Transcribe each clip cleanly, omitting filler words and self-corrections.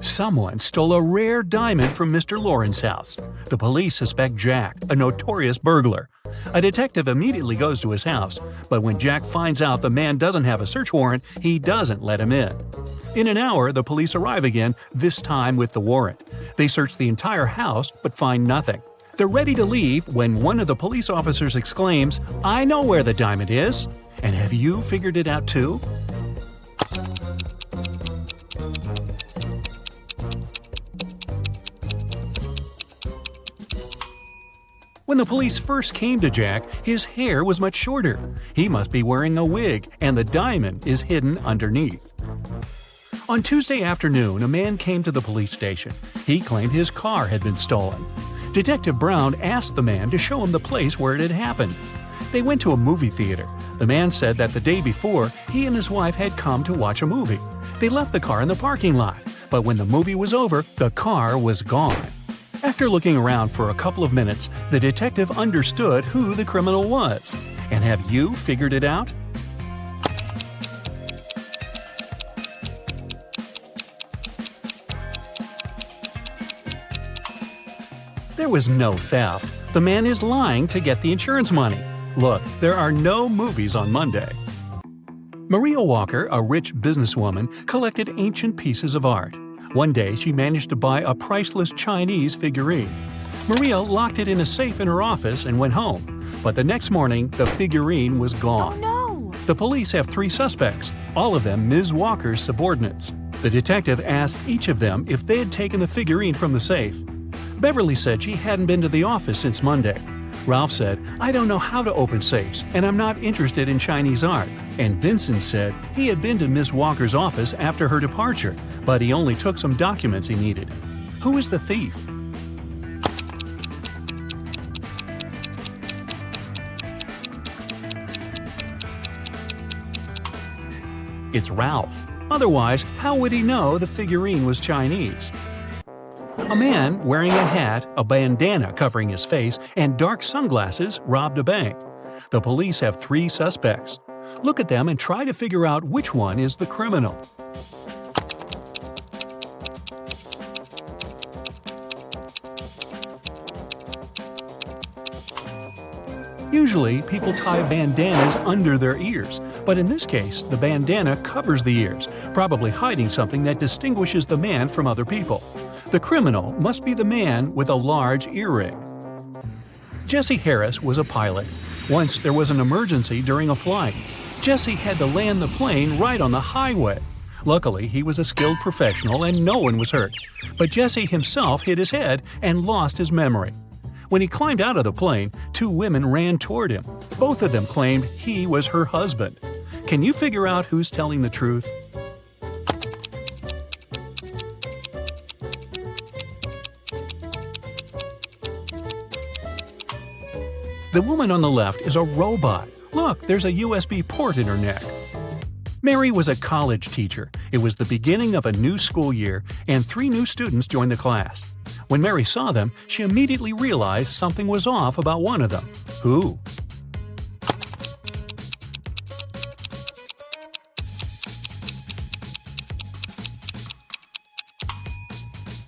Someone stole a rare diamond from Mr. Lauren's house. The police suspect Jack, a notorious burglar. A detective immediately goes to his house, but when Jack finds out the man doesn't have a search warrant, he doesn't let him in. In an hour, the police arrive again, this time with the warrant. They search the entire house but find nothing. They're ready to leave when one of the police officers exclaims, "I know where the diamond is! And have you figured it out too?" When the police first came to Jack, his hair was much shorter. He must be wearing a wig, and the diamond is hidden underneath. On Tuesday afternoon, a man came to the police station. He claimed his car had been stolen. Detective Brown asked the man to show him the place where it had happened. They went to a movie theater. The man said that the day before, he and his wife had come to watch a movie. They left the car in the parking lot, but when the movie was over, the car was gone. After looking around for a couple of minutes, the detective understood who the criminal was. And have you figured it out? There was no theft. The man is lying to get the insurance money. Look, there are no movies on Monday. Maria Walker, a rich businesswoman, collected ancient pieces of art. One day, she managed to buy a priceless Chinese figurine. Maria locked it in a safe in her office and went home. But the next morning, the figurine was gone. Oh no! The police have 3 suspects, all of them Ms. Walker's subordinates. The detective asked each of them if they had taken the figurine from the safe. Beverly said she hadn't been to the office since Monday. Ralph said, "I don't know how to open safes, and I'm not interested in Chinese art." And Vincent said he had been to Ms. Walker's office after her departure, but he only took some documents he needed. Who is the thief? It's Ralph. Otherwise, how would he know the figurine was Chinese? A man wearing a hat, a bandana covering his face, and dark sunglasses robbed a bank. The police have 3 suspects. Look at them and try to figure out which one is the criminal. Usually, people tie bandanas under their ears, but in this case, the bandana covers the ears, probably hiding something that distinguishes the man from other people. The criminal must be the man with a large earring. Jesse Harris was a pilot. Once there was an emergency during a flight. Jesse had to land the plane right on the highway. Luckily, he was a skilled professional and no one was hurt. But Jesse himself hit his head and lost his memory. When he climbed out of the plane, 2 women ran toward him. Both of them claimed he was her husband. Can you figure out who's telling the truth? The woman on the left is a robot. Look, there's a USB port in her neck. Mary was a college teacher. It was the beginning of a new school year, and 3 new students joined the class. When Mary saw them, she immediately realized something was off about one of them. Who?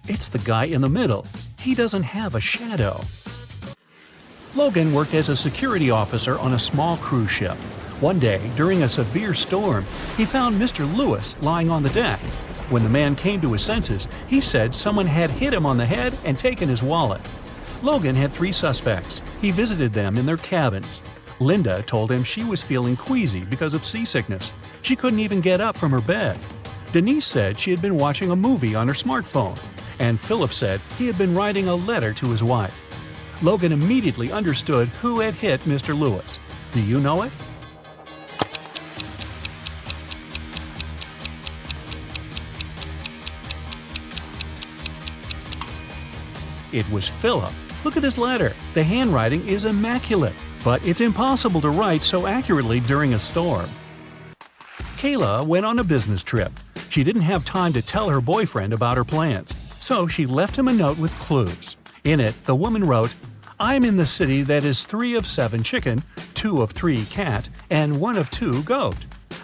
It's the guy in the middle. He doesn't have a shadow. Logan worked as a security officer on a small cruise ship. One day, during a severe storm, he found Mr. Lewis lying on the deck. When the man came to his senses, he said someone had hit him on the head and taken his wallet. Logan had 3 suspects. He visited them in their cabins. Linda told him she was feeling queasy because of seasickness. She couldn't even get up from her bed. Denise said she had been watching a movie on her smartphone. And Philip said he had been writing a letter to his wife. Logan immediately understood who had hit Mr. Lewis. Do you know it? It was Philip. Look at his letter. The handwriting is immaculate, but it's impossible to write so accurately during a storm. Kayla went on a business trip. She didn't have time to tell her boyfriend about her plans, so she left him a note with clues. In it, the woman wrote, "I'm in the city that is 3 of 7 chicken, 2 of 3 cat, and 1 of 2 goat.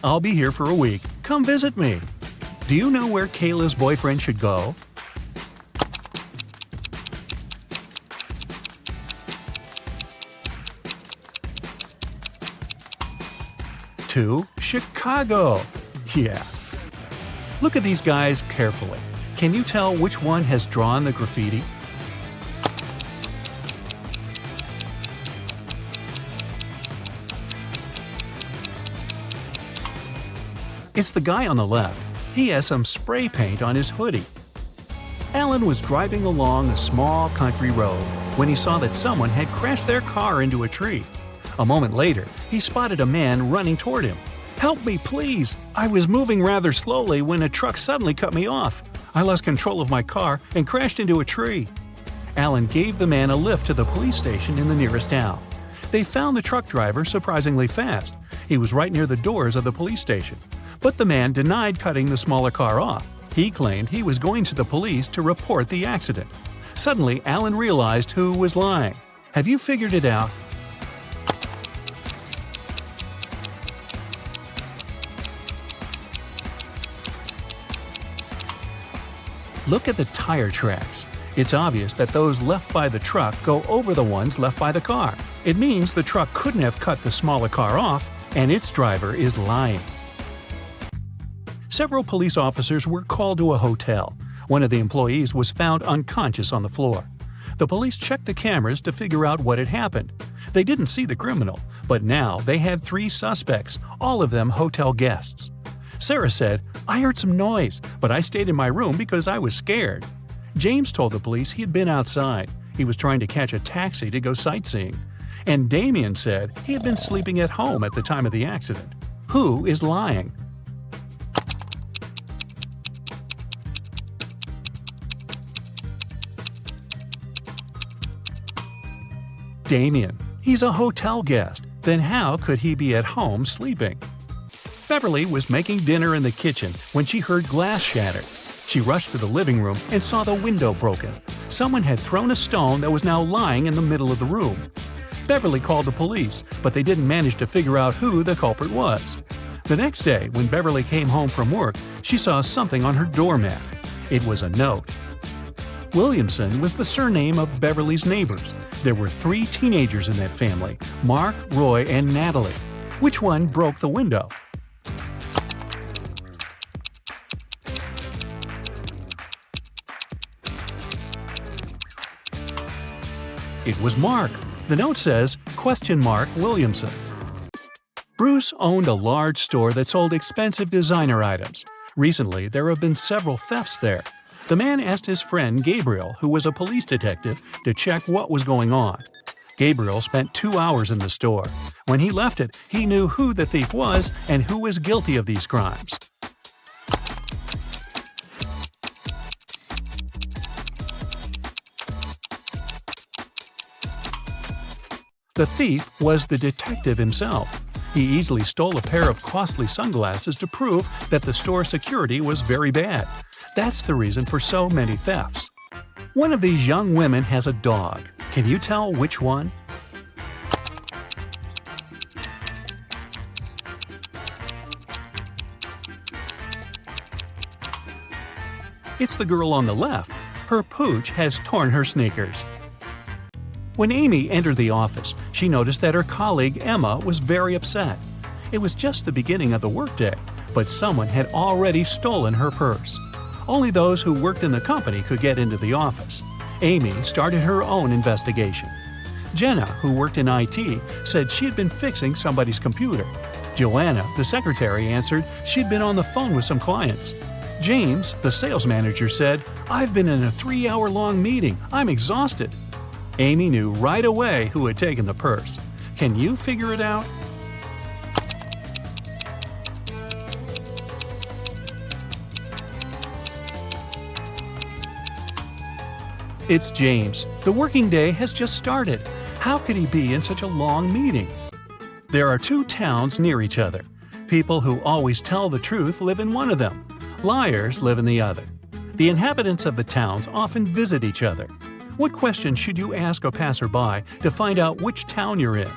I'll be here for a week. Come visit me." Do you know where Kayla's boyfriend should go? To Chicago. Yeah. Look at these guys carefully. Can you tell which one has drawn the graffiti? It's the guy on the left. He has some spray paint on his hoodie. Alan was driving along a small country road when he saw that someone had crashed their car into a tree. A moment later, he spotted a man running toward him. "Help me, please! I was moving rather slowly when a truck suddenly cut me off. I lost control of my car and crashed into a tree." Alan gave the man a lift to the police station in the nearest town. They found the truck driver surprisingly fast. He was right near the doors of the police station. But the man denied cutting the smaller car off. He claimed he was going to the police to report the accident. Suddenly, Alan realized who was lying. Have you figured it out? Look at the tire tracks. It's obvious that those left by the truck go over the ones left by the car. It means the truck couldn't have cut the smaller car off, and its driver is lying. Several police officers were called to a hotel. One of the employees was found unconscious on the floor. The police checked the cameras to figure out what had happened. They didn't see the criminal, but now they had 3 suspects, all of them hotel guests. Sarah said, "I heard some noise, but I stayed in my room because I was scared." James told the police he had been outside. He was trying to catch a taxi to go sightseeing. And Damien said he had been sleeping at home at the time of the accident. Who is lying? Damien. He's a hotel guest. Then how could he be at home sleeping? Beverly was making dinner in the kitchen when she heard glass shatter. She rushed to the living room and saw the window broken. Someone had thrown a stone that was now lying in the middle of the room. Beverly called the police, but they didn't manage to figure out who the culprit was. The next day, when Beverly came home from work, she saw something on her doormat. It was a note. Williamson was the surname of Beverly's neighbors. There were 3 teenagers in that family, Mark, Roy, and Natalie. Which one broke the window? It was Mark. The note says, Williamson. Bruce owned a large store that sold expensive designer items. Recently, there have been several thefts there. The man asked his friend Gabriel, who was a police detective, to check what was going on. Gabriel spent 2 hours in the store. When he left it, he knew who the thief was and who was guilty of these crimes. The thief was the detective himself. He easily stole a pair of costly sunglasses to prove that the store security was very bad. That's the reason for so many thefts. One of these young women has a dog. Can you tell which one? It's the girl on the left. Her pooch has torn her sneakers. When Amy entered the office, she noticed that her colleague Emma was very upset. It was just the beginning of the workday, but someone had already stolen her purse. Only those who worked in the company could get into the office. Amy started her own investigation. Jenna, who worked in IT, said she had been fixing somebody's computer. Joanna, the secretary, answered she'd been on the phone with some clients. James, the sales manager, said, "I've been in a 3-hour-long meeting. I'm exhausted." Amy knew right away who had taken the purse. Can you figure it out? It's James. The working day has just started. How could he be in such a long meeting? There are 2 towns near each other. People who always tell the truth live in one of them. Liars live in the other. The inhabitants of the towns often visit each other. What question should you ask a passerby to find out which town you're in?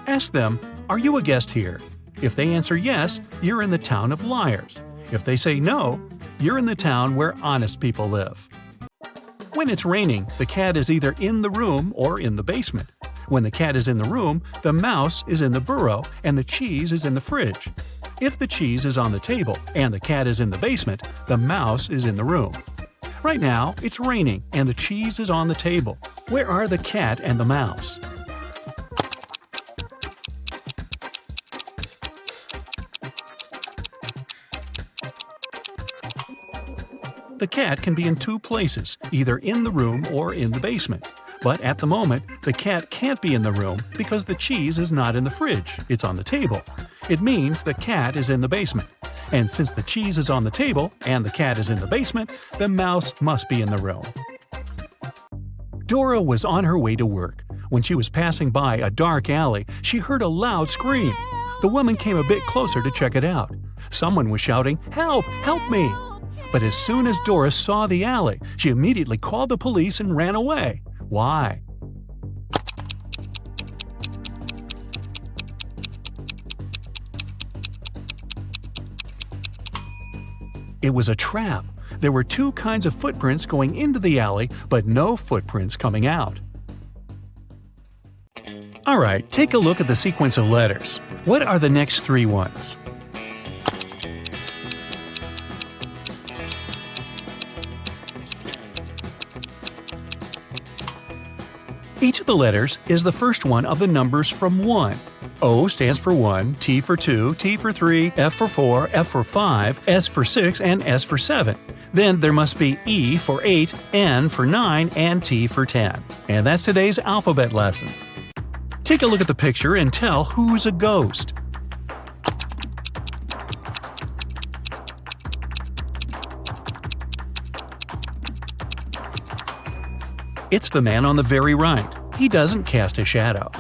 Ask them, "Are you a guest here?" If they answer yes, you're in the town of liars. If they say no, you're in the town where honest people live. When it's raining, the cat is either in the room or in the basement. When the cat is in the room, the mouse is in the burrow and the cheese is in the fridge. If the cheese is on the table and the cat is in the basement, the mouse is in the room. Right now, it's raining and the cheese is on the table. Where are the cat and the mouse? The cat can be in two places, either in the room or in the basement. But at the moment, the cat can't be in the room because the cheese is not in the fridge, it's on the table. It means the cat is in the basement. And since the cheese is on the table and the cat is in the basement, the mouse must be in the room. Dora was on her way to work. When she was passing by a dark alley, she heard a loud scream. The woman came a bit closer to check it out. Someone was shouting, "Help! Help me!" But as soon as Dora saw the alley, she immediately called the police and ran away. Why? It was a trap. There were two kinds of footprints going into the alley, but no footprints coming out. Alright, take a look at the sequence of letters. What are the next three ones? Each of the letters is the first one of the numbers from 1. O stands for 1, T for 2, T for 3, F for 4, F for 5, S for 6, and S for 7. Then there must be E for 8, N for 9, and T for 10. And that's today's alphabet lesson. Take a look at the picture and tell who's a ghost. It's the man on the very right. He doesn't cast a shadow.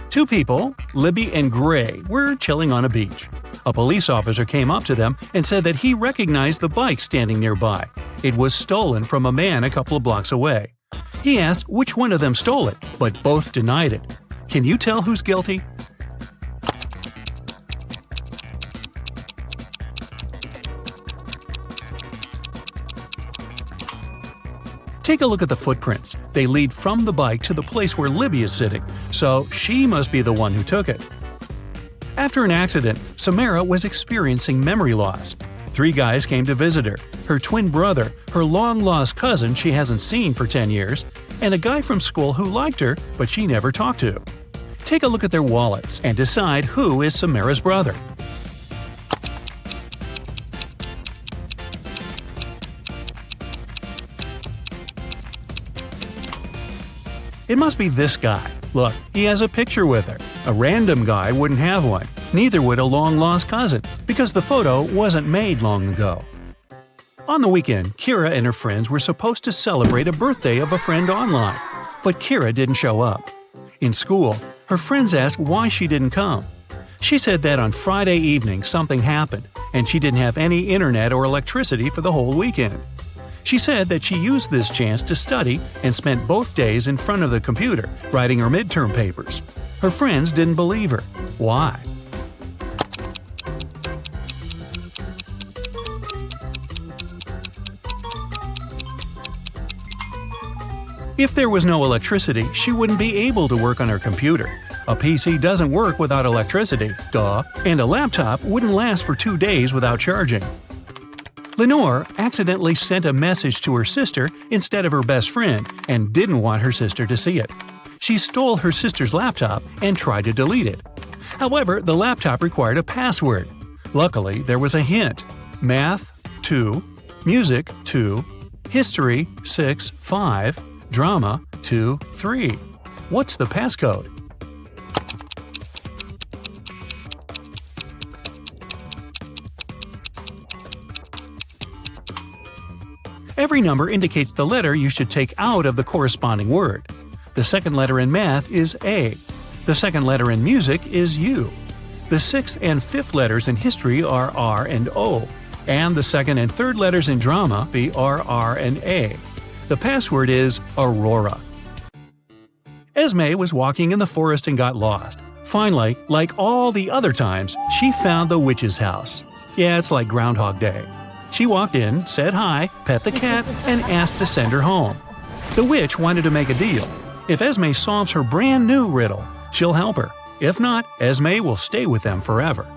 Two people, Libby and Gray, were chilling on a beach. A police officer came up to them and said that he recognized the bike standing nearby. It was stolen from a man a couple of blocks away. He asked which one of them stole it, but both denied it. Can you tell who's guilty? Take a look at the footprints. They lead from the bike to the place where Libby is sitting, so she must be the one who took it. After an accident, Samara was experiencing memory loss. 3 guys came to visit her: her twin brother, her long-lost cousin she hasn't seen for 10 years, and a guy from school who liked her but she never talked to. Take a look at their wallets and decide who is Samara's brother. It must be this guy. Look, he has a picture with her. A random guy wouldn't have one. Neither would a long-lost cousin, because the photo wasn't made long ago. On the weekend, Kira and her friends were supposed to celebrate a birthday of a friend online, but Kira didn't show up. In school, her friends asked why she didn't come. She said that on Friday evening something happened, and she didn't have any internet or electricity for the whole weekend. She said that she used this chance to study and spent both days in front of the computer writing her midterm papers. Her friends didn't believe her. Why? If there was no electricity, she wouldn't be able to work on her computer. A PC doesn't work without electricity, duh, and a laptop wouldn't last for 2 days without charging. Lenore accidentally sent a message to her sister instead of her best friend and didn't want her sister to see it. She stole her sister's laptop and tried to delete it. However, the laptop required a password. Luckily, there was a hint: Math 2, Music 2, History 6 5, Drama 2 3. What's the passcode? Every number indicates the letter you should take out of the corresponding word. The second letter in math is A. The second letter in music is U. The sixth and fifth letters in history are R and O, and the second and third letters in drama be R and A. The password is Aurora. Esme was walking in the forest and got lost. Finally, like all the other times, she found the witch's house. Yeah, it's like Groundhog Day. She walked in, said hi, pet the cat, and asked to send her home. The witch wanted to make a deal. If Esme solves her brand new riddle, she'll help her. If not, Esme will stay with them forever.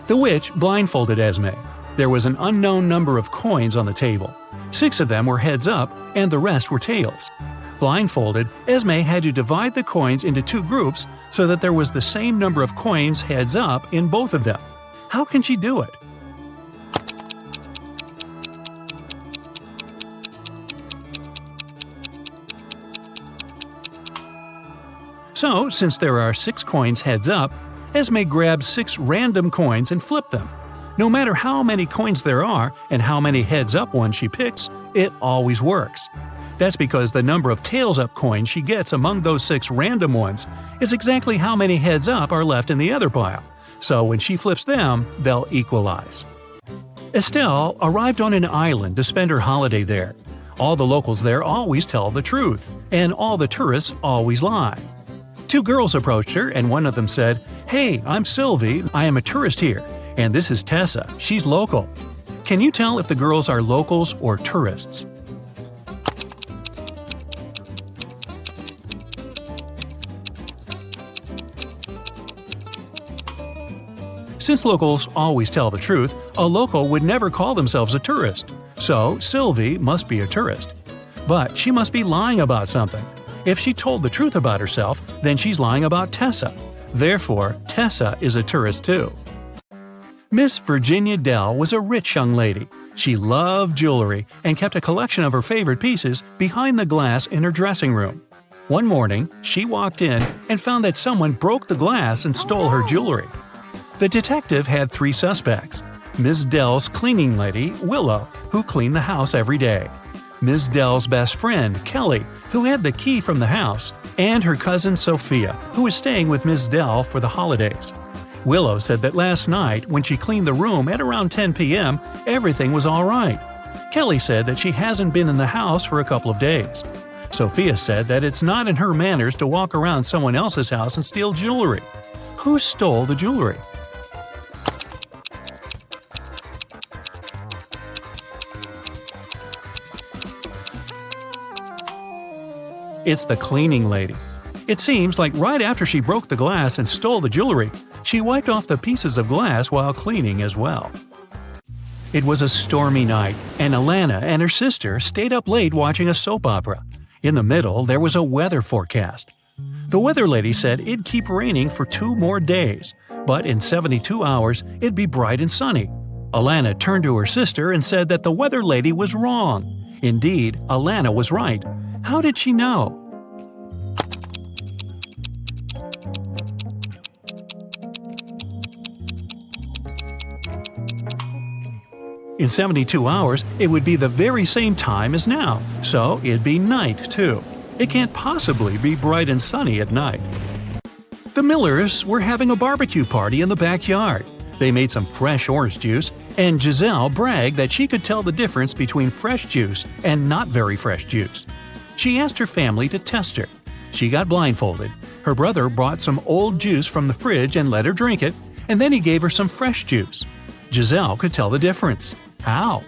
The witch blindfolded Esme. There was an unknown number of coins on the table. 6 of them were heads up, and the rest were tails. Blindfolded, Esme had to divide the coins into 2 groups so that there was the same number of coins heads up in both of them. How can she do it? So, since there are 6 coins heads up, Esme grabs 6 random coins and flipped them. No matter how many coins there are and how many heads up ones she picks, it always works. That's because the number of tails up coins she gets among those 6 random ones is exactly how many heads up are left in the other pile. So when she flips them, they'll equalize. Estelle arrived on an island to spend her holiday there. All the locals there always tell the truth, and all the tourists always lie. 2 girls approached her, and one of them said, "Hey, I'm Sylvie, I am a tourist here, and this is Tessa, she's local." Can you tell if the girls are locals or tourists? Since locals always tell the truth, a local would never call themselves a tourist. So, Sylvie must be a tourist. But she must be lying about something. If she told the truth about herself, then she's lying about Tessa. Therefore, Tessa is a tourist too. Miss Virginia Dell was a rich young lady. She loved jewelry and kept a collection of her favorite pieces behind the glass in her dressing room. One morning, she walked in and found that someone broke the glass and stole her jewelry. The detective had 3 suspects: Ms. Dell's cleaning lady, Willow, who cleaned the house every day; Ms. Dell's best friend, Kelly, who had the key from the house; and her cousin Sophia, who was staying with Ms. Dell for the holidays. Willow said that last night, when she cleaned the room at around 10 p.m., everything was all right. Kelly said that she hasn't been in the house for a couple of days. Sophia said that it's not in her manners to walk around someone else's house and steal jewelry. Who stole the jewelry? It's the cleaning lady. It seems like right after she broke the glass and stole the jewelry, she wiped off the pieces of glass while cleaning as well. It was a stormy night, and Alana and her sister stayed up late watching a soap opera. In the middle, there was a weather forecast. The weather lady said it'd keep raining for 2 more days, but in 72 hours, it'd be bright and sunny. Alana turned to her sister and said that the weather lady was wrong. Indeed, Alana was right. How did she know? In 72 hours, it would be the very same time as now, so it'd be night too. It can't possibly be bright and sunny at night. The Millers were having a barbecue party in the backyard. They made some fresh orange juice, and Giselle bragged that she could tell the difference between fresh juice and not very fresh juice. She asked her family to test her. She got blindfolded. Her brother brought some old juice from the fridge and let her drink it, and then he gave her some fresh juice. Giselle could tell the difference. How?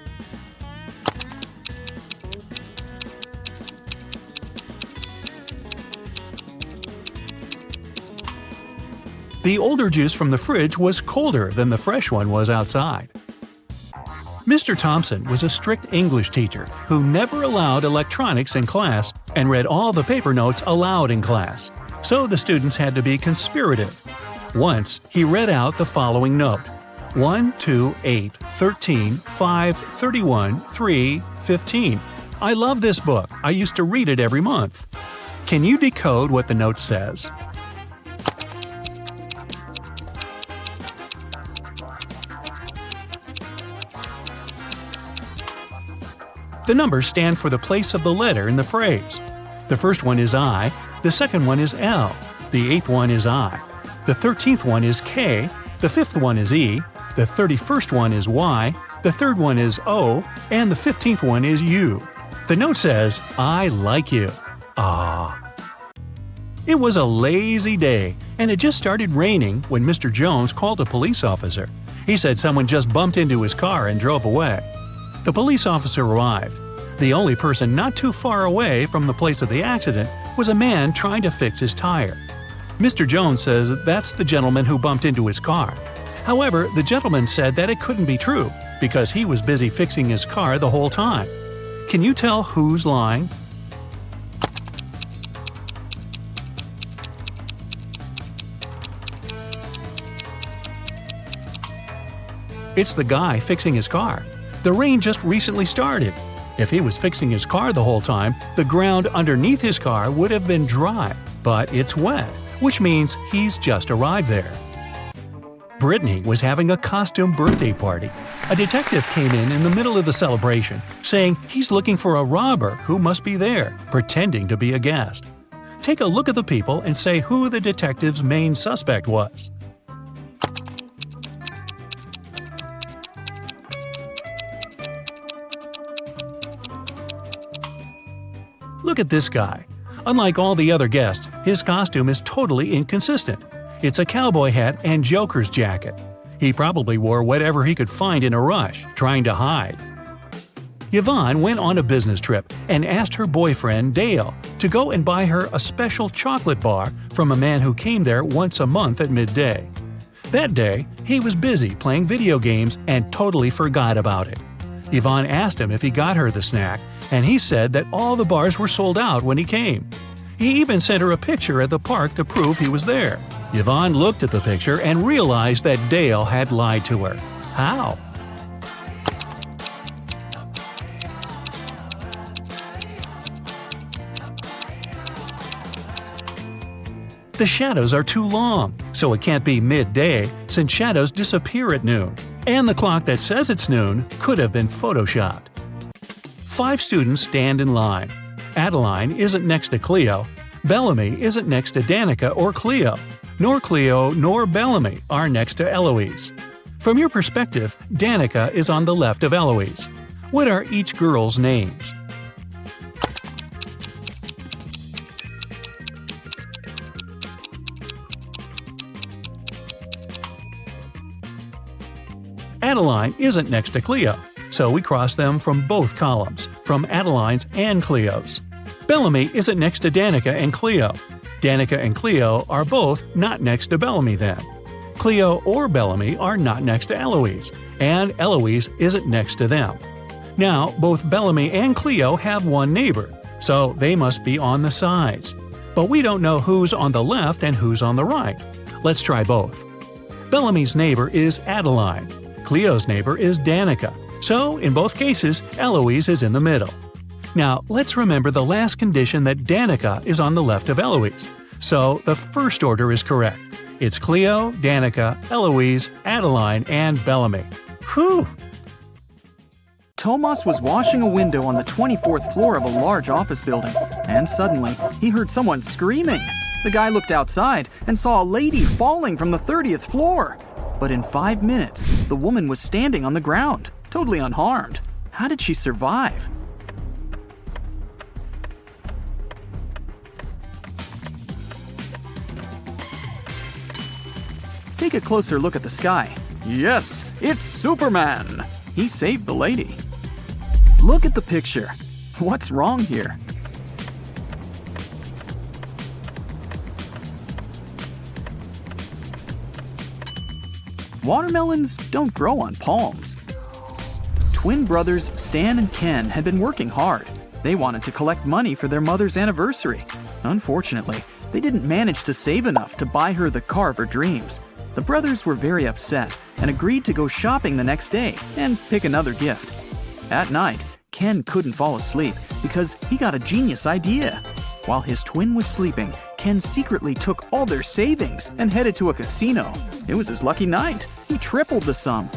The older juice from the fridge was colder than the fresh one was outside. Mr. Thompson was a strict English teacher who never allowed electronics in class and read all the paper notes aloud in class, so the students had to be conspirative. Once, he read out the following note: 1, 2, 8, 13, 5, 31, 3, 15. I love this book. I used to read it every month. Can you decode what the note says? The numbers stand for the place of the letter in the phrase. The first one is I, the second one is L, the 8th one is I, the 13th one is K, the 5th one is E, the 31st one is Y, the 3rd one is O, and the 15th one is U. The note says, I like you. Ah. It was a lazy day, and it just started raining when Mr. Jones called a police officer. He said someone just bumped into his car and drove away. The police officer arrived. The only person not too far away from the place of the accident was a man trying to fix his tire. Mr. Jones says that's the gentleman who bumped into his car. However, the gentleman said that it couldn't be true because he was busy fixing his car the whole time. Can you tell who's lying? It's the guy fixing his car. The rain just recently started. If he was fixing his car the whole time, the ground underneath his car would have been dry, but it's wet, which means he's just arrived there. Brittany was having a costume birthday party. A detective came in the middle of the celebration, saying he's looking for a robber who must be there, pretending to be a guest. Take a look at the people and say who the detective's main suspect was. Look at this guy. Unlike all the other guests, his costume is totally inconsistent. It's a cowboy hat and joker's jacket. He probably wore whatever he could find in a rush, trying to hide. Yvonne went on a business trip and asked her boyfriend, Dale, to go and buy her a special chocolate bar from a man who came there once a month at midday. That day, he was busy playing video games and totally forgot about it. Yvonne asked him if he got her the snack, and he said that all the bars were sold out when he came. He even sent her a picture at the park to prove he was there. Yvonne looked at the picture and realized that Dale had lied to her. How? The shadows are too long, so it can't be midday since shadows disappear at noon. And the clock that says it's noon could have been photoshopped. 5 students stand in line. Adeline isn't next to Cleo. Bellamy isn't next to Danica or Cleo. Nor Cleo nor Bellamy are next to Eloise. From your perspective, Danica is on the left of Eloise. What are each girl's names? Adeline isn't next to Cleo, so we cross them from both columns, from Adeline's and Cleo's. Bellamy isn't next to Danica and Cleo. Danica and Cleo are both not next to Bellamy then. Cleo or Bellamy are not next to Eloise, and Eloise isn't next to them. Now, both Bellamy and Cleo have one neighbor, so they must be on the sides. But we don't know who's on the left and who's on the right. Let's try both. Bellamy's neighbor is Adeline. Cleo's neighbor is Danica, so in both cases, Eloise is in the middle. Now, let's remember the last condition that Danica is on the left of Eloise, so the first order is correct. It's Cleo, Danica, Eloise, Adeline, and Bellamy. Whew! Tomas was washing a window on the 24th floor of a large office building, and suddenly, he heard someone screaming. The guy looked outside and saw a lady falling from the 30th floor. But in 5 minutes, the woman was standing on the ground, totally unharmed. How did she survive? Take a closer look at the sky. Yes, it's Superman! He saved the lady. Look at the picture. What's wrong here? Watermelons don't grow on palms. Twin brothers Stan and Ken had been working hard. They wanted to collect money for their mother's anniversary. Unfortunately, they didn't manage to save enough to buy her the car of her dreams. The brothers were very upset and agreed to go shopping the next day and pick another gift. At night, Ken couldn't fall asleep because he got a genius idea. While his twin was sleeping, Ken secretly took all their savings and headed to a casino. It was his lucky night. He tripled the sum.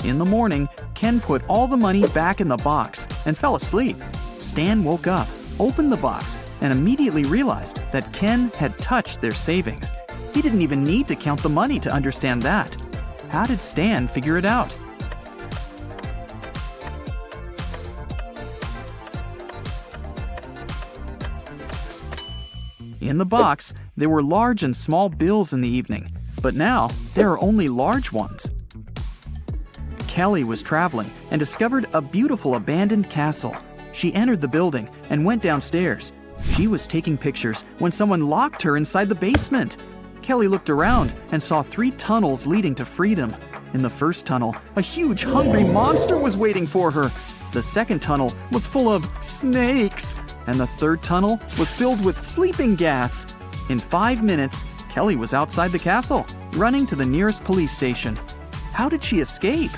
In the morning, Ken put all the money back in the box and fell asleep. Stan woke up, opened the box, and immediately realized that Ken had touched their savings. He didn't even need to count the money to understand that. How did Stan figure it out? In the box, there were large and small bills in the evening, but now there are only large ones. Kelly was traveling and discovered a beautiful abandoned castle. She entered the building and went downstairs. She was taking pictures when someone locked her inside the basement. Kelly looked around and saw 3 tunnels leading to freedom. In the first tunnel, a huge hungry monster was waiting for her. The second tunnel was full of snakes, and the third tunnel was filled with sleeping gas. In 5 minutes, Kelly was outside the castle, running to the nearest police station. How did she escape?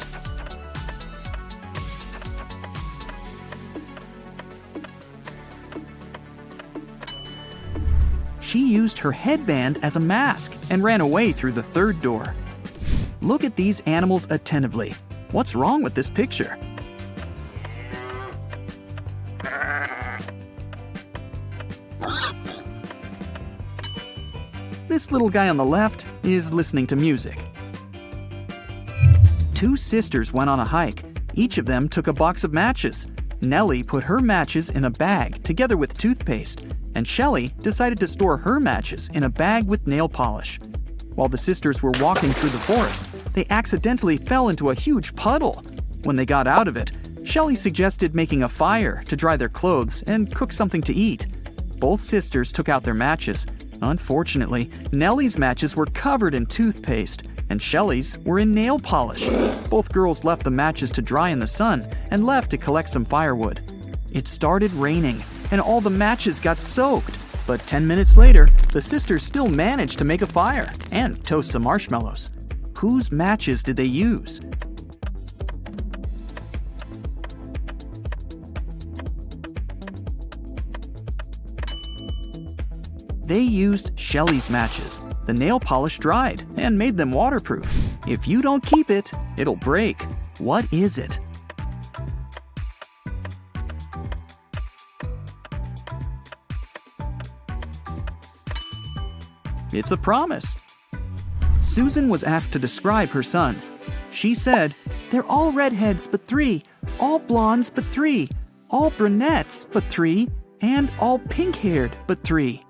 She used her headband as a mask and ran away through the third door. Look at these animals attentively. What's wrong with this picture? This little guy on the left is listening to music. 2 sisters went on a hike. Each of them took a box of matches. Nellie put her matches in a bag together with toothpaste, and Shelley decided to store her matches in a bag with nail polish. While the sisters were walking through the forest, they accidentally fell into a huge puddle. When they got out of it, Shelley suggested making a fire to dry their clothes and cook something to eat. Both sisters took out their matches. Unfortunately, Nellie's matches were covered in toothpaste, and Shelley's were in nail polish. Both girls left the matches to dry in the sun and left to collect some firewood. It started raining, and all the matches got soaked. But 10 minutes later, the sisters still managed to make a fire and toast some marshmallows. Whose matches did they use? They used Shelley's matches. The nail polish dried and made them waterproof. If you don't keep it, it'll break. What is it? It's a promise. Susan was asked to describe her sons. She said, "They're all redheads but 3, all blondes but 3, all brunettes but 3, and all pink-haired but 3.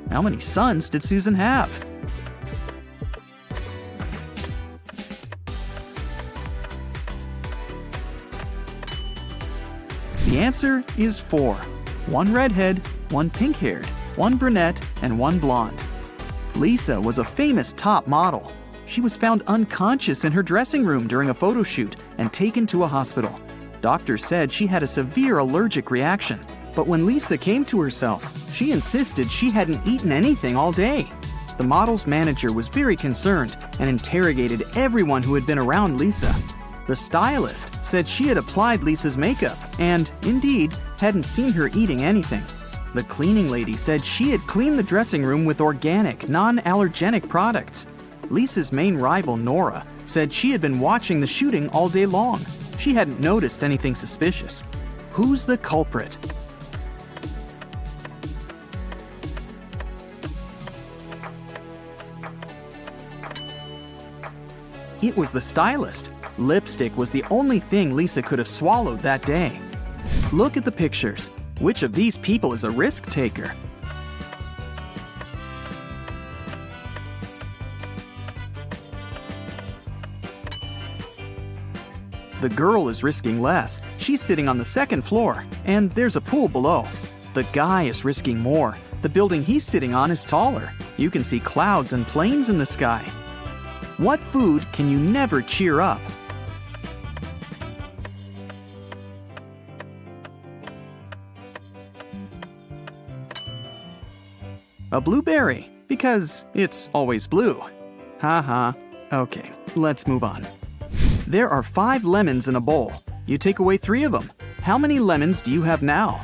How many sons did Susan have? The answer is 4. 1 redhead, 1 pink-haired, 1 brunette, and 1 blonde. Lisa was a famous top model. She was found unconscious in her dressing room during a photo shoot and taken to a hospital. Doctors said she had a severe allergic reaction, but when Lisa came to herself, she insisted she hadn't eaten anything all day. The model's manager was very concerned and interrogated everyone who had been around Lisa. The stylist said she had applied Lisa's makeup and, indeed, hadn't seen her eating anything. The cleaning lady said she had cleaned the dressing room with organic, non-allergenic products. Lisa's main rival, Nora, said she had been watching the shooting all day long. She hadn't noticed anything suspicious. Who's the culprit? It was the stylist. Lipstick was the only thing Lisa could have swallowed that day. Look at the pictures. Which of these people is a risk taker? The girl is risking less. She's sitting on the second floor, and there's a pool below. The guy is risking more. The building he's sitting on is taller. You can see clouds and planes in the sky. What food can you never cheer up? A blueberry, because it's always blue. Haha. Okay, let's move on. There are 5 lemons in a bowl. You take away 3 of them. How many lemons do you have now?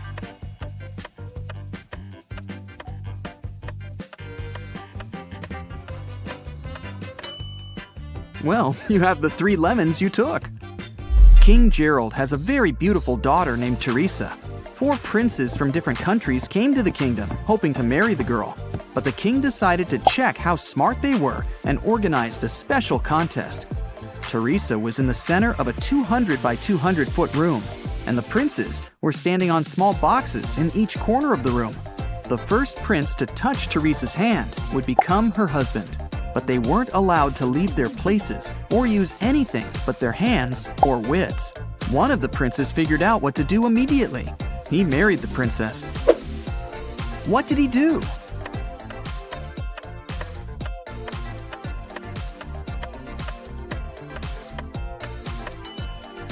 Well, you have the 3 lemons you took. King Gerald has a very beautiful daughter named Teresa. 4 princes from different countries came to the kingdom, hoping to marry the girl. But the king decided to check how smart they were and organized a special contest. Teresa was in the center of a 200 by 200 foot room, and the princes were standing on small boxes in each corner of the room. the first prince to touch Teresa's hand would become her husband. But they weren't allowed to leave their places or use anything but their hands or wits. One of the princes figured out what to do immediately. He married the princess. What did he do?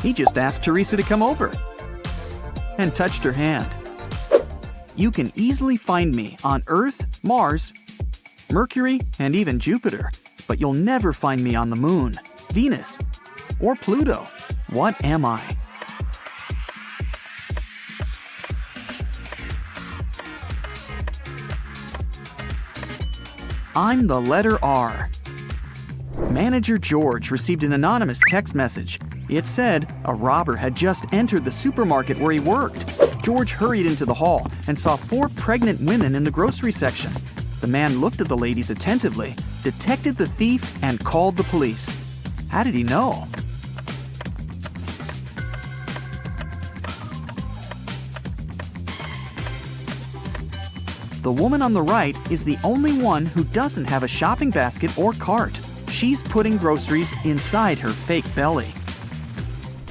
He just asked Teresa to come over and touched her hand. You can easily find me on Earth, Mars, Mercury, and even Jupiter, but you'll never find me on the Moon, Venus, or Pluto. What am I? I'm the letter R. Manager George received an anonymous text message. It said a robber had just entered the supermarket where he worked. George hurried into the hall and saw 4 pregnant women in the grocery section. The man looked at the ladies attentively, detected the thief, and called the police. How did he know? The woman on the right is the only one who doesn't have a shopping basket or cart. She's putting groceries inside her fake belly.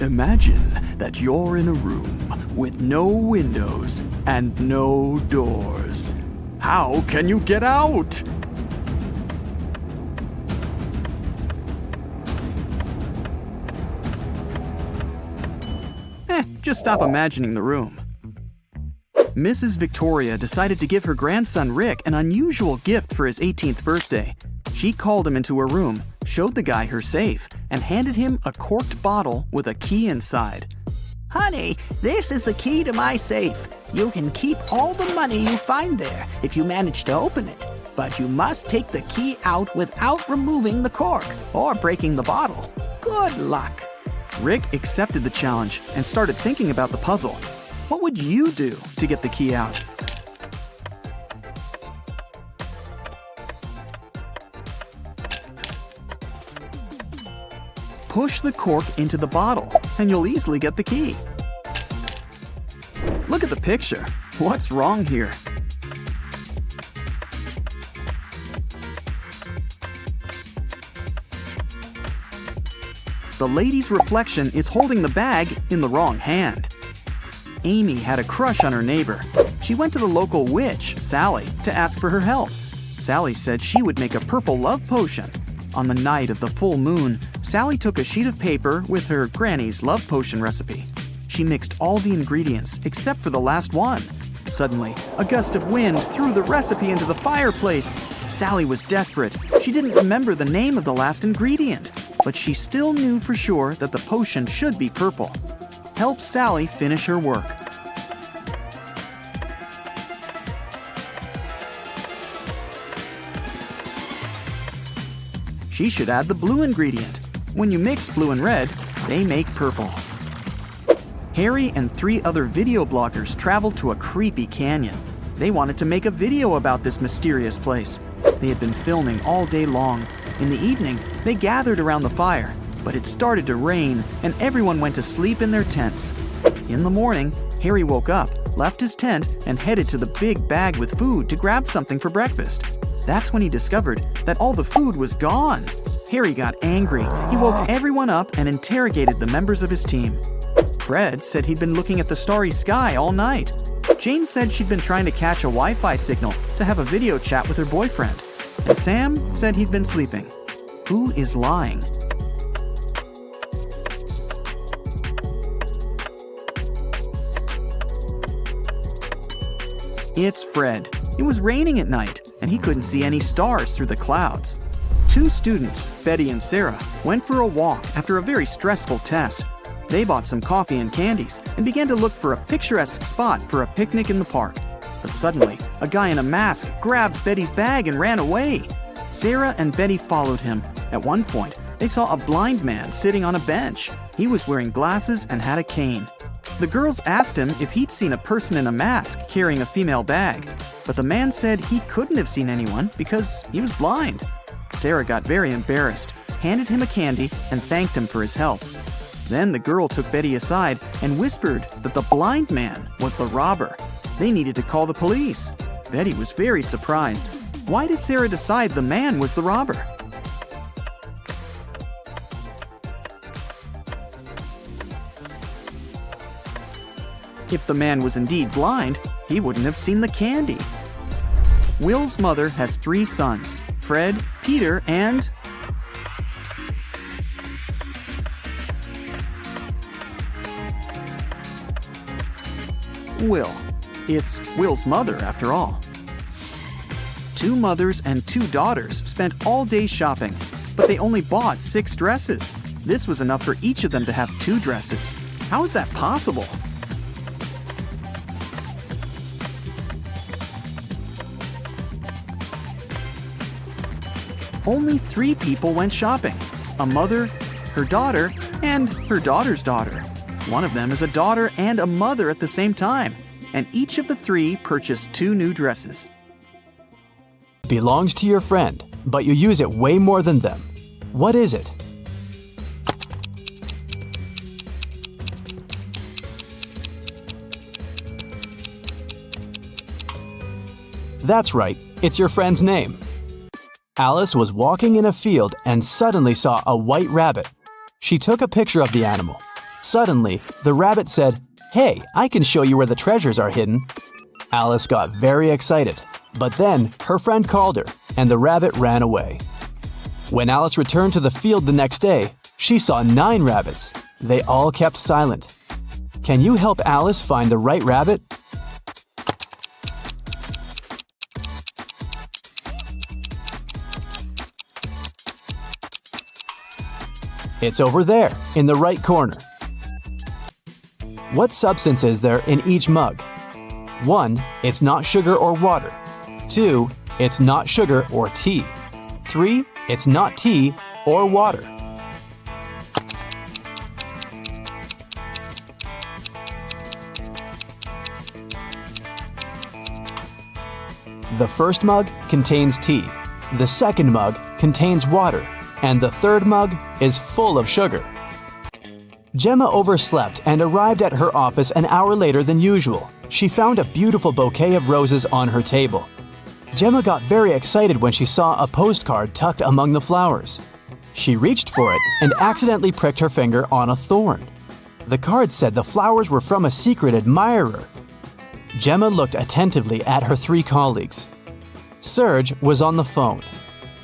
Imagine that you're in a room with no windows and no doors. How can you get out? Just stop imagining the room. Mrs. Victoria decided to give her grandson Rick an unusual gift for his 18th birthday. She called him into her room, showed the guy her safe, and handed him a corked bottle with a key inside. Honey, this is the key to my safe. You can keep all the money you find there if you manage to open it. But you must take the key out without removing the cork or breaking the bottle. Good luck. Rick accepted the challenge and started thinking about the puzzle. What would you do to get the key out? Push the cork into the bottle, and you'll easily get the key. Look at the picture. What's wrong here? The lady's reflection is holding the bag in the wrong hand. Amy had a crush on her neighbor. She went to the local witch, Sally, to ask for her help. Sally said she would make a purple love potion. On the night of the full moon, Sally took a sheet of paper with her granny's love potion recipe. She mixed all the ingredients except for the last one. Suddenly, a gust of wind threw the recipe into the fireplace. Sally was desperate. She didn't remember the name of the last ingredient, but she still knew for sure that the potion should be purple. Help Sally finish her work. She should add the blue ingredient. When you mix blue and red, they make purple. Harry and 3 other video bloggers traveled to a creepy canyon. They wanted to make a video about this mysterious place. They had been filming all day long. In the evening, they gathered around the fire, but it started to rain and everyone went to sleep in their tents. In the morning, Harry woke up, left his tent, and headed to the big bag with food to grab something for breakfast. That's when he discovered that all the food was gone. Harry got angry. He woke everyone up and interrogated the members of his team. Fred said he'd been looking at the starry sky all night. Jane said she'd been trying to catch a Wi-Fi signal to have a video chat with her boyfriend. And Sam said he'd been sleeping. Who is lying? It's Fred. It was raining at night, and he couldn't see any stars through the clouds. 2 students, Betty and Sarah, went for a walk after a very stressful test. They bought some coffee and candies and began to look for a picturesque spot for a picnic in the park. But suddenly, a guy in a mask grabbed Betty's bag and ran away. Sarah and Betty followed him. At one point, they saw a blind man sitting on a bench. He was wearing glasses and had a cane. The girls asked him if he'd seen a person in a mask carrying a female bag, but the man said he couldn't have seen anyone because he was blind. Sarah got very embarrassed, handed him a candy, and thanked him for his help. Then the girl took Betty aside and whispered that the blind man was the robber. They needed to call the police. Betty was very surprised. Why did Sarah decide the man was the robber? If the man was indeed blind, he wouldn't have seen the candy. Will's mother has 3 sons, Fred, Peter, and... Will. It's Will's mother, after all. 2 mothers and 2 daughters spent all day shopping, but they only bought 6 dresses. This was enough for each of them to have 2 dresses. How is that possible? Only 3 people went shopping: a mother, her daughter, and her daughter's daughter. One of them is a daughter and a mother at the same time, and each of the 3 purchased 2 new dresses. Belongs to your friend, but you use it way more than them. What is it? That's right, it's your friend's name. Alice was walking in a field and suddenly saw a white rabbit. She took a picture of the animal. Suddenly, the rabbit said, "Hey, I can show you where the treasures are hidden." Alice got very excited, but then her friend called her, and the rabbit ran away. When Alice returned to the field the next day, she saw 9 rabbits. They all kept silent. Can you help Alice find the right rabbit? It's over there, in the right corner. What substance is there in each mug? 1. It's not sugar or water. 2. It's not sugar or tea. 3. It's not tea or water. The first mug contains tea. The second mug contains water. And the third mug is full of sugar. Gemma overslept and arrived at her office an hour later than usual. She found a beautiful bouquet of roses on her table. Gemma got very excited when she saw a postcard tucked among the flowers. She reached for it and accidentally pricked her finger on a thorn. The card said the flowers were from a secret admirer. Gemma looked attentively at her 3 colleagues. Serge was on the phone.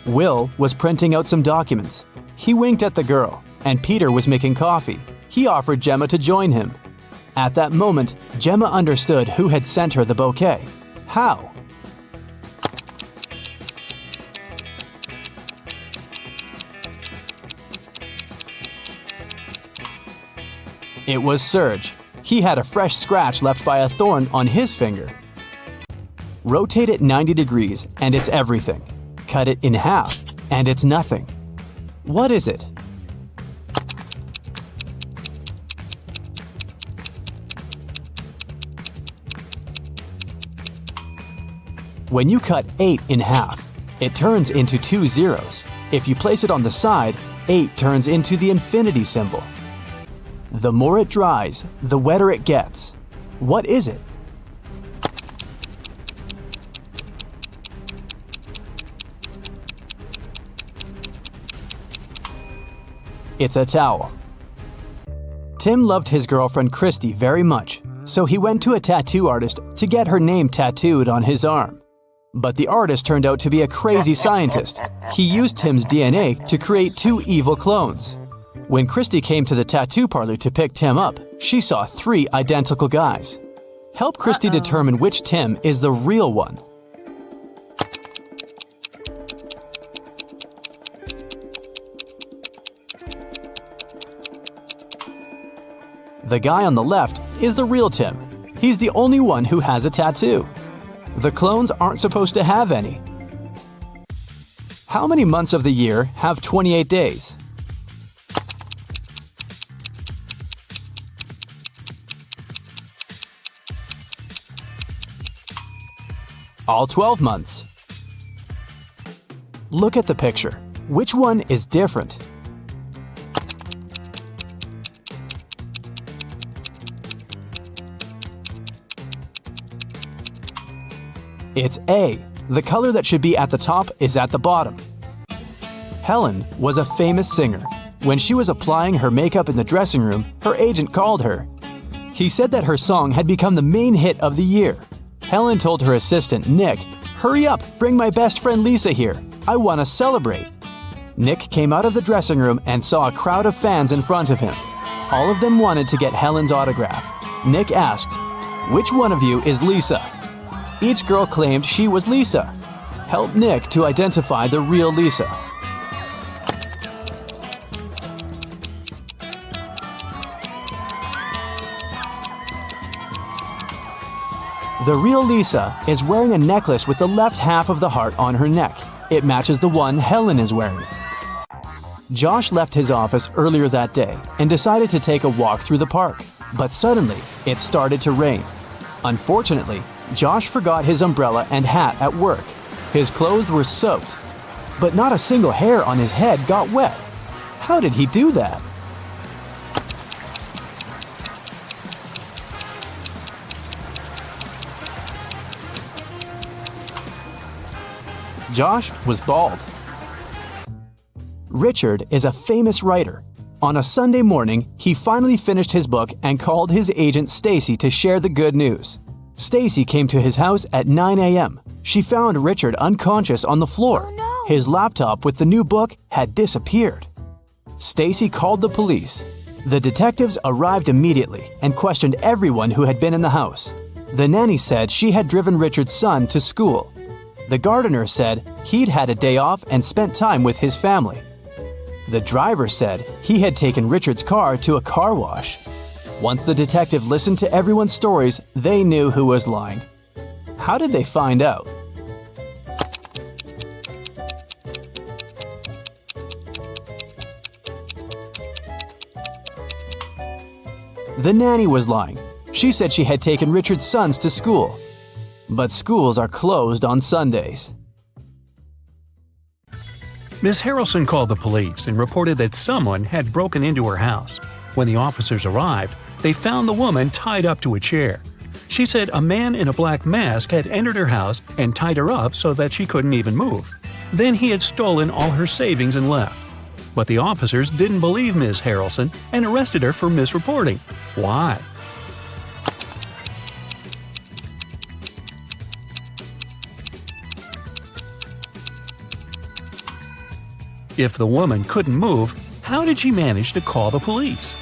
Will was printing out some documents. He winked at the girl, and Peter was making coffee. He offered Gemma to join him. At that moment, Gemma understood who had sent her the bouquet. How? It was Serge. He had a fresh scratch left by a thorn on his finger. Rotate it 90 degrees, and it's everything. Cut it in half, and it's nothing. What is it? When you cut 8 in half, it turns into 2 zeros. If you place it on the side, 8 turns into the infinity symbol. The more it dries, the wetter it gets. What is it? It's a towel. Tim loved his girlfriend Christy very much, so he went to a tattoo artist to get her name tattooed on his arm. But the artist turned out to be a crazy scientist. He used Tim's DNA to create 2 evil clones. When Christy came to the tattoo parlor to pick Tim up, she saw 3 identical guys. Help Christy determine which Tim is the real one. The guy on the left is the real Tim. He's the only one who has a tattoo. The clones aren't supposed to have any. How many months of the year have 28 days? All 12 months. Look at the picture. Which one is different? It's A. The color that should be at the top is at the bottom. Helen was a famous singer. When she was applying her makeup in the dressing room, her agent called her. He said that her song had become the main hit of the year. Helen told her assistant, Nick, "Hurry up, bring my best friend Lisa here. I want to celebrate." Nick came out of the dressing room and saw a crowd of fans in front of him. All of them wanted to get Helen's autograph. Nick asked, "Which one of you is Lisa?" Each girl claimed she was Lisa. Help Nick to identify the real Lisa. The real Lisa is wearing a necklace with the left half of the heart on her neck. It matches the one Helen is wearing. Josh left his office earlier that day and decided to take a walk through the park. But suddenly, it started to rain. Unfortunately, Josh forgot his umbrella and hat at work. His clothes were soaked, but not a single hair on his head got wet. How did he do that? Josh was bald. Richard is a famous writer. On a Sunday morning, he finally finished his book and called his agent Stacy to share the good news. Stacy came to his house at 9 a.m. She found Richard unconscious on the floor. Oh, no. His laptop with the new book had disappeared. Stacy called the police. The detectives arrived immediately and questioned everyone who had been in the house. The nanny said she had driven Richard's son to school. The gardener said he'd had a day off and spent time with his family. The driver said he had taken Richard's car to a car wash. Once the detective listened to everyone's stories, they knew who was lying. How did they find out? The nanny was lying. She said she had taken Richard's sons to school. But schools are closed on Sundays. Miss Harrelson called the police and reported that someone had broken into her house. When the officers arrived, they found the woman tied up to a chair. She said a man in a black mask had entered her house and tied her up so that she couldn't even move. Then he had stolen all her savings and left. But the officers didn't believe Miss Harrelson and arrested her for misreporting. Why? If the woman couldn't move, how did she manage to call the police?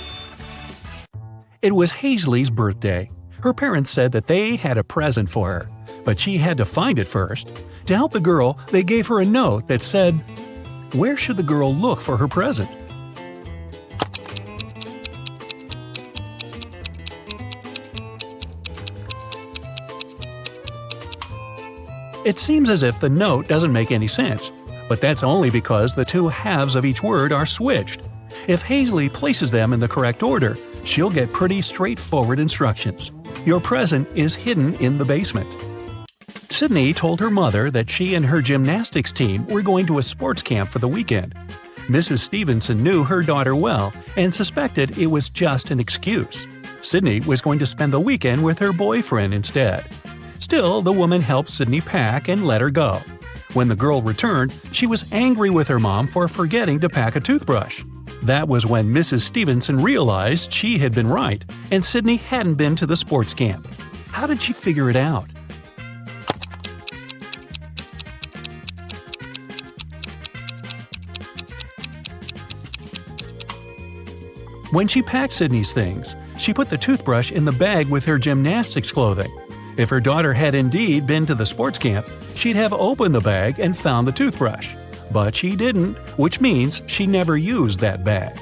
It was Hazley's birthday. Her parents said that they had a present for her, but she had to find it first. To help the girl, they gave her a note that said, "Where should the girl look for her present?" It seems as if the note doesn't make any sense, but that's only because the two halves of each word are switched. If Hazley places them in the correct order, she'll get pretty straightforward instructions. Your present is hidden in the basement. Sydney told her mother that she and her gymnastics team were going to a sports camp for the weekend. Mrs. Stevenson knew her daughter well and suspected it was just an excuse. Sydney was going to spend the weekend with her boyfriend instead. Still, the woman helped Sydney pack and let her go. When the girl returned, she was angry with her mom for forgetting to pack a toothbrush. That was when Mrs. Stevenson realized she had been right, and Sydney hadn't been to the sports camp. How did she figure it out? When she packed Sydney's things, she put the toothbrush in the bag with her gymnastics clothing. If her daughter had indeed been to the sports camp, she'd have opened the bag and found the toothbrush. But she didn't, which means she never used that bag.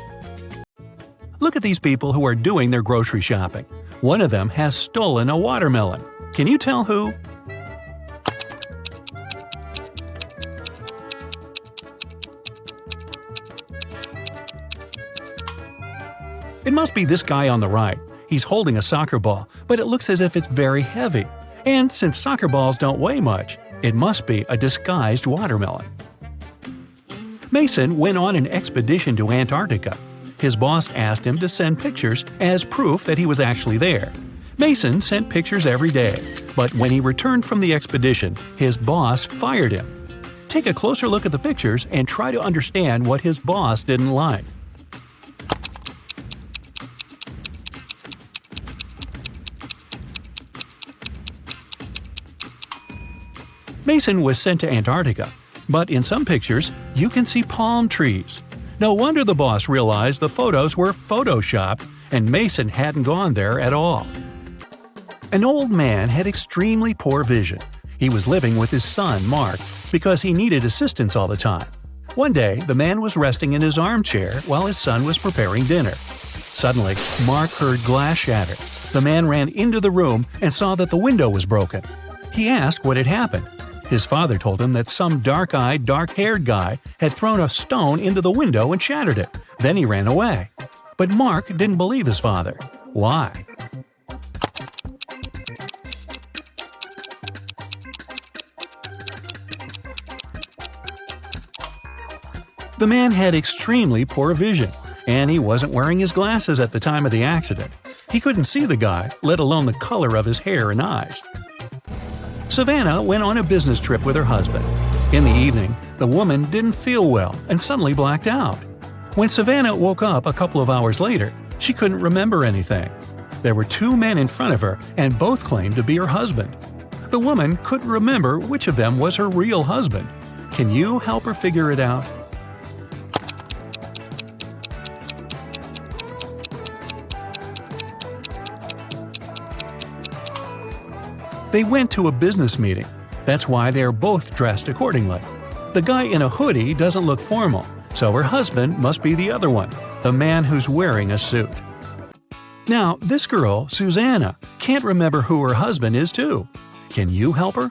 Look at these people who are doing their grocery shopping. One of them has stolen a watermelon. Can you tell who? It must be this guy on the right. He's holding a soccer ball, but it looks as if it's very heavy. And since soccer balls don't weigh much, it must be a disguised watermelon. Mason went on an expedition to Antarctica. His boss asked him to send pictures as proof that he was actually there. Mason sent pictures every day, but when he returned from the expedition, his boss fired him. Take a closer look at the pictures and try to understand what his boss didn't like. Mason was sent to Antarctica, but in some pictures, you can see palm trees. No wonder the boss realized the photos were photoshopped and Mason hadn't gone there at all. An old man had extremely poor vision. He was living with his son, Mark, because he needed assistance all the time. One day, the man was resting in his armchair while his son was preparing dinner. Suddenly, Mark heard glass shatter. The man ran into the room and saw that the window was broken. He asked what had happened. His father told him that some dark-eyed, dark-haired guy had thrown a stone into the window and shattered it. Then he ran away. But Mark didn't believe his father. Why? The man had extremely poor vision, and he wasn't wearing his glasses at the time of the accident. He couldn't see the guy, let alone the color of his hair and eyes. Savannah went on a business trip with her husband. In the evening, the woman didn't feel well and suddenly blacked out. When Savannah woke up a couple of hours later, she couldn't remember anything. There were two men in front of her, and both claimed to be her husband. The woman couldn't remember which of them was her real husband. Can you help her figure it out? They went to a business meeting. That's why they are both dressed accordingly. The guy in a hoodie doesn't look formal, so her husband must be the other one, the man who's wearing a suit. Now, this girl, Susanna, can't remember who her husband is too. Can you help her?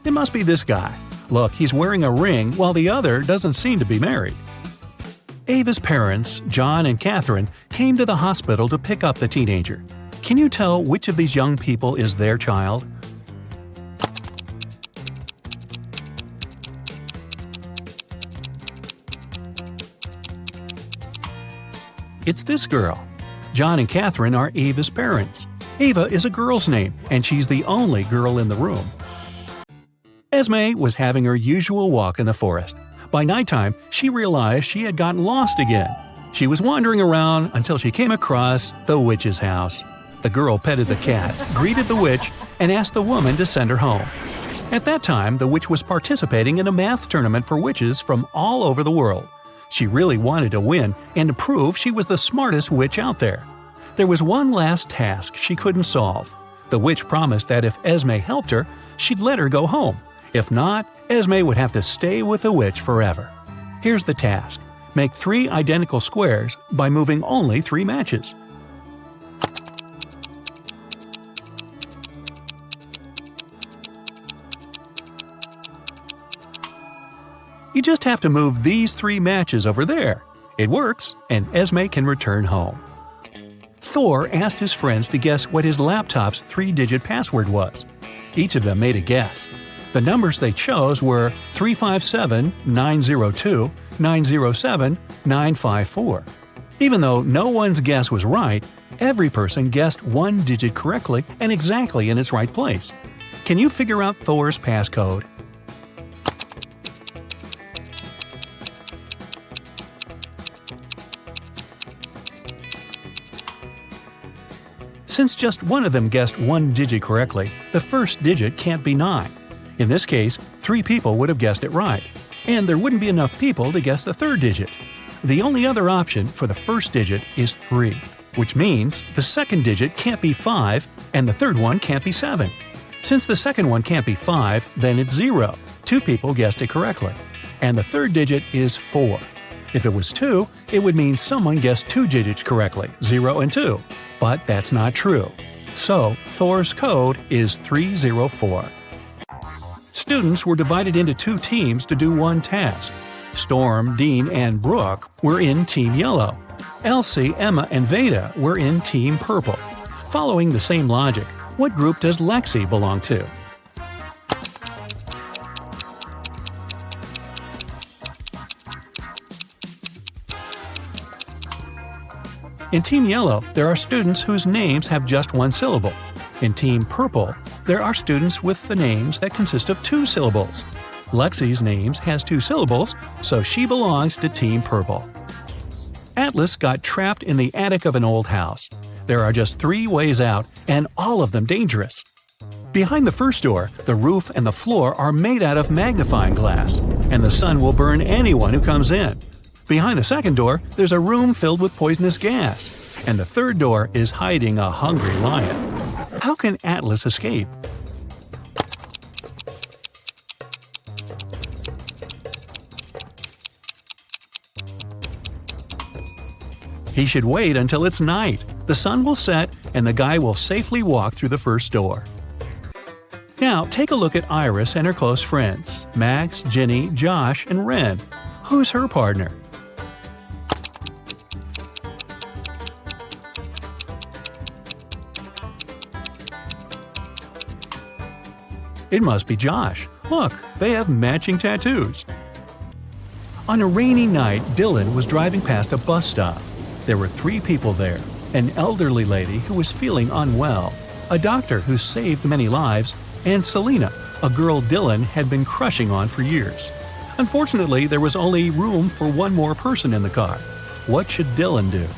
It must be this guy. Look, he's wearing a ring while the other doesn't seem to be married. Ava's parents, John and Catherine, came to the hospital to pick up the teenager. Can you tell which of these young people is their child? It's this girl. John and Catherine are Ava's parents. Ava is a girl's name, and she's the only girl in the room. Esme was having her usual walk in the forest. By nighttime, she realized she had gotten lost again. She was wandering around until she came across the witch's house. The girl petted the cat, greeted the witch, and asked the woman to send her home. At that time, the witch was participating in a math tournament for witches from all over the world. She really wanted to win and to prove she was the smartest witch out there. There was one last task she couldn't solve. The witch promised that if Esme helped her, she'd let her go home. If not, Esme would have to stay with the witch forever. Here's the task. Make 3 identical squares by moving only 3 matches. You just have to move these 3 matches over there. It works, and Esme can return home. Thor asked his friends to guess what his laptop's 3-digit password was. Each of them made a guess. The numbers they chose were 357, 902, 907, 954. Even though no one's guess was right, every person guessed 1 digit correctly and exactly in its right place. Can you figure out Thor's passcode? Since just one of them guessed 1 digit correctly, the first digit can't be 9. In this case, 3 people would have guessed it right, and there wouldn't be enough people to guess the 3rd digit. The only other option for the first digit is 3, which means the 2nd digit can't be 5 and the 3rd one can't be 7. Since the 2nd one can't be 5, then it's 0. 2 people guessed it correctly. And the 3rd digit is 4. If it was 2, it would mean someone guessed 2 digits correctly, 0 and 2. But that's not true. So, Thor's code is 304. Students were divided into 2 teams to do one task. Storm, Dean, and Brooke were in Team Yellow. Elsie, Emma, and Veda were in Team Purple. Following the same logic, what group does Lexi belong to? In Team Yellow, there are students whose names have just one syllable. In Team Purple, there are students with the names that consist of 2 syllables. Lexi's name has 2 syllables, so she belongs to Team Purple. Atlas got trapped in the attic of an old house. There are just 3 ways out, and all of them dangerous. Behind the first door, the roof and the floor are made out of magnifying glass, and the sun will burn anyone who comes in. Behind the second door, there's a room filled with poisonous gas, and the third door is hiding a hungry lion. How can Atlas escape? He should wait until it's night. The sun will set, and the guy will safely walk through the first door. Now, take a look at Iris and her close friends, Max, Ginny, Josh, and Ren. Who's her partner? It must be Josh. Look, they have matching tattoos. On a rainy night, Dylan was driving past a bus stop. There were 3 people there: an elderly lady who was feeling unwell, a doctor who saved many lives, and Selena, a girl Dylan had been crushing on for years. Unfortunately, there was only room for one more person in the car. What should Dylan do?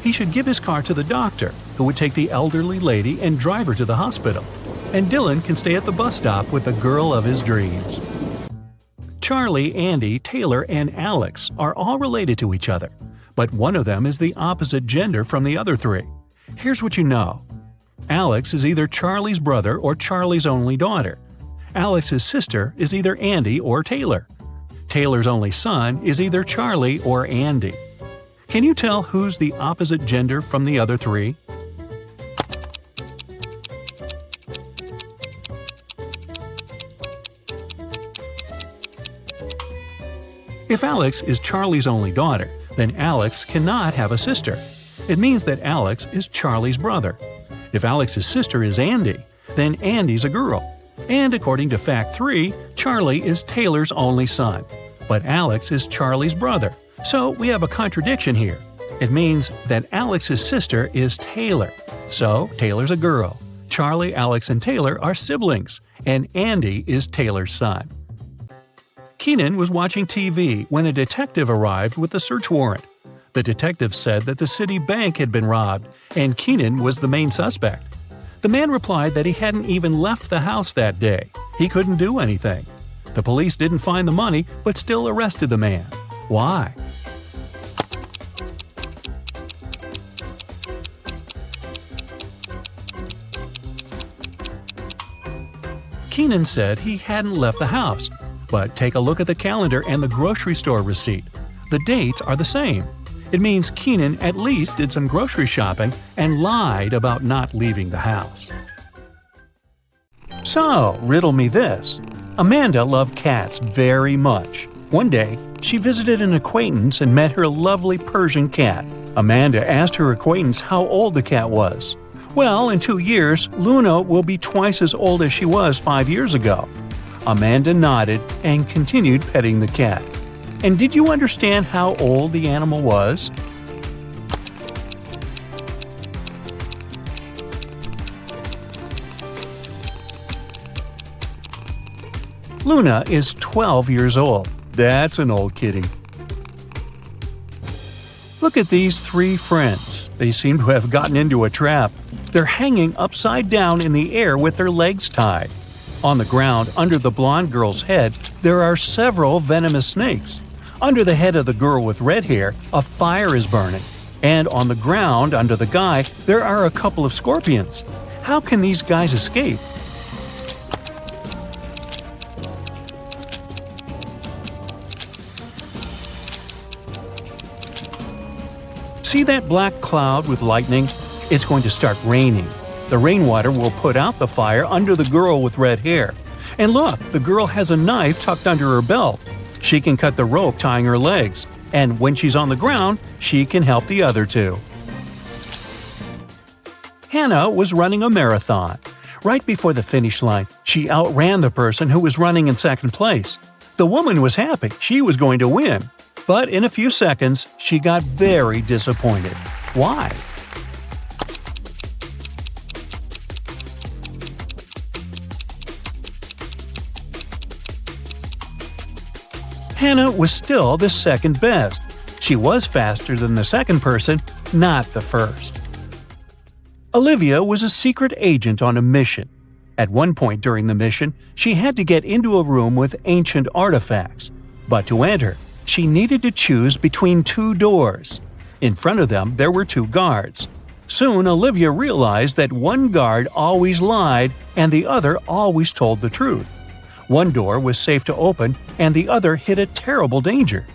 He should give his car to the doctor, who would take the elderly lady and drive her to the hospital. And Dylan can stay at the bus stop with the girl of his dreams. Charlie, Andy, Taylor, and Alex are all related to each other, but one of them is the opposite gender from the other 3. Here's what you know. Alex is either Charlie's brother or Charlie's only daughter. Alex's sister is either Andy or Taylor. Taylor's only son is either Charlie or Andy. Can you tell who's the opposite gender from the other 3? If Alex is Charlie's only daughter, then Alex cannot have a sister. It means that Alex is Charlie's brother. If Alex's sister is Andy, then Andy's a girl. And according to Fact 3, Charlie is Taylor's only son. But Alex is Charlie's brother. So we have a contradiction here. It means that Alex's sister is Taylor. So Taylor's a girl. Charlie, Alex, and Taylor are siblings. And Andy is Taylor's son. Keenan was watching TV when a detective arrived with a search warrant. The detective said that the city bank had been robbed, and Keenan was the main suspect. The man replied that he hadn't even left the house that day. He couldn't do anything. The police didn't find the money, but still arrested the man. Why? Keenan said he hadn't left the house. But take a look at the calendar and the grocery store receipt. The dates are the same. It means Keenan at least did some grocery shopping and lied about not leaving the house. So, riddle me this. Amanda loved cats very much. One day, she visited an acquaintance and met her lovely Persian cat. Amanda asked her acquaintance how old the cat was. Well, in 2 years, Luna will be twice as old as she was 5 years ago. Amanda nodded and continued petting the cat. And did you understand how old the animal was? Luna is 12 years old. That's an old kitty. Look at these 3 friends. They seem to have gotten into a trap. They're hanging upside down in the air with their legs tied. On the ground, under the blonde girl's head, there are several venomous snakes. Under the head of the girl with red hair, a fire is burning. And on the ground, under the guy, there are a couple of scorpions. How can these guys escape? See that black cloud with lightning? It's going to start raining. The rainwater will put out the fire under the girl with red hair. And look, the girl has a knife tucked under her belt. She can cut the rope tying her legs. And when she's on the ground, she can help the other 2. Hannah was running a marathon. Right before the finish line, she outran the person who was running in second place. The woman was happy she was going to win. But in a few seconds, she got very disappointed. Why? Hannah was still the second best. She was faster than the second person, not the first. Olivia was a secret agent on a mission. At one point during the mission, she had to get into a room with ancient artifacts. But to enter, she needed to choose between two doors. In front of them, there were two guards. Soon, Olivia realized that one guard always lied and the other always told the truth. One door was safe to open and the other hid a terrible danger.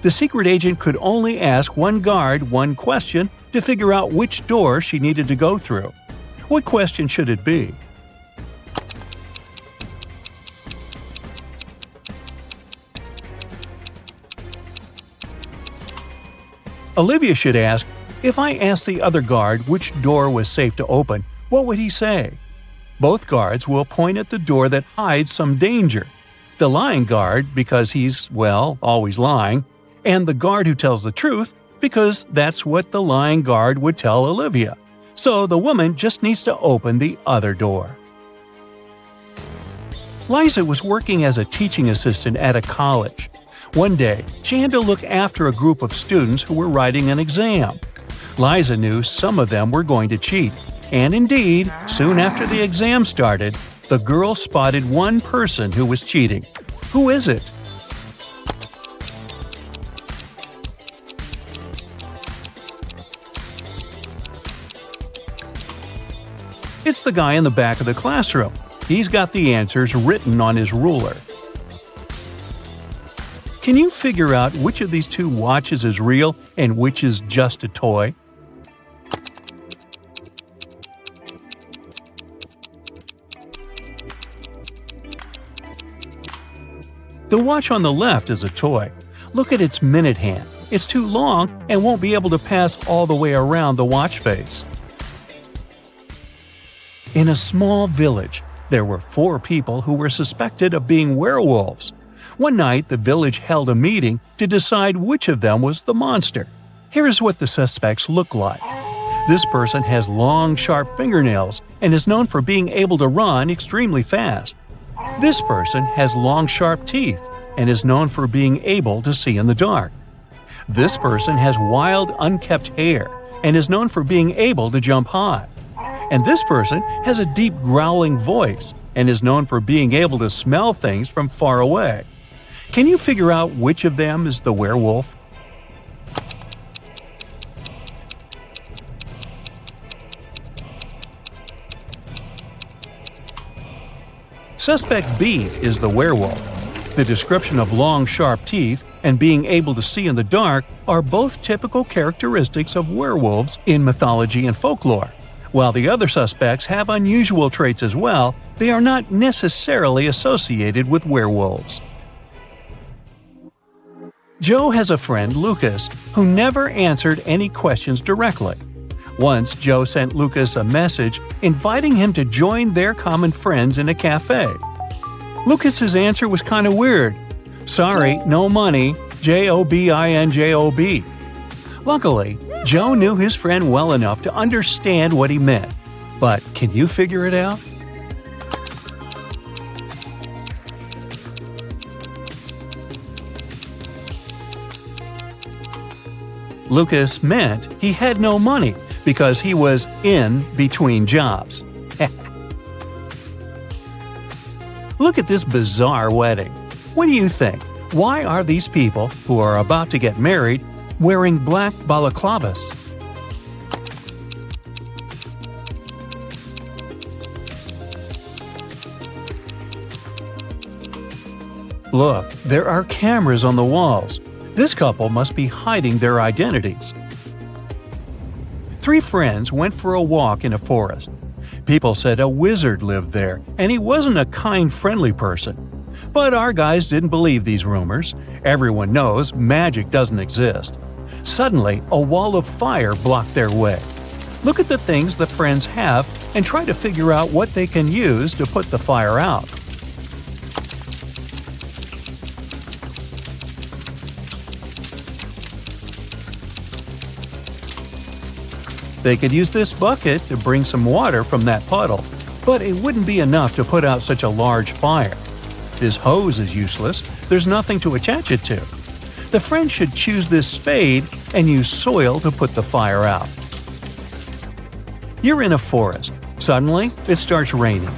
The secret agent could only ask one guard one question to figure out which door she needed to go through. What question should it be? Olivia should ask, if I asked the other guard which door was safe to open, what would he say? Both guards will point at the door that hides some danger. The lying guard, because he's, well, always lying, and the guard who tells the truth, because that's what the lying guard would tell Olivia. So the woman just needs to open the other door. Liza was working as a teaching assistant at a college. One day, she had to look after a group of students who were writing an exam. Liza knew some of them were going to cheat, and indeed, soon after the exam started, the girl spotted one person who was cheating. Who is it? It's the guy in the back of the classroom. He's got the answers written on his ruler. Can you figure out which of these two watches is real and which is just a toy? The watch on the left is a toy. Look at its minute hand. It's too long and won't be able to pass all the way around the watch face. In a small village, there were 4 people who were suspected of being werewolves. One night, the village held a meeting to decide which of them was the monster. Here is what the suspects look like. This person has long, sharp fingernails and is known for being able to run extremely fast. This person has long, sharp teeth and is known for being able to see in the dark. This person has wild, unkempt hair and is known for being able to jump high. And this person has a deep growling voice and is known for being able to smell things from far away. Can you figure out which of them is the werewolf? Suspect B is the werewolf. The description of long, sharp teeth and being able to see in the dark are both typical characteristics of werewolves in mythology and folklore. While the other suspects have unusual traits as well, they are not necessarily associated with werewolves. Joe has a friend, Lucas, who never answered any questions directly. Once, Joe sent Lucas a message inviting him to join their common friends in a cafe. Lucas's answer was kind of weird. Sorry, no money, JOBINJOB. Luckily, Joe knew his friend well enough to understand what he meant. But can you figure it out? Lucas meant he had no money because he was in between jobs. Look at this bizarre wedding. What do you think? Why are these people, who are about to get married, wearing black balaclavas? Look, there are cameras on the walls. This couple must be hiding their identities. 3 friends went for a walk in a forest. People said a wizard lived there, and he wasn't a kind, friendly person. But our guys didn't believe these rumors. Everyone knows magic doesn't exist. Suddenly, a wall of fire blocked their way. Look at the things the friends have and try to figure out what they can use to put the fire out. They could use this bucket to bring some water from that puddle, but it wouldn't be enough to put out such a large fire. This hose is useless, there's nothing to attach it to. The friends should choose this spade and use soil to put the fire out. You're in a forest. Suddenly, it starts raining.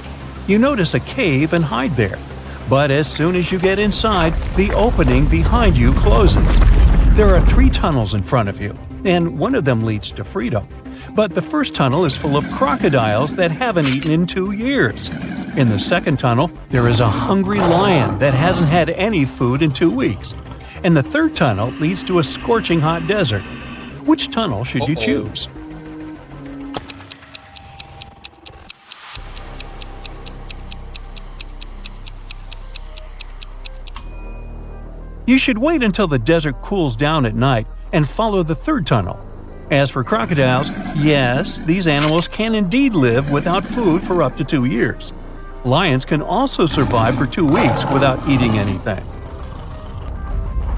You notice a cave and hide there. But as soon as you get inside, the opening behind you closes. There are 3 tunnels in front of you, and one of them leads to freedom. But the first tunnel is full of crocodiles that haven't eaten in 2 years. In the second tunnel, there is a hungry lion that hasn't had any food in 2 weeks. And the third tunnel leads to a scorching hot desert. Which tunnel should you choose? You should wait until the desert cools down at night and follow the third tunnel. As for crocodiles, yes, these animals can indeed live without food for up to 2 years. Lions can also survive for 2 weeks without eating anything.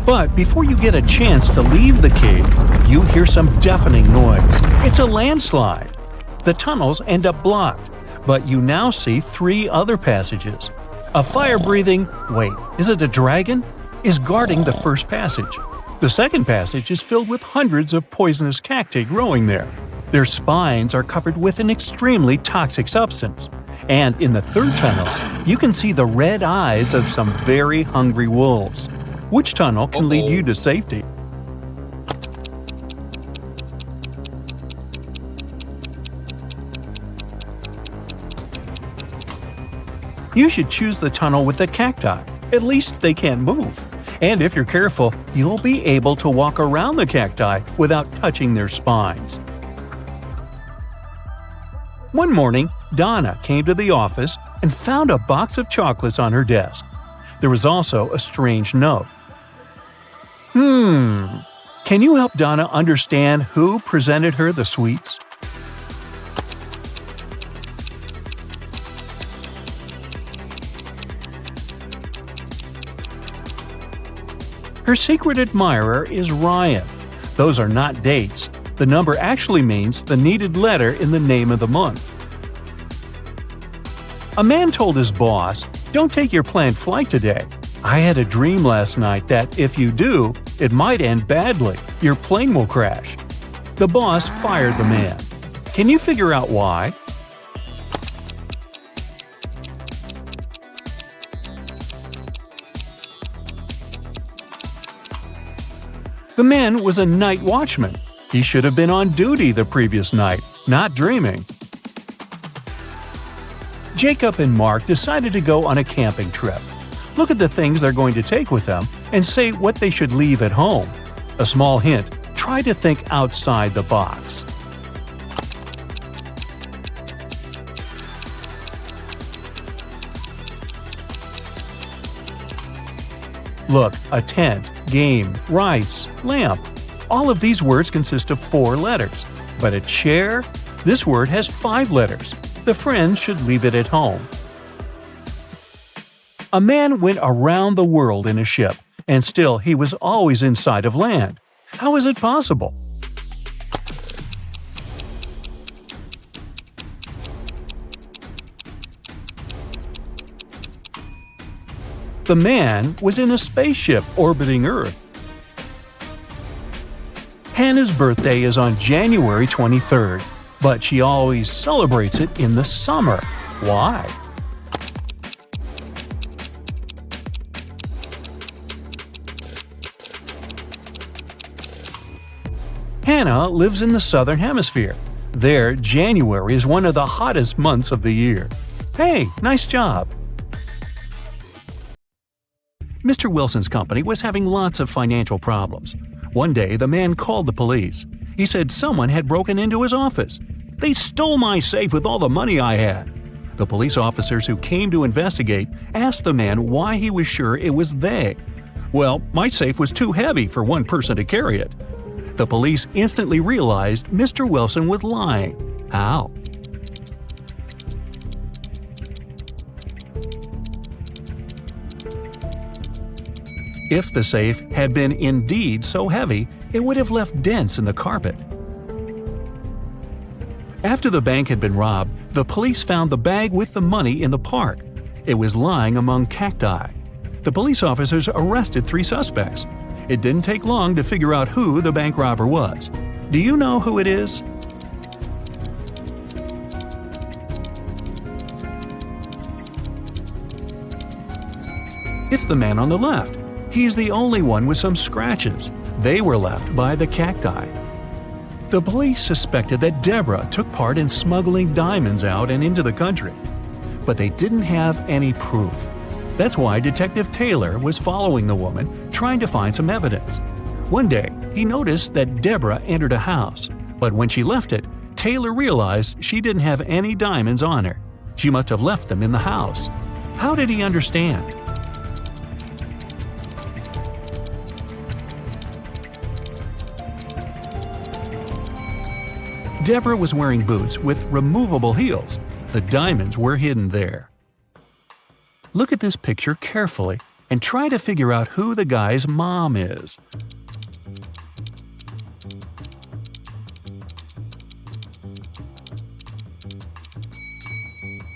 But before you get a chance to leave the cave, you hear some deafening noise. It's a landslide. The tunnels end up blocked, but you now see 3 other passages. A fire-breathing, wait, is it a dragon? Is guarding the first passage. The second passage is filled with hundreds of poisonous cacti growing there. Their spines are covered with an extremely toxic substance. And in the third tunnel, you can see the red eyes of some very hungry wolves. Which tunnel can lead you to safety? You should choose the tunnel with the cacti. At least they can't move. And if you're careful, you'll be able to walk around the cacti without touching their spines. One morning, Donna came to the office and found a box of chocolates on her desk. There was also a strange note. Can you help Donna understand who presented her the sweets? Her secret admirer is Ryan. Those are not dates. The number actually means the needed letter in the name of the month. A man told his boss, "Don't take your planned flight today. I had a dream last night that if you do, it might end badly. Your plane will crash." The boss fired the man. Can you figure out why? The man was a night watchman. He should have been on duty the previous night, not dreaming. Jacob and Mark decided to go on a camping trip. Look at the things they're going to take with them and say what they should leave at home. A small hint, try to think outside the box. Look, a tent, game, rice, lamp. All of these words consist of 4 letters. But a chair? This word has 5 letters. The friends should leave it at home. A man went around the world in a ship, and still he was always in sight of land. How is it possible? The man was in a spaceship orbiting Earth. Hannah's birthday is on January 23rd, but she always celebrates it in the summer. Why? Hannah lives in the Southern Hemisphere. There, January is one of the hottest months of the year. Hey, nice job! Mr. Wilson's company was having lots of financial problems. One day, the man called the police. He said someone had broken into his office. "They stole my safe with all the money I had." The police officers who came to investigate asked the man why he was sure it was they. "Well, my safe was too heavy for one person to carry it." The police instantly realized Mr. Wilson was lying. How? If the safe had been indeed so heavy, it would have left dents in the carpet. After the bank had been robbed, the police found the bag with the money in the park. It was lying among cacti. The police officers arrested 3 suspects. It didn't take long to figure out who the bank robber was. Do you know who it is? It's the man on the left. He's the only one with some scratches. They were left by the cacti. The police suspected that Deborah took part in smuggling diamonds out and into the country. But they didn't have any proof. That's why Detective Taylor was following the woman, trying to find some evidence. One day, he noticed that Deborah entered a house, but when she left it, Taylor realized she didn't have any diamonds on her. She must have left them in the house. How did he understand? Deborah was wearing boots with removable heels. The diamonds were hidden there. Look at this picture carefully and try to figure out who the guy's mom is.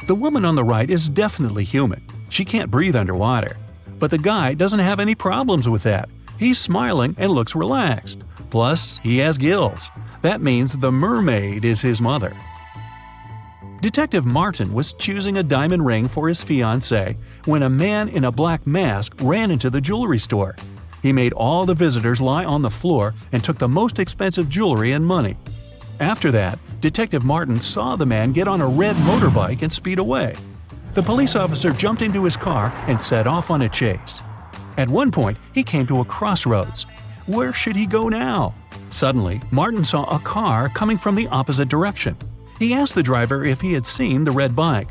The woman on the right is definitely human. She can't breathe underwater. But the guy doesn't have any problems with that. He's smiling and looks relaxed. Plus, he has gills. That means the mermaid is his mother. Detective Martin was choosing a diamond ring for his fiancée when a man in a black mask ran into the jewelry store. He made all the visitors lie on the floor and took the most expensive jewelry and money. After that, Detective Martin saw the man get on a red motorbike and speed away. The police officer jumped into his car and set off on a chase. At one point, he came to a crossroads. Where should he go now? Suddenly, Martin saw a car coming from the opposite direction. He asked the driver if he had seen the red bike.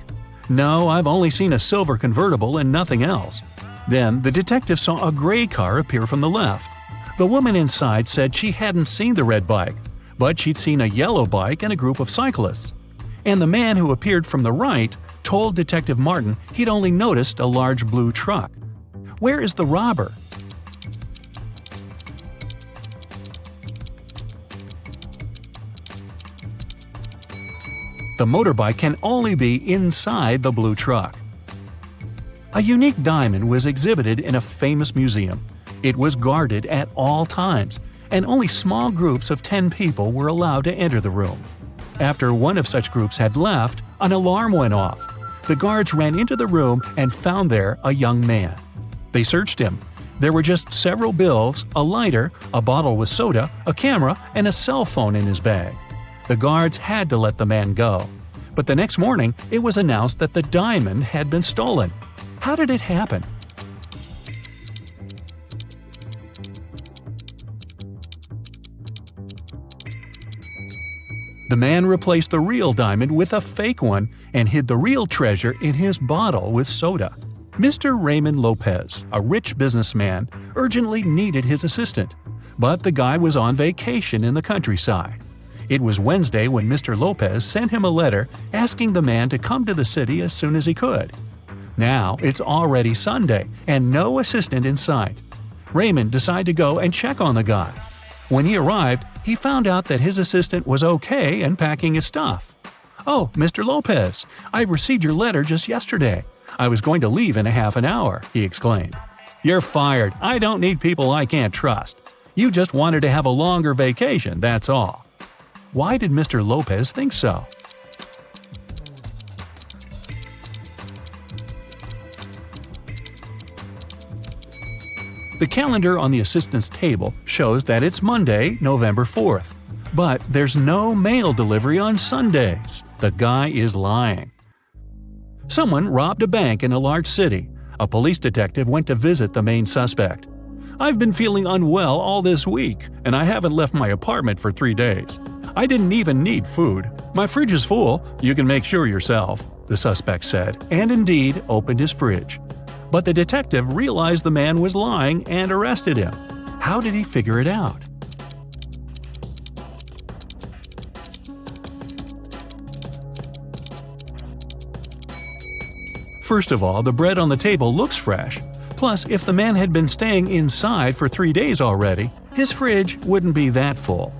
"No, I've only seen a silver convertible and nothing else." Then the detective saw a gray car appear from the left. The woman inside said she hadn't seen the red bike, but she'd seen a yellow bike and a group of cyclists. And the man who appeared from the right told Detective Martin he'd only noticed a large blue truck. Where is the robber? The motorbike can only be inside the blue truck. A unique diamond was exhibited in a famous museum. It was guarded at all times, and only small groups of 10 people were allowed to enter the room. After one of such groups had left, an alarm went off. The guards ran into the room and found there a young man. They searched him. There were just several bills, a lighter, a bottle with soda, a camera, and a cell phone in his bag. The guards had to let the man go. But the next morning, it was announced that the diamond had been stolen. How did it happen? The man replaced the real diamond with a fake one and hid the real treasure in his bottle with soda. Mr. Raymond Lopez, a rich businessman, urgently needed his assistant. But the guy was on vacation in the countryside. It was Wednesday when Mr. Lopez sent him a letter asking the man to come to the city as soon as he could. Now it's already Sunday and no assistant in sight. Raymond decided to go and check on the guy. When he arrived, he found out that his assistant was okay and packing his stuff. "Oh, Mr. Lopez, I received your letter just yesterday. I was going to leave in a half an hour," he exclaimed. "You're fired. I don't need people I can't trust. You just wanted to have a longer vacation, that's all." Why did Mr. Lopez think so? The calendar on the assistant's table shows that it's Monday, November 4th. But there's no mail delivery on Sundays. The guy is lying. Someone robbed a bank in a large city. A police detective went to visit the main suspect. "I've been feeling unwell all this week, and I haven't left my apartment for 3 days. I didn't even need food. My fridge is full. You can make sure yourself," the suspect said, and indeed opened his fridge. But the detective realized the man was lying and arrested him. How did he figure it out? First of all, the bread on the table looks fresh. Plus, if the man had been staying inside for 3 days already, his fridge wouldn't be that full.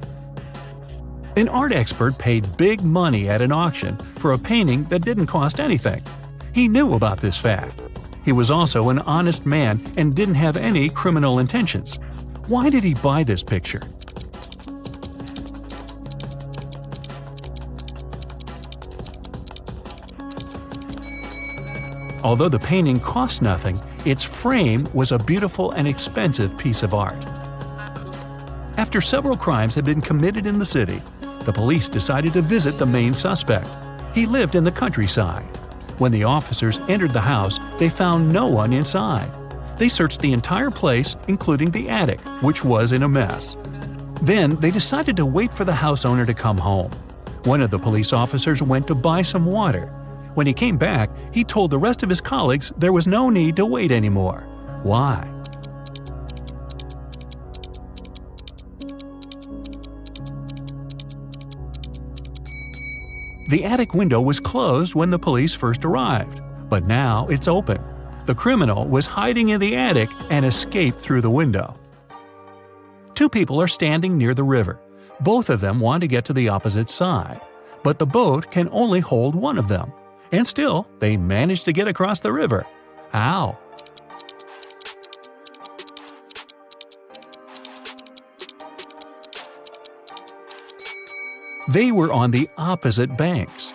An art expert paid big money at an auction for a painting that didn't cost anything. He knew about this fact. He was also an honest man and didn't have any criminal intentions. Why did he buy this picture? Although the painting cost nothing, its frame was a beautiful and expensive piece of art. After several crimes had been committed in the city, the police decided to visit the main suspect. He lived in the countryside. When the officers entered the house, they found no one inside. They searched the entire place, including the attic, which was in a mess. Then they decided to wait for the house owner to come home. One of the police officers went to buy some water. When he came back, he told the rest of his colleagues there was no need to wait anymore. Why? The attic window was closed when the police first arrived, but now it's open. The criminal was hiding in the attic and escaped through the window. Two people are standing near the river. Both of them want to get to the opposite side, but the boat can only hold one of them. And still, they manage to get across the river. How? They were on the opposite banks.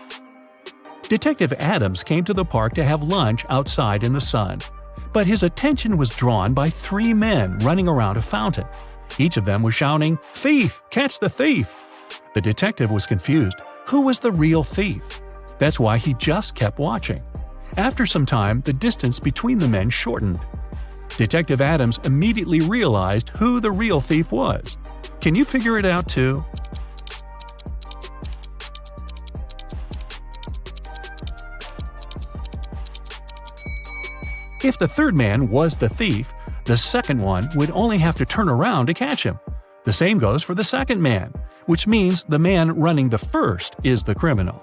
Detective Adams came to the park to have lunch outside in the sun, but his attention was drawn by 3 men running around a fountain. Each of them was shouting, "Thief! Catch the thief!" The detective was confused. Who was the real thief? That's why he just kept watching. After some time, the distance between the men shortened. Detective Adams immediately realized who the real thief was. Can you figure it out too? If the third man was the thief, the second one would only have to turn around to catch him. The same goes for the second man, which means the man running the first is the criminal.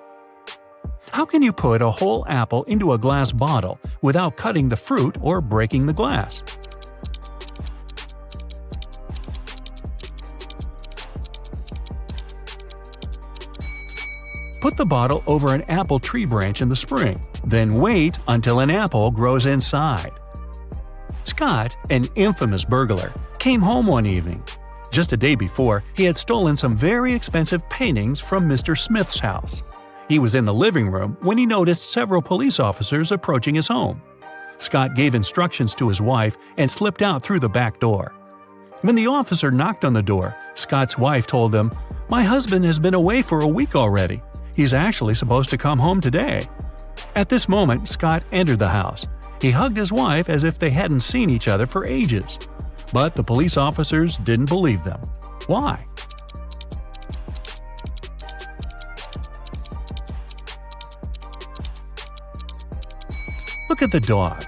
How can you put a whole apple into a glass bottle without cutting the fruit or breaking the glass? Put the bottle over an apple tree branch in the spring, then wait until an apple grows inside. Scott, an infamous burglar, came home one evening. Just a day before, he had stolen some very expensive paintings from Mr. Smith's house. He was in the living room when he noticed several police officers approaching his home. Scott gave instructions to his wife and slipped out through the back door. When the officer knocked on the door, Scott's wife told him, "My husband has been away for a week already. He's actually supposed to come home today." At this moment, Scott entered the house. He hugged his wife as if they hadn't seen each other for ages. But the police officers didn't believe them. Why? Look at the dog.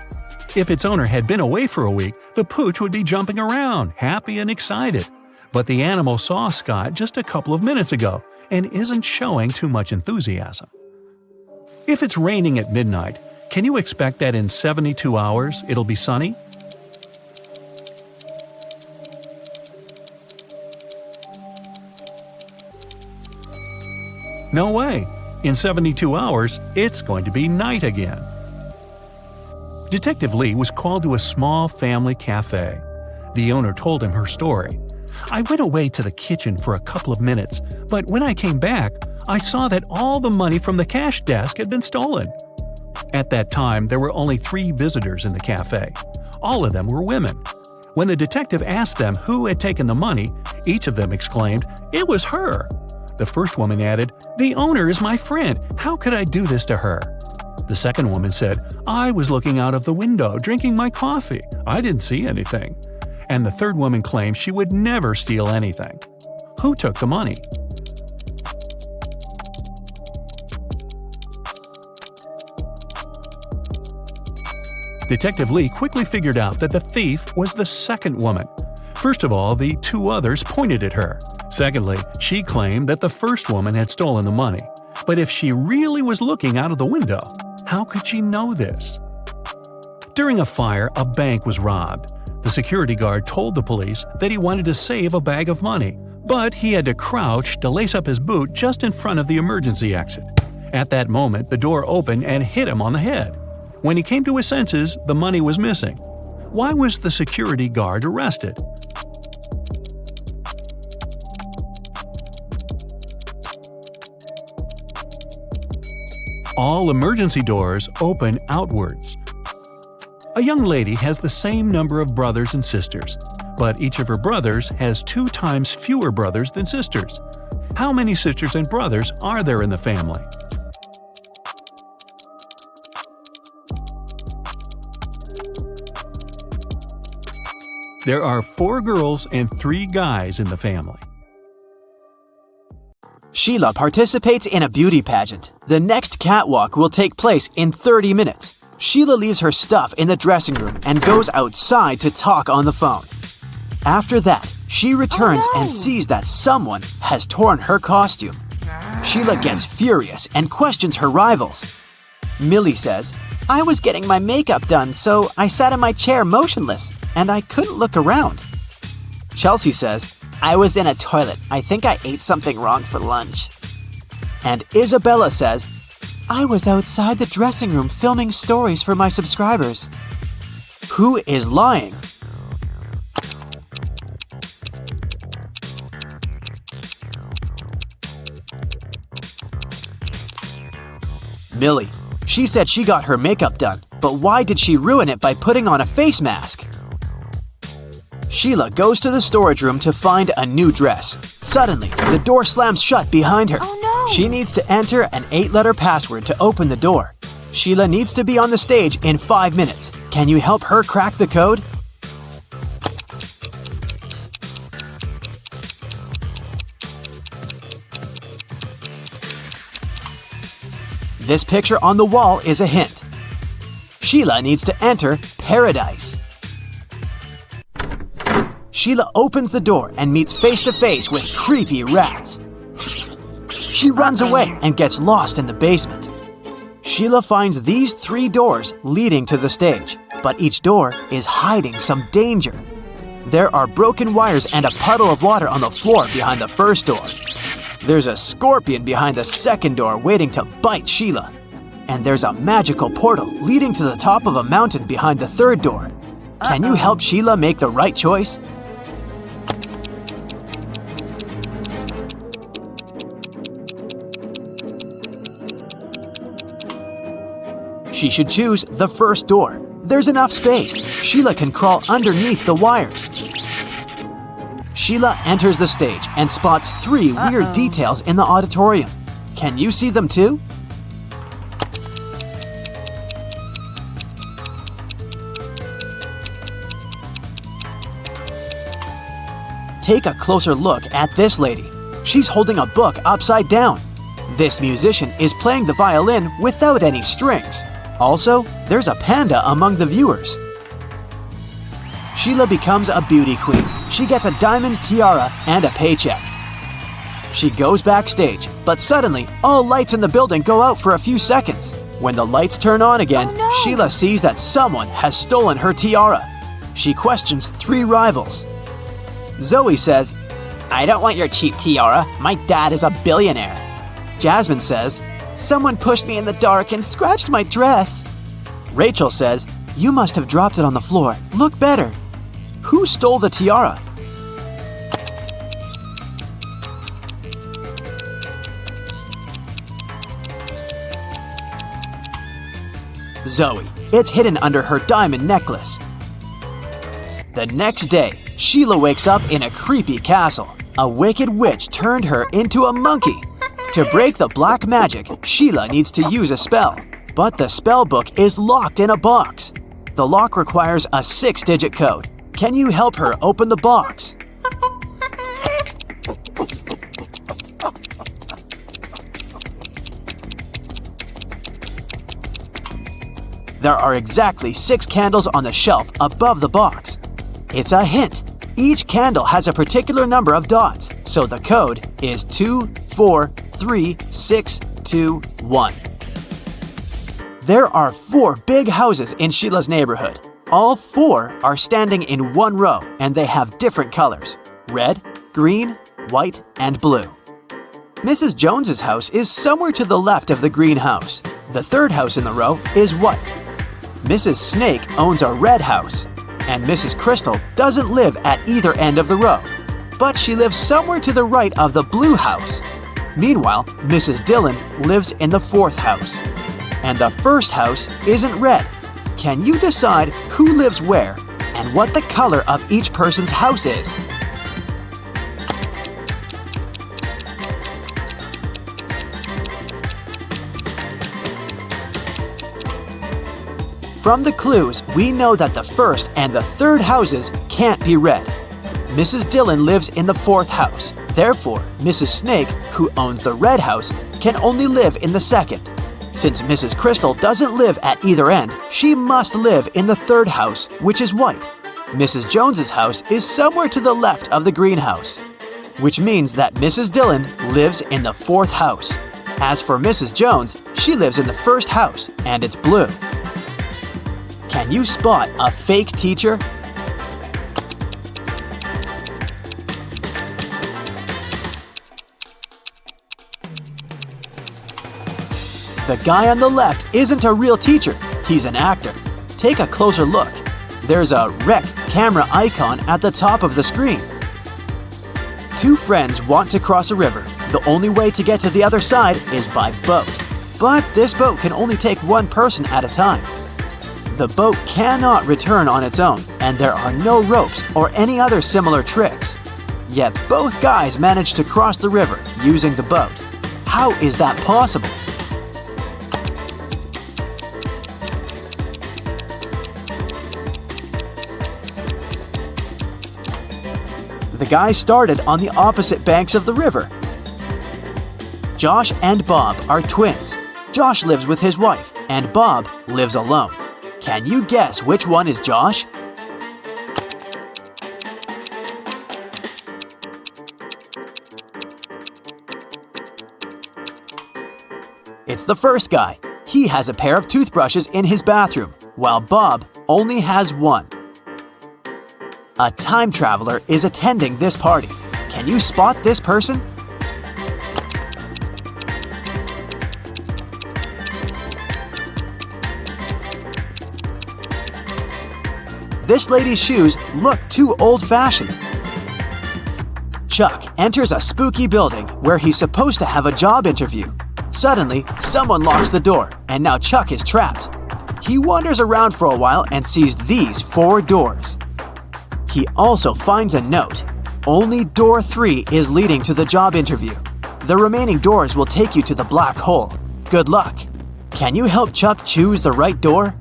If its owner had been away for a week, the pooch would be jumping around, happy and excited. But the animal saw Scott just a couple of minutes ago and isn't showing too much enthusiasm. If it's raining at midnight, can you expect that in 72 hours it'll be sunny? No way. In 72 hours, it's going to be night again. Detective Lee was called to a small family cafe. The owner told him her story. "I went away to the kitchen for a couple of minutes, but when I came back, I saw that all the money from the cash desk had been stolen." At that time, there were only 3 visitors in the cafe. All of them were women. When the detective asked them who had taken the money, each of them exclaimed, "It was her." The first woman added, "The owner is my friend. How could I do this to her?" The second woman said, "I was looking out of the window, drinking my coffee. I didn't see anything." And the third woman claimed she would never steal anything. Who took the money? Detective Lee quickly figured out that the thief was the second woman. First of all, the 2 others pointed at her. Secondly, she claimed that the first woman had stolen the money. But if she really was looking out of the window, how could she know this? During a fire, a bank was robbed. The security guard told the police that he wanted to save a bag of money, but he had to crouch to lace up his boot just in front of the emergency exit. At that moment, the door opened and hit him on the head. When he came to his senses, the money was missing. Why was the security guard arrested? All emergency doors open outwards. A young lady has the same number of brothers and sisters, but each of her brothers has 2 times fewer brothers than sisters. How many sisters and brothers are there in the family? There are 4 girls and 3 guys in the family. Sheila participates in a beauty pageant. The next catwalk will take place in 30 minutes. Sheila leaves her stuff in the dressing room and goes outside to talk on the phone. After that, she returns and sees that someone has torn her costume. Sheila gets furious and questions her rivals. Millie says, "I was getting my makeup done, so I sat in my chair motionless, and I couldn't look around." Chelsea says, "I was in a toilet. I think I ate something wrong for lunch." And Isabella says, "I was outside the dressing room filming stories for my subscribers." Who is lying? Millie. She said she got her makeup done, but why did she ruin it by putting on a face mask? Sheila goes to the storage room to find a new dress. Suddenly, the door slams shut behind her. Oh no! She needs to enter an 8-letter password to open the door. Sheila needs to be on the stage in 5 minutes. Can you help her crack the code? This picture on the wall is a hint. Sheila needs to enter paradise. Sheila opens the door and meets face to face with creepy rats. She runs away and gets lost in the basement. Sheila finds these 3 doors leading to the stage, but each door is hiding some danger. There are broken wires and a puddle of water on the floor behind the first door. There's a scorpion behind the second door waiting to bite Sheila. And there's a magical portal leading to the top of a mountain behind the third door. Can you help Sheila make the right choice? She should choose the first door. There's enough space. Sheila can crawl underneath the wires. Sheila enters the stage and spots 3 weird details in the auditorium. Can you see them too? Take a closer look at this lady. She's holding a book upside down. This musician is playing the violin without any strings. Also, there's a panda among the viewers. Sheila becomes a beauty queen. She gets a diamond tiara and a paycheck. She goes backstage, but suddenly, all lights in the building go out for a few seconds. When the lights turn on again, Sheila sees that someone has stolen her tiara. She questions 3 rivals. Zoe says, "I don't want your cheap tiara. My dad is a billionaire." Jasmine says, "Someone pushed me in the dark and scratched my dress." Rachel says, "You must have dropped it on the floor. Look better." Who stole the tiara? Zoe. It's hidden under her diamond necklace. The next day, Sheila wakes up in a creepy castle. A wicked witch turned her into a monkey. To break the black magic, Sheila needs to use a spell. But the spell book is locked in a box. The lock requires a 6-digit code. Can you help her open the box? There are exactly 6 candles on the shelf above the box. It's a hint. Each candle has a particular number of dots, so the code is 2436621. There are 4 big houses in Sheila's neighborhood. All 4 are standing in one row and they have different colors: red, green, white, and blue. Mrs. Jones's house is somewhere to the left of the green house. The 3rd house in the row is white. Mrs. Snake owns a red house, and Mrs. Crystal doesn't live at either end of the row, but she lives somewhere to the right of the blue house. Meanwhile, Mrs. Dillon lives in the 4th house. And the 1st house isn't red. Can you decide who lives where and what the color of each person's house is? From the clues, we know that the 1st and the 3rd houses can't be red. Mrs. Dillon lives in the 4th house. Therefore, Mrs. Snake, who owns the red house, can only live in the 2nd. Since Mrs. Crystal doesn't live at either end, she must live in the 3rd house, which is white. Mrs. Jones's house is somewhere to the left of the green house, which means that Mrs. Dillon lives in the 4th house. As for Mrs. Jones, she lives in the 1st house, and it's blue. Can you spot a fake teacher? The guy on the left isn't a real teacher, he's an actor. Take a closer look. There's a rec camera icon at the top of the screen. 2 friends want to cross a river. The only way to get to the other side is by boat. But this boat can only take 1 person at a time. The boat cannot return on its own, and there are no ropes or any other similar tricks. Yet both guys managed to cross the river using the boat. How is that possible? The guys started on the opposite banks of the river. Josh and Bob are twins. Josh lives with his wife, and Bob lives alone. Can you guess which one is Josh? It's the first guy. He has a pair of toothbrushes in his bathroom, while Bob only has 1. A time traveler is attending this party. Can you spot this person? This lady's shoes look too old-fashioned. Chuck enters a spooky building where he's supposed to have a job interview. Suddenly, someone locks the door, and now Chuck is trapped. He wanders around for a while and sees these 4 doors. He also finds a note. Only door 3 is leading to the job interview. The remaining doors will take you to the black hole. Good luck. Can you help Chuck choose the right door?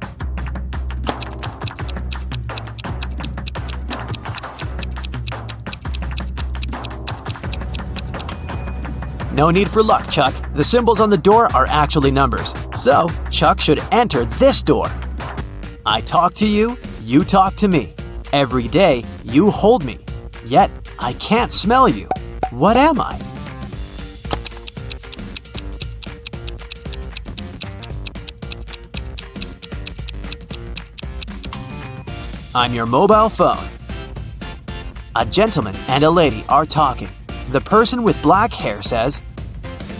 No need for luck, Chuck. The symbols on the door are actually numbers. So, Chuck should enter this door. I talk to you, you talk to me. Every day, you hold me. Yet, I can't smell you. What am I? I'm your mobile phone. A gentleman and a lady are talking. The person with black hair says,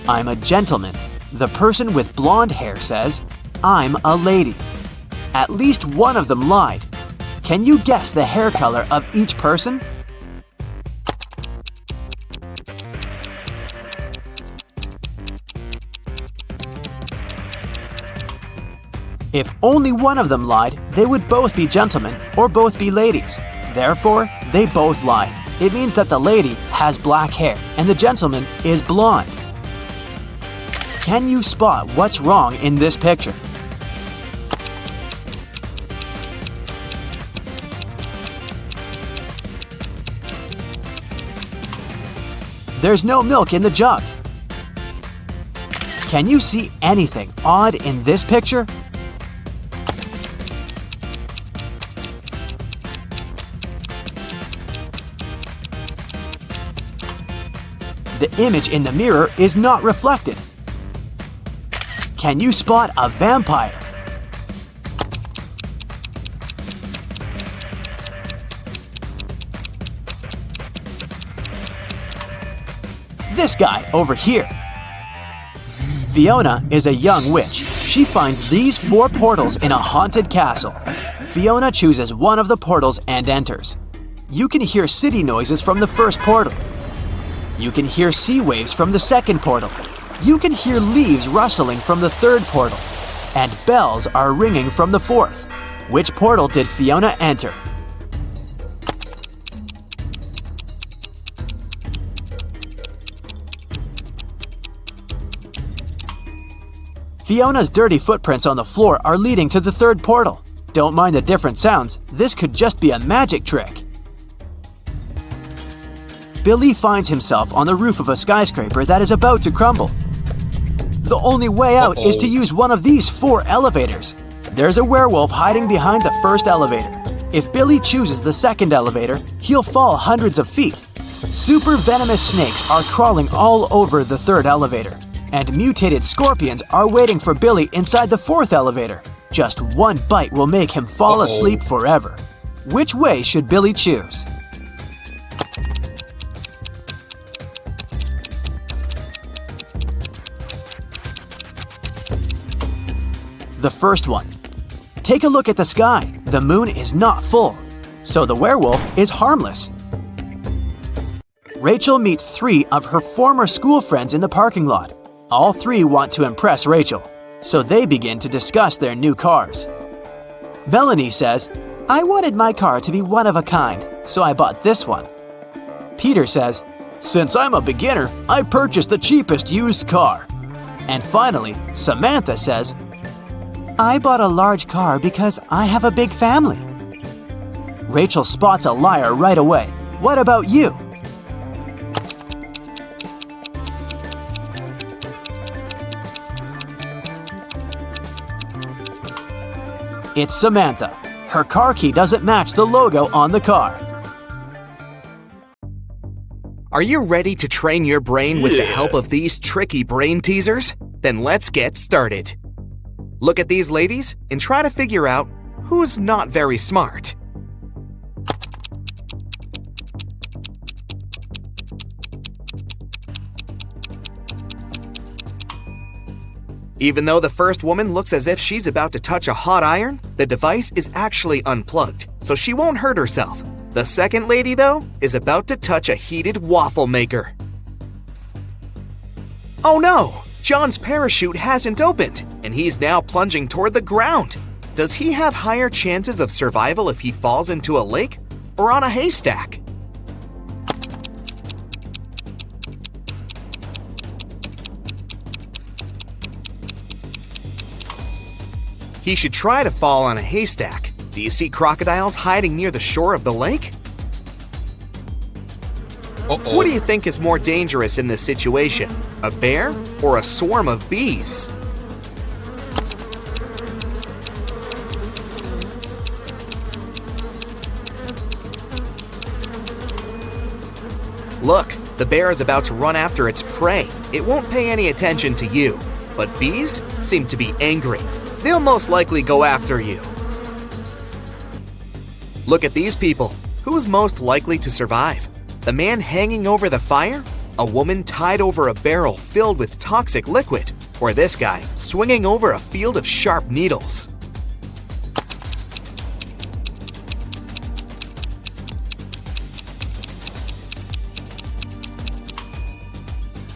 "I'm a gentleman." The person with blonde hair says, "I'm a lady." At least one of them lied. Can you guess the hair color of each person? If only one of them lied, they would both be gentlemen or both be ladies. Therefore, they both lied. It means that the lady has black hair and the gentleman is blonde. Can you spot what's wrong in this picture? There's no milk in the jug. Can you see anything odd in this picture? The image in the mirror is not reflected. Can you spot a vampire? This guy over here. Fiona is a young witch. She finds these 4 portals in a haunted castle. Fiona chooses one of the portals and enters. You can hear city noises from the first portal. You can hear sea waves from the second portal. You can hear leaves rustling from the third portal. And bells are ringing from the fourth. Which portal did Fiona enter? Fiona's dirty footprints on the floor are leading to the third portal. Don't mind the different sounds, this could just be a magic trick. Billy finds himself on the roof of a skyscraper that is about to crumble. The only way out is to use one of these 4 elevators. There's a werewolf hiding behind the first elevator. If Billy chooses the second elevator, he'll fall hundreds of feet. Super venomous snakes are crawling all over the third elevator. And mutated scorpions are waiting for Billy inside the fourth elevator. Just one bite will make him fall asleep forever. Which way should Billy choose? The first one. Take a look at the sky. The moon is not full, so the werewolf is harmless. Rachel meets 3 of her former school friends in the parking lot. All 3 want to impress Rachel, so they begin to discuss their new cars. Melanie says, "I wanted my car to be one of a kind, so I bought this one." Peter says, "Since I'm a beginner, I purchased the cheapest used car." And finally, Samantha says, "I bought a large car because I have a big family." Rachel spots a liar right away. What about you? It's Samantha. Her car key doesn't match the logo on the car. Are you ready to train your brain with the help of these tricky brain teasers? Then let's get started. Look at these ladies and try to figure out who's not very smart. Even though the first woman looks as if she's about to touch a hot iron, the device is actually unplugged, so she won't hurt herself. The second lady, though, is about to touch a heated waffle maker. Oh no! John's parachute hasn't opened, and he's now plunging toward the ground. Does he have higher chances of survival if he falls into a lake or on a haystack? He should try to fall on a haystack. Do you see crocodiles hiding near the shore of the lake? What do you think is more dangerous in this situation? A bear or a swarm of bees? Look, the bear is about to run after its prey. It won't pay any attention to you. But bees seem to be angry. They'll most likely go after you. Look at these people. Who's most likely to survive? The man hanging over the fire? A woman tied over a barrel filled with toxic liquid? Or this guy swinging over a field of sharp needles?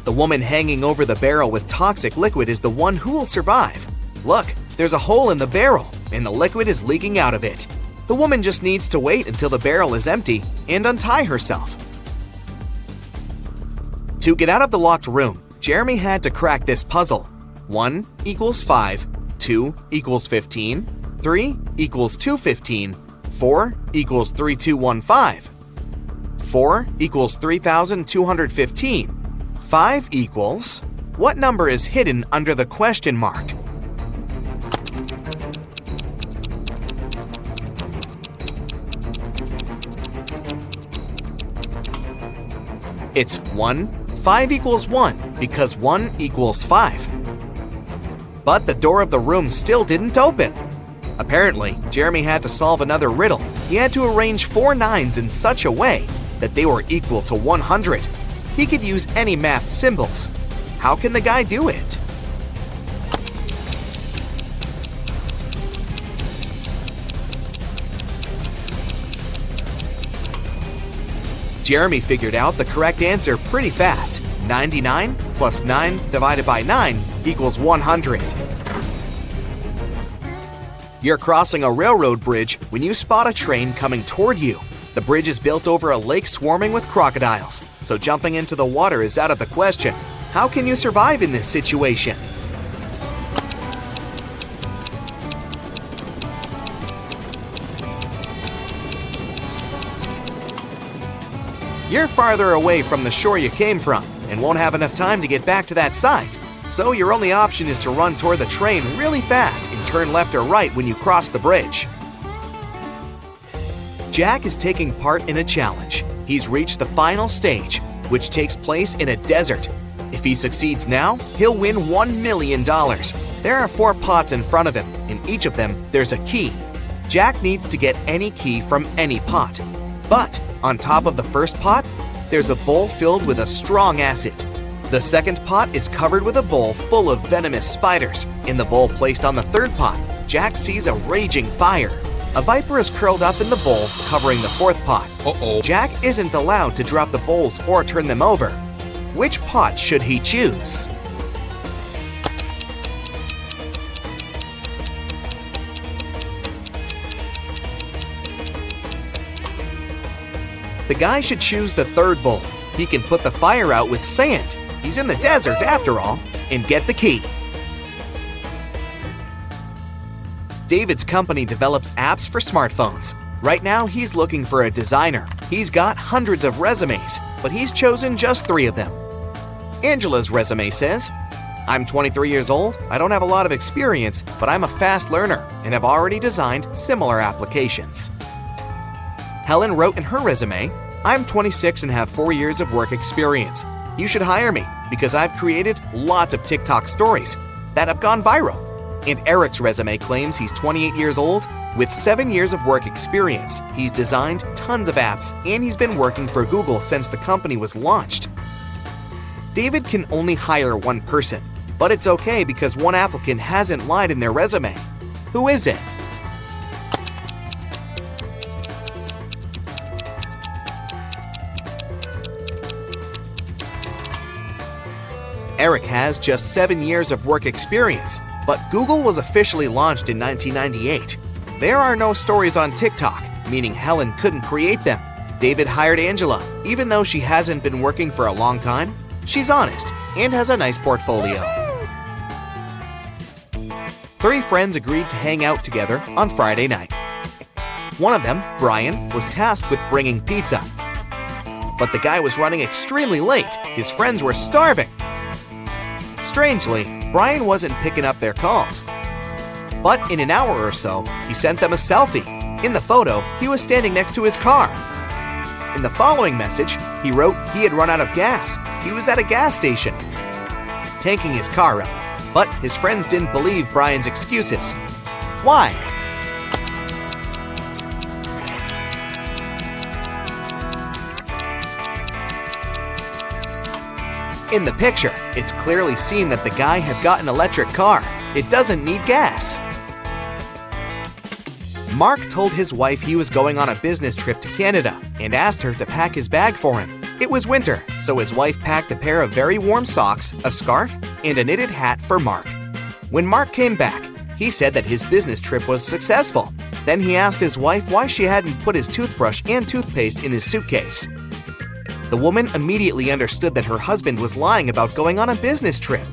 The woman hanging over the barrel with toxic liquid is the one who will survive. Look, there's a hole in the barrel, and the liquid is leaking out of it. The woman just needs to wait until the barrel is empty and untie herself. To get out of the locked room, Jeremy had to crack this puzzle. 1 equals 5, 2 equals 15, 3 equals 215, 4 equals 3215, 4 equals 3215, 5 equals... What number is hidden under the question mark? It's 1. 5 equals 1 because 1 equals 5. But the door of the room still didn't open. Apparently, Jeremy had to solve another riddle. He had to arrange 4 9s in such a way that they were equal to 100. He could use any math symbols. How can the guy do it? Jeremy figured out the correct answer pretty fast. 99 plus 9 divided by 9 equals 100. You're crossing a railroad bridge when you spot a train coming toward you. The bridge is built over a lake swarming with crocodiles, so jumping into the water is out of the question. How can you survive in this situation? You're farther away from the shore you came from and won't have enough time to get back to that site. So your only option is to run toward the train really fast and turn left or right when you cross the bridge. Jack is taking part in a challenge. He's reached the final stage, which takes place in a desert. If he succeeds now, he'll win $1 million. There are 4 pots in front of him. In each of them, there's a key. Jack needs to get any key from any pot. But on top of the first pot, there's a bowl filled with a strong acid. The second pot is covered with a bowl full of venomous spiders. In the bowl placed on the third pot, Jack sees a raging fire. A viper is curled up in the bowl, covering the fourth pot. Jack isn't allowed to drop the bowls or turn them over. Which pot should he choose? The guy should choose the third bowl. He can put the fire out with sand. He's in the desert after all, and get the key. David's company develops apps for smartphones. Right now, he's looking for a designer. He's got hundreds of resumes, but he's chosen just 3 of them. Angela's resume says, "I'm 23 years old, I don't have a lot of experience, but I'm a fast learner and have already designed similar applications." Helen wrote in her resume, "I'm 26 and have 4 years of work experience. You should hire me because I've created lots of TikTok stories that have gone viral." And Eric's resume claims he's 28 years old with 7 years of work experience. He's designed tons of apps and he's been working for Google since the company was launched. David can only hire 1 person, but it's okay because 1 applicant hasn't lied in their resume. Who is it? Eric has just 7 years of work experience, but Google was officially launched in 1998. There are no stories on TikTok, meaning Helen couldn't create them. David hired Angela. Even though she hasn't been working for a long time, she's honest and has a nice portfolio. 3 friends agreed to hang out together on Friday night. One of them, Brian, was tasked with bringing pizza. But the guy was running extremely late. His friends were starving. Strangely, Brian wasn't picking up their calls. But in an hour or so, he sent them a selfie. In the photo, he was standing next to his car. In the following message, he wrote he had run out of gas. He was at a gas station, tanking his car up. But his friends didn't believe Brian's excuses. Why? In the picture, it's clearly seen that the guy has got an electric car. It doesn't need gas. Mark told his wife he was going on a business trip to Canada and asked her to pack his bag for him. It was winter, so his wife packed a pair of very warm socks, a scarf, and a knitted hat for Mark. When Mark came back, he said that his business trip was successful. Then he asked his wife why she hadn't put his toothbrush and toothpaste in his suitcase. The woman immediately understood that her husband was lying about going on a business trip.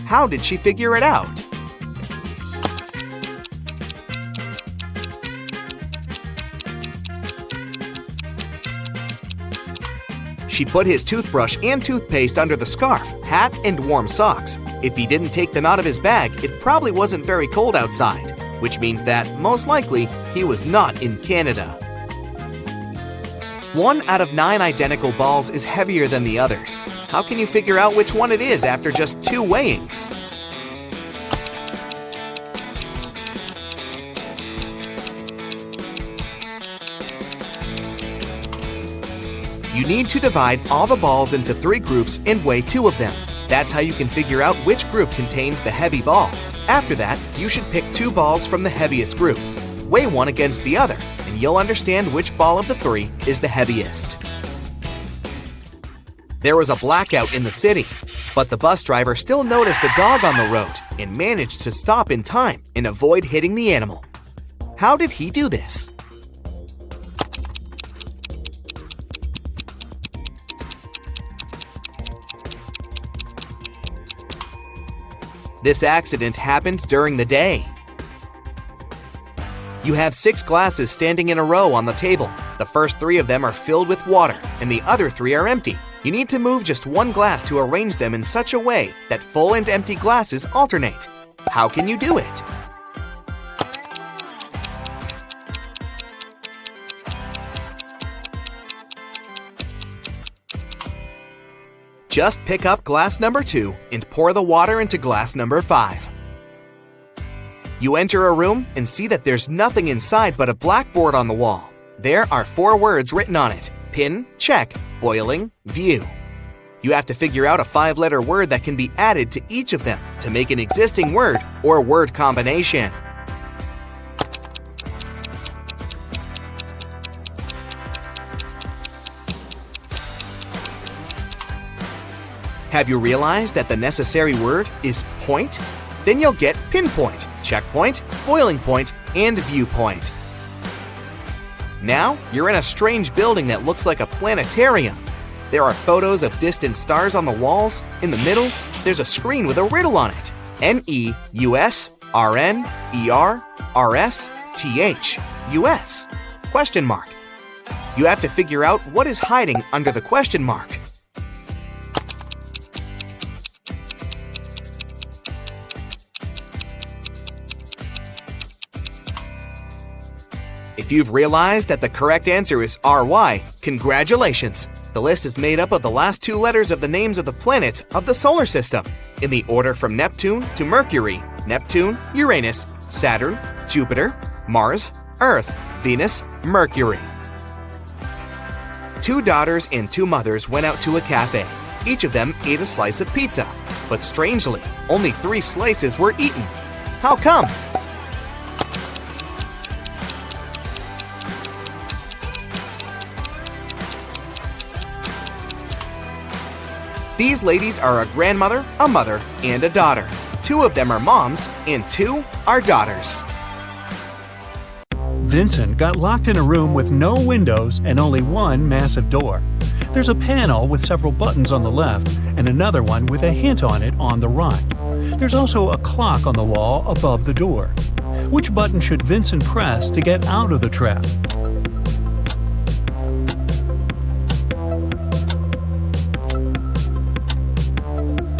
How did she figure it out? She put his toothbrush and toothpaste under the scarf, hat, and warm socks. If he didn't take them out of his bag, it probably wasn't very cold outside, which means that, most likely, he was not in Canada. 1 out of 9 identical balls is heavier than the others. How can you figure out which one it is after just 2 weighings? You need to divide all the balls into 3 groups and weigh 2 of them. That's how you can figure out which group contains the heavy ball. After that, you should pick 2 balls from the heaviest group. Weigh one against the other, and you'll understand which ball of the 3 is the heaviest. There was a blackout in the city, but the bus driver still noticed a dog on the road and managed to stop in time and avoid hitting the animal. How did he do this? This accident happened during the day. You have 6 glasses standing in a row on the table. The first 3 of them are filled with water, and the other 3 are empty. You need to move just 1 glass to arrange them in such a way that full and empty glasses alternate. How can you do it? Just pick up glass number 2 and pour the water into glass number 5. You enter a room and see that there's nothing inside but a blackboard on the wall. There are 4 words written on it: pin, check, boiling, view. You have to figure out a 5-letter word that can be added to each of them to make an existing word or word combination. Have you realized that the necessary word is point? Then you'll get pinpoint, checkpoint, boiling point, and viewpoint. Now, you're in a strange building that looks like a planetarium. There are photos of distant stars on the walls. In the middle, there's a screen with a riddle on it. NEUSRNERRSTH question mark. You have to figure out what is hiding under the question mark. If you've realized that the correct answer is RY, congratulations! The list is made up of the last 2 letters of the names of the planets of the solar system, in the order from Neptune to Mercury, Neptune, Uranus, Saturn, Jupiter, Mars, Earth, Venus, Mercury. 2 daughters and 2 mothers went out to a cafe. Each of them ate a slice of pizza, but strangely, only 3 slices were eaten. How come? These ladies are a grandmother, a mother, and a daughter. 2 of them are moms, and 2 are daughters. Vincent got locked in a room with no windows and only one massive door. There's a panel with several buttons on the left and another one with a hint on it on the right. There's also a clock on the wall above the door. Which button should Vincent press to get out of the trap?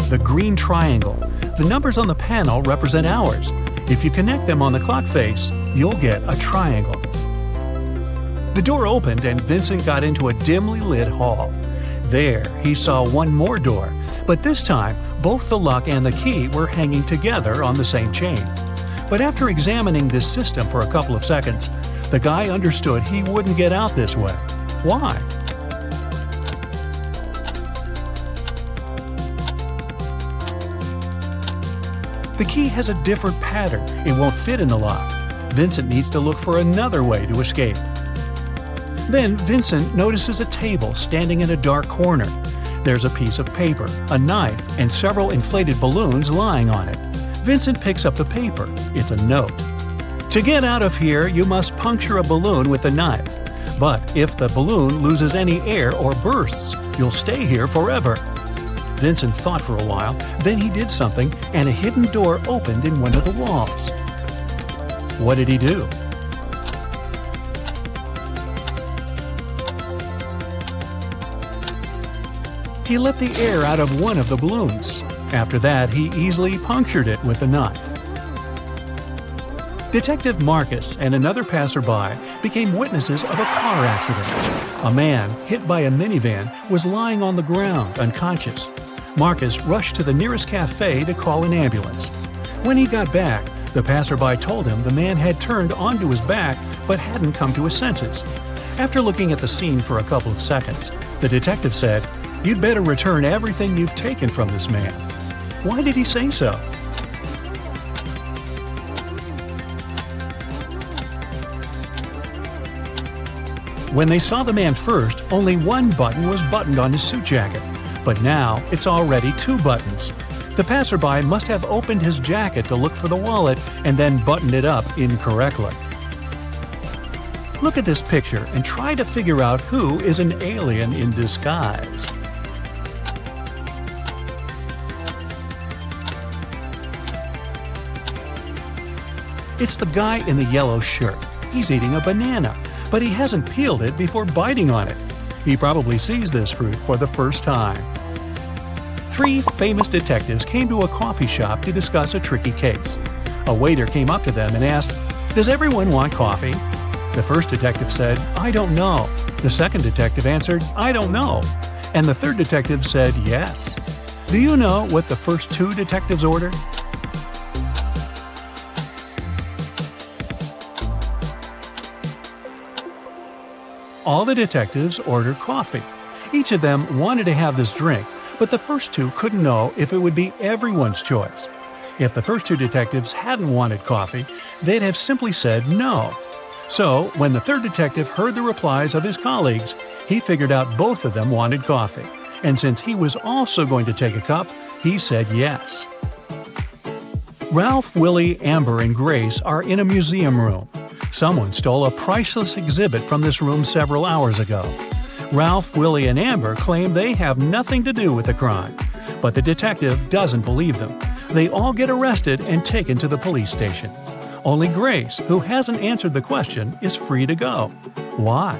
The green triangle. The numbers on the panel represent hours. If you connect them on the clock face, you'll get a triangle. The door opened and Vincent got into a dimly lit hall. There, he saw one more door, but this time, both the lock and the key were hanging together on the same chain. But after examining this system for a couple of seconds, the guy understood he wouldn't get out this way. Why? The key has a different pattern. It won't fit in the lock. Vincent needs to look for another way to escape. Then Vincent notices a table standing in a dark corner. There's a piece of paper, a knife, and several inflated balloons lying on it. Vincent picks up the paper. It's a note. To get out of here, you must puncture a balloon with a knife. But if the balloon loses any air or bursts, you'll stay here forever. Vincent thought for a while, then he did something, and a hidden door opened in one of the walls. What did he do? He let the air out of one of the balloons. After that, he easily punctured it with a knife. Detective Marcus and another passerby became witnesses of a car accident. A man, hit by a minivan, was lying on the ground, unconscious. Marcus rushed to the nearest cafe to call an ambulance. When he got back, the passerby told him the man had turned onto his back but hadn't come to his senses. After looking at the scene for a couple of seconds, the detective said, "You'd better return everything you've taken from this man." Why did he say so? When they saw the man first, only one button was buttoned on his suit jacket, but now it's already 2 buttons. The passerby must have opened his jacket to look for the wallet and then buttoned it up incorrectly. Look at this picture and try to figure out who is an alien in disguise. It's the guy in the yellow shirt. He's eating a banana, but he hasn't peeled it before biting on it. He probably sees this fruit for the first time. 3 famous detectives came to a coffee shop to discuss a tricky case. A waiter came up to them and asked, "Does everyone want coffee?" The first detective said, "I don't know." The second detective answered, "I don't know." And the third detective said, "Yes." Do you know what the first 2 detectives ordered? All the detectives ordered coffee. Each of them wanted to have this drink, but the first 2 couldn't know if it would be everyone's choice. If the first 2 detectives hadn't wanted coffee, they'd have simply said no. So, when the third detective heard the replies of his colleagues, he figured out both of them wanted coffee. And since he was also going to take a cup, he said yes. Ralph, Willie, Amber, and Grace are in a museum room. Someone stole a priceless exhibit from this room several hours ago. Ralph, Willie, and Amber claim they have nothing to do with the crime, but the detective doesn't believe them. They all get arrested and taken to the police station. Only Grace, who hasn't answered the question, is free to go. Why?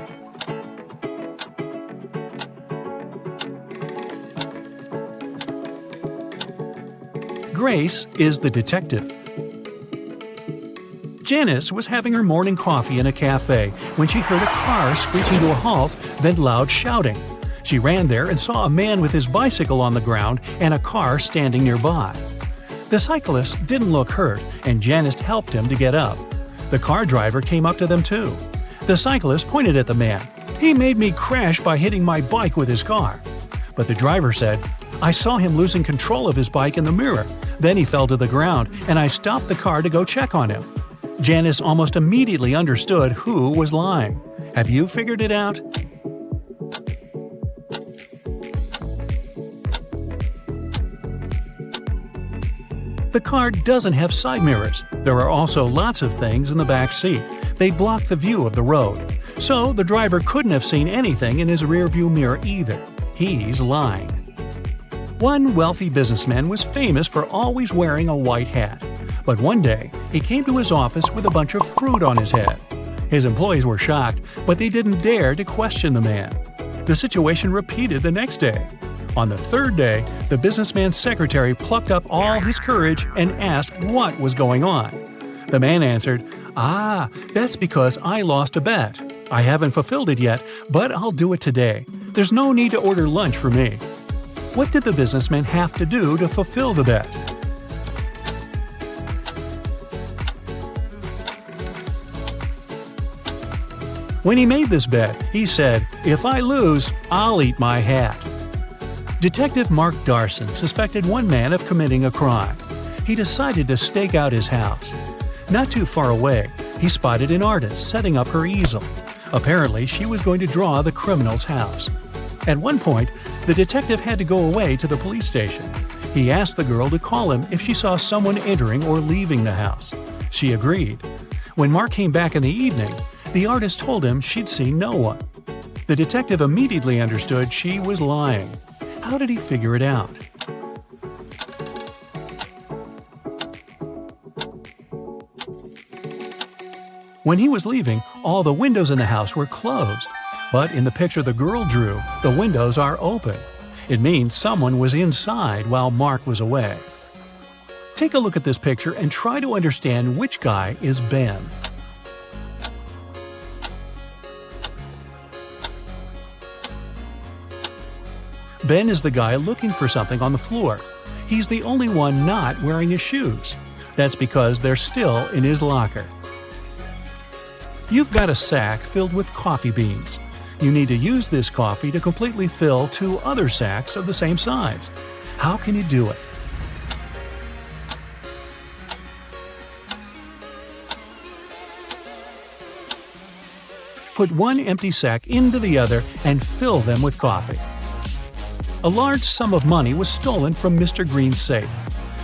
Grace is the detective. Janice was having her morning coffee in a cafe when she heard a car screeching to a halt, then loud shouting. She ran there and saw a man with his bicycle on the ground and a car standing nearby. The cyclist didn't look hurt, and Janice helped him to get up. The car driver came up to them too. The cyclist pointed at the man. "He made me crash by hitting my bike with his car." But the driver said, "I saw him losing control of his bike in the mirror. Then he fell to the ground, and I stopped the car to go check on him." Janice almost immediately understood who was lying. Have you figured it out? The car doesn't have side mirrors. There are also lots of things in the back seat. They block the view of the road. So the driver couldn't have seen anything in his rearview mirror either. He's lying. One wealthy businessman was famous for always wearing a white hat. But one day, he came to his office with a bunch of fruit on his head. His employees were shocked, but they didn't dare to question the man. The situation repeated the next day. On the third day, the businessman's secretary plucked up all his courage and asked what was going on. The man answered, "That's because I lost a bet. I haven't fulfilled it yet, but I'll do it today. There's no need to order lunch for me." What did the businessman have to do to fulfill the bet? When he made this bet, he said, "If I lose, I'll eat my hat." Detective Mark Darson suspected one man of committing a crime. He decided to stake out his house. Not too far away, he spotted an artist setting up her easel. Apparently, she was going to draw the criminal's house. At one point, the detective had to go away to the police station. He asked the girl to call him if she saw someone entering or leaving the house. She agreed. When Mark came back in the evening, the artist told him she'd seen no one. The detective immediately understood she was lying. How did he figure it out? When he was leaving, all the windows in the house were closed. But in the picture the girl drew, the windows are open. It means someone was inside while Mark was away. Take a look at this picture and try to understand which guy is Ben. Ben is the guy looking for something on the floor. He's the only one not wearing his shoes. That's because they're still in his locker. You've got a sack filled with coffee beans. You need to use this coffee to completely fill 2 other sacks of the same size. How can you do it? Put one empty sack into the other and fill them with coffee. A large sum of money was stolen from Mr. Green's safe.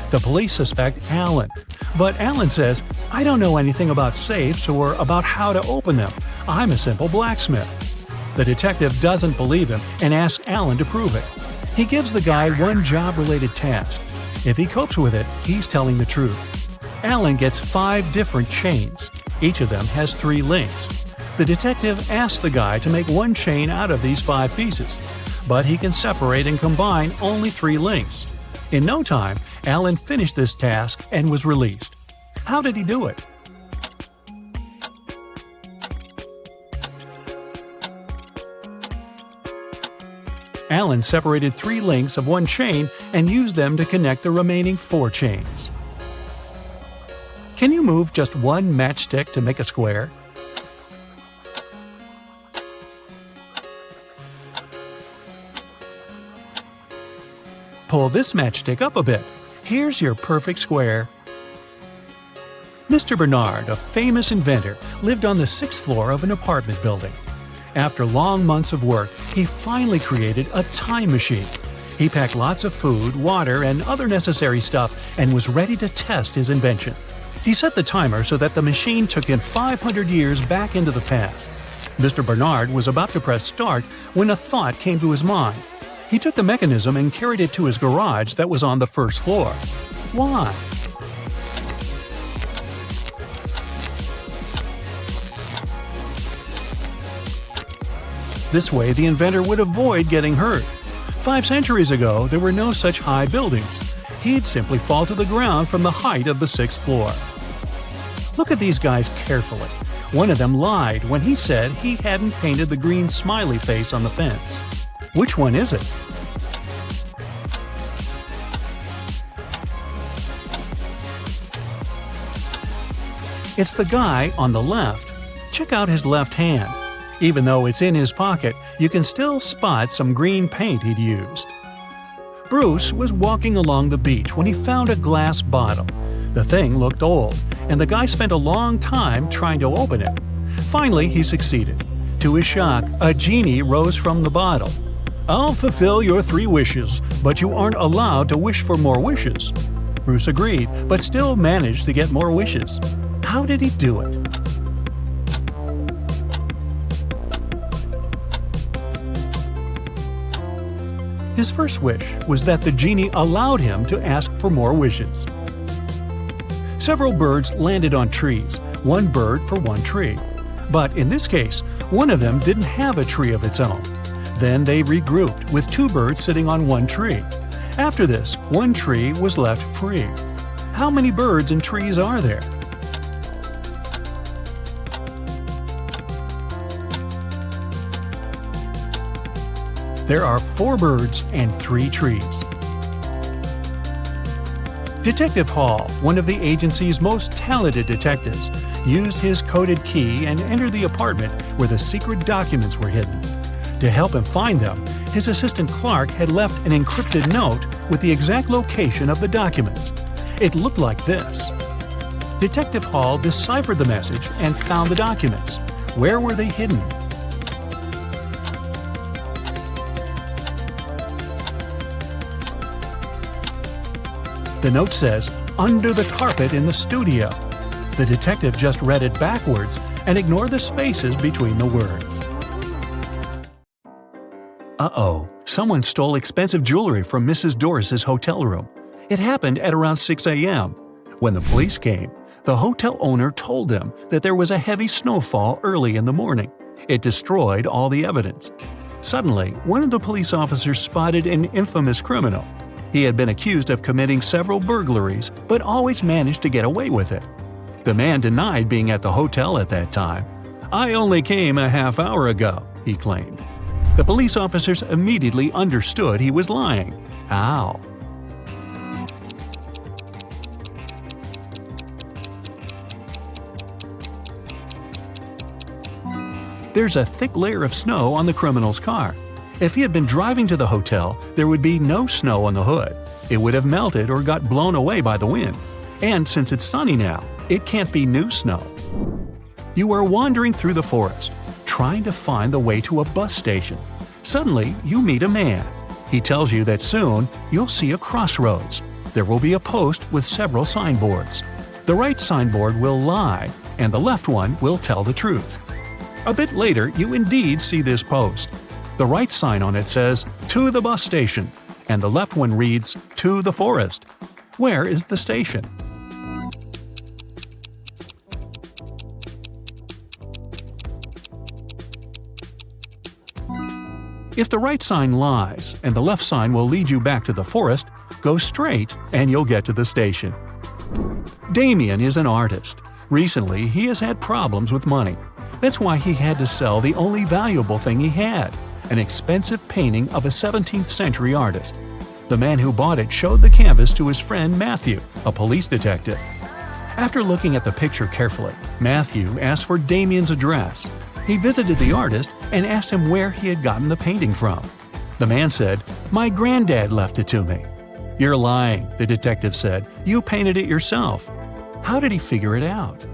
The police suspect Alan, but Alan says, "I don't know anything about safes or about how to open them. I'm a simple blacksmith." The detective doesn't believe him and asks Alan to prove it. He gives the guy one job-related task. If he copes with it, he's telling the truth. Alan gets 5 different chains. Each of them has 3 links. The detective asks the guy to make one chain out of these 5 pieces, but he can separate and combine only 3 links. In no time, Alan finished this task and was released. How did he do it? Alan separated 3 links of one chain and used them to connect the remaining 4 chains. Can you move just one matchstick to make a square? Pull this matchstick up a bit. Here's your perfect square. Mr. Bernard, a famous inventor, lived on the 6th floor of an apartment building. After long months of work, he finally created a time machine. He packed lots of food, water, and other necessary stuff and was ready to test his invention. He set the timer so that the machine took him 500 years back into the past. Mr. Bernard was about to press start when a thought came to his mind. He took the mechanism and carried it to his garage that was on the 1st floor. Why? This way, the inventor would avoid getting hurt. 5 centuries ago, there were no such high buildings. He'd simply fall to the ground from the height of the 6th floor. Look at these guys carefully. One of them lied when he said he hadn't painted the green smiley face on the fence. Which one is it? It's the guy on the left. Check out his left hand. Even though it's in his pocket, you can still spot some green paint he'd used. Bruce was walking along the beach when he found a glass bottle. The thing looked old, and the guy spent a long time trying to open it. Finally, he succeeded. To his shock, a genie rose from the bottle. "I'll fulfill your 3 wishes, but you aren't allowed to wish for more wishes." Bruce agreed, but still managed to get more wishes. How did he do it? His first wish was that the genie allowed him to ask for more wishes. Several birds landed on trees, 1 bird for 1 tree. But in this case, one of them didn't have a tree of its own. Then they regrouped, with 2 birds sitting on 1 tree. After this, 1 tree was left free. How many birds and trees are there? There are 4 birds and 3 trees. Detective Hall, one of the agency's most talented detectives, used his coded key and entered the apartment where the secret documents were hidden. To help him find them, his assistant Clark had left an encrypted note with the exact location of the documents. It looked like this. Detective Hall deciphered the message and found the documents. Where were they hidden? The note says, "Under the carpet in the studio." The detective just read it backwards and ignored the spaces between the words. Uh-oh, someone stole expensive jewelry from Mrs. Doris's hotel room. It happened at around 6 a.m. When the police came, the hotel owner told them that there was a heavy snowfall early in the morning. It destroyed all the evidence. Suddenly, one of the police officers spotted an infamous criminal. He had been accused of committing several burglaries, but always managed to get away with it. The man denied being at the hotel at that time. "I only came a half hour ago," he claimed. The police officers immediately understood he was lying. How? There's a thick layer of snow on the criminal's car. If he had been driving to the hotel, there would be no snow on the hood. It would have melted or got blown away by the wind. And since it's sunny now, it can't be new snow. You are wandering through the forest, trying to find the way to a bus station. Suddenly, you meet a man. He tells you that soon you'll see a crossroads. There will be a post with several signboards. The right signboard will lie, and the left one will tell the truth. A bit later, you indeed see this post. The right sign on it says, "To the bus station," and the left one reads, "To the forest." Where is the station? If the right sign lies and the left sign will lead you back to the forest, go straight and you'll get to the station. Damien is an artist. Recently, he has had problems with money. That's why he had to sell the only valuable thing he had, an expensive painting of a 17th century artist. The man who bought it showed the canvas to his friend Matthew, a police detective. After looking at the picture carefully, Matthew asked for Damien's address. He visited the artist and asked him where he had gotten the painting from. The man said, "My granddad left it to me." "You're lying," the detective said. "You painted it yourself." How did he figure it out?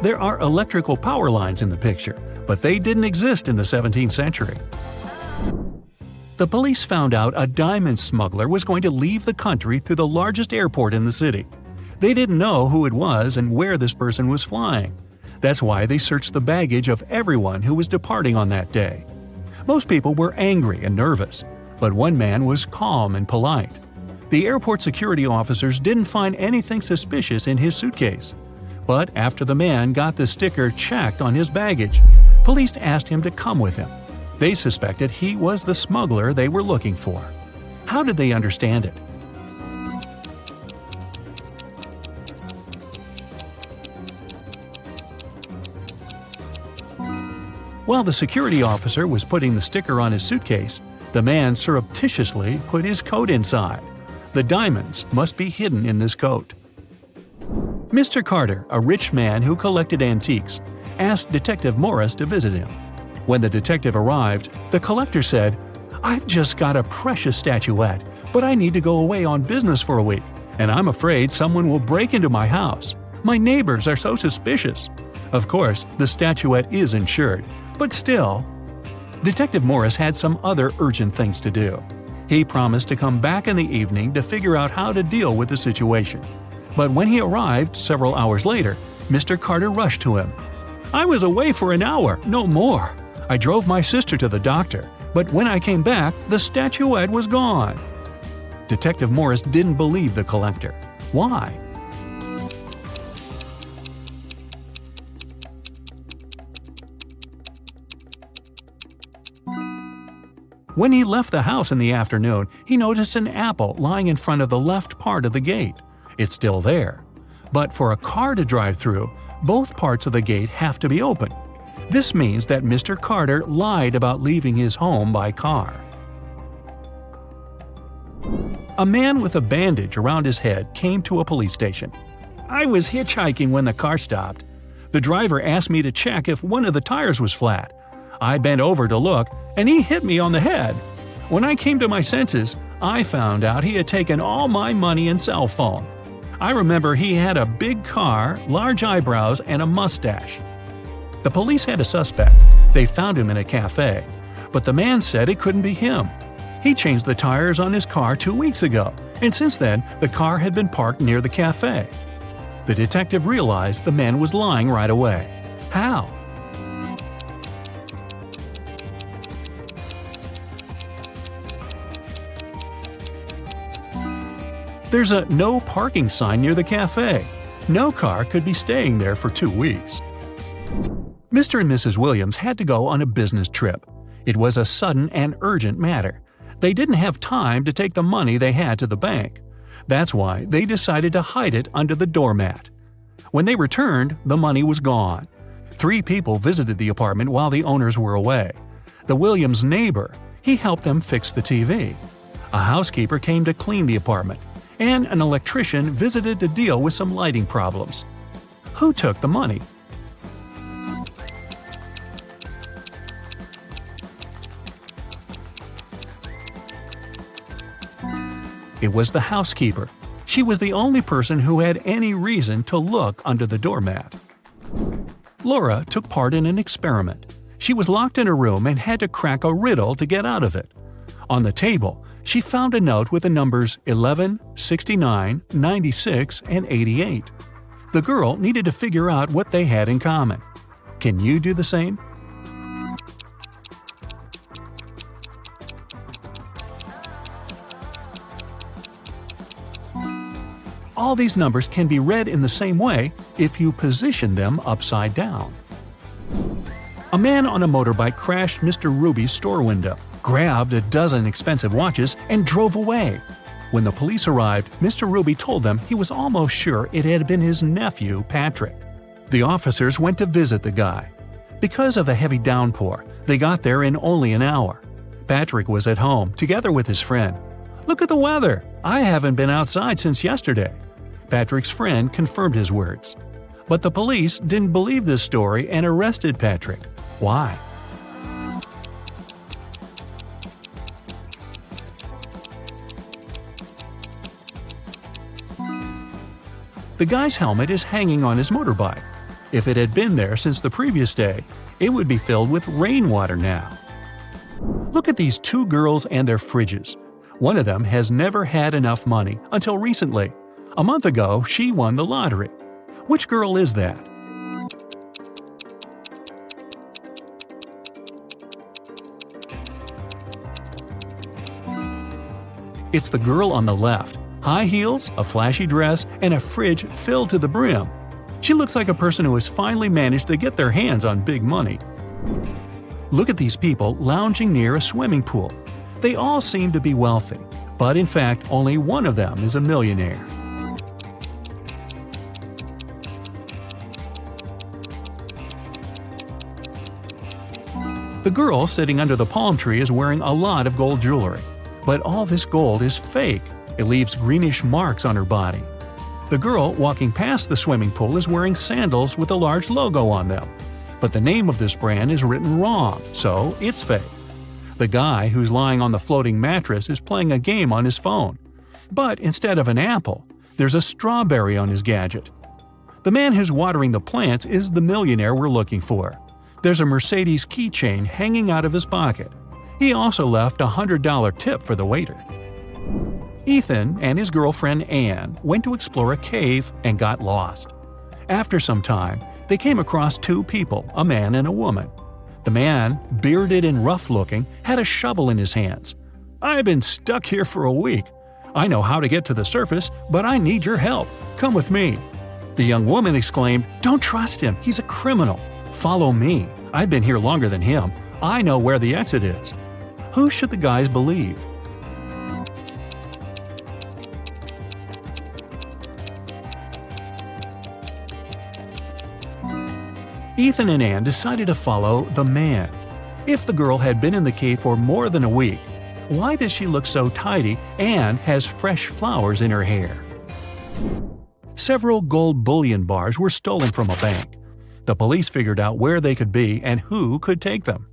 There are electrical power lines in the picture, but they didn't exist in the 17th century. The police found out a diamond smuggler was going to leave the country through the largest airport in the city. They didn't know who it was and where this person was flying. That's why they searched the baggage of everyone who was departing on that day. Most people were angry and nervous, but one man was calm and polite. The airport security officers didn't find anything suspicious in his suitcase. But after the man got the sticker checked on his baggage, police asked him to come with him. They suspected he was the smuggler they were looking for. How did they understand it? While the security officer was putting the sticker on his suitcase, the man surreptitiously put his coat inside. The diamonds must be hidden in this coat. Mr. Carter, a rich man who collected antiques, asked Detective Morris to visit him. When the detective arrived, the collector said, "I've just got a precious statuette, but I need to go away on business for a week, and I'm afraid someone will break into my house. My neighbors are so suspicious." Of course, the statuette is insured, but still. Detective Morris had some other urgent things to do. He promised to come back in the evening to figure out how to deal with the situation. But when he arrived several hours later, Mr. Carter rushed to him. "I was away for an hour, no more. I drove my sister to the doctor, but when I came back, the statuette was gone." Detective Morris didn't believe the collector. Why? When he left the house in the afternoon, he noticed an apple lying in front of the left part of the gate. It's still there. But for a car to drive through, both parts of the gate have to be open. This means that Mr. Carter lied about leaving his home by car. A man with a bandage around his head came to a police station. "I was hitchhiking when the car stopped. The driver asked me to check if one of the tires was flat. I bent over to look, and he hit me on the head. When I came to my senses, I found out he had taken all my money and cell phone. I remember he had a big car, large eyebrows, and a mustache." The police had a suspect. They found him in a cafe. But the man said it couldn't be him. He changed the tires on his car 2 weeks ago, and since then, the car had been parked near the cafe. The detective realized the man was lying right away. How? There's a no parking sign near the cafe. No car could be staying there for 2 weeks. Mr. and Mrs. Williams had to go on a business trip. It was a sudden and urgent matter. They didn't have time to take the money they had to the bank. That's why they decided to hide it under the doormat. When they returned, the money was gone. 3 people visited the apartment while the owners were away. The Williams' neighbor, he helped them fix the TV. A housekeeper came to clean the apartment. and an electrician visited to deal with some lighting problems. Who took the money? It was the housekeeper. She was the only person who had any reason to look under the doormat. Laura took part in an experiment. She was locked in a room and had to crack a riddle to get out of it. On the table, she found a note with the numbers 11, 69, 96, and 88. The girl needed to figure out what they had in common. Can you do the same? All these numbers can be read in the same way if you position them upside down. A man on a motorbike crashed Mr. Ruby's store window, grabbed a dozen expensive watches, and drove away. When the police arrived, Mr. Ruby told them he was almost sure it had been his nephew, Patrick. The officers went to visit the guy. Because of a heavy downpour, they got there in only an hour. Patrick was at home, together with his friend. "Look at the weather! I haven't been outside since yesterday." Patrick's friend confirmed his words. But the police didn't believe this story and arrested Patrick. Why? The guy's helmet is hanging on his motorbike. If it had been there since the previous day, it would be filled with rainwater now. Look at these two girls and their fridges. One of them has never had enough money until recently. A month ago, she won the lottery. Which girl is that? It's the girl on the left. High heels, a flashy dress, and a fridge filled to the brim. She looks like a person who has finally managed to get their hands on big money. Look at these people lounging near a swimming pool. They all seem to be wealthy, but in fact only one of them is a millionaire. The girl sitting under the palm tree is wearing a lot of gold jewelry. But all this gold is fake. It leaves greenish marks on her body. The girl walking past the swimming pool is wearing sandals with a large logo on them. But the name of this brand is written wrong, so it's fake. The guy who's lying on the floating mattress is playing a game on his phone. But instead of an apple, there's a strawberry on his gadget. The man who's watering the plants is the millionaire we're looking for. There's a Mercedes keychain hanging out of his pocket. He also left a $100 tip for the waiter. Ethan and his girlfriend Anne went to explore a cave and got lost. After some time, they came across two people, a man and a woman. The man, bearded and rough-looking, had a shovel in his hands. "I've been stuck here for a week. I know how to get to the surface, but I need your help. Come with me." The young woman exclaimed, "Don't trust him. He's a criminal. Follow me. I've been here longer than him. I know where the exit is." Who should the guys believe? Ethan and Anne decided to follow the man. If the girl had been in the cave for more than a week, why does she look so tidy and has fresh flowers in her hair? Several gold bullion bars were stolen from a bank. The police figured out where they could be and who could take them.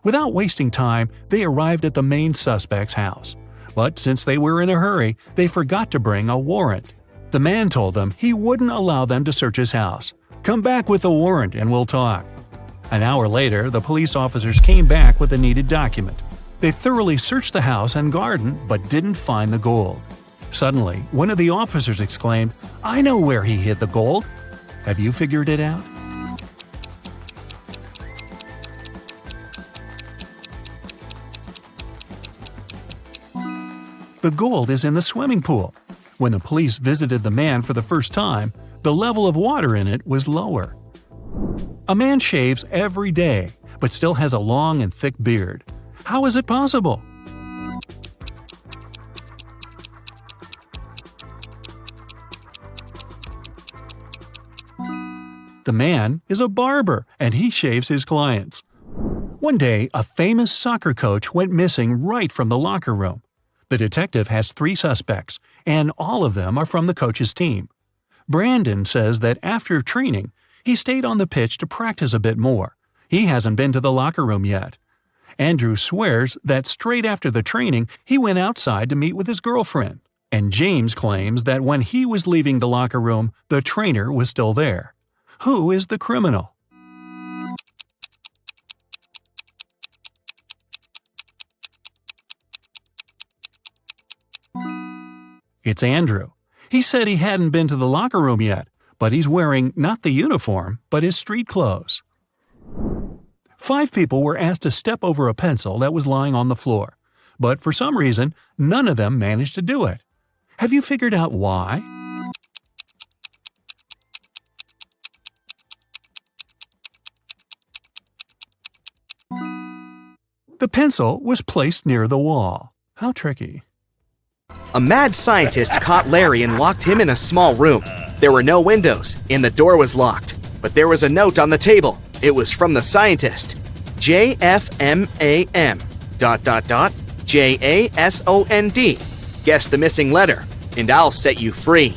Without wasting time, they arrived at the main suspect's house. But since they were in a hurry, they forgot to bring a warrant. The man told them he wouldn't allow them to search his house. "Come back with a warrant and we'll talk." An hour later, the police officers came back with the needed document. They thoroughly searched the house and garden but didn't find the gold. Suddenly, one of the officers exclaimed, "I know where he hid the gold." Have you figured it out? The gold is in the swimming pool. When the police visited the man for the first time, the level of water in it was lower. A man shaves every day, but still has a long and thick beard. How is it possible? The man is a barber, and he shaves his clients. One day, a famous soccer coach went missing right from the locker room. The detective has 3 suspects, and all of them are from the coach's team. Brandon says that after training, he stayed on the pitch to practice a bit more. He hasn't been to the locker room yet. Andrew swears that straight after the training, he went outside to meet with his girlfriend. And James claims that when he was leaving the locker room, the trainer was still there. Who is the criminal? It's Andrew. He said he hadn't been to the locker room yet, but he's wearing not the uniform, but his street clothes. 5 people were asked to step over a pencil that was lying on the floor, but for some reason, none of them managed to do it. Have you figured out why? The pencil was placed near the wall. How tricky. A mad scientist caught Larry and locked him in a small room. There were no windows, and the door was locked. But there was a note on the table. It was from the scientist. JFMAM ... JASOND. Guess the missing letter, and I'll set you free.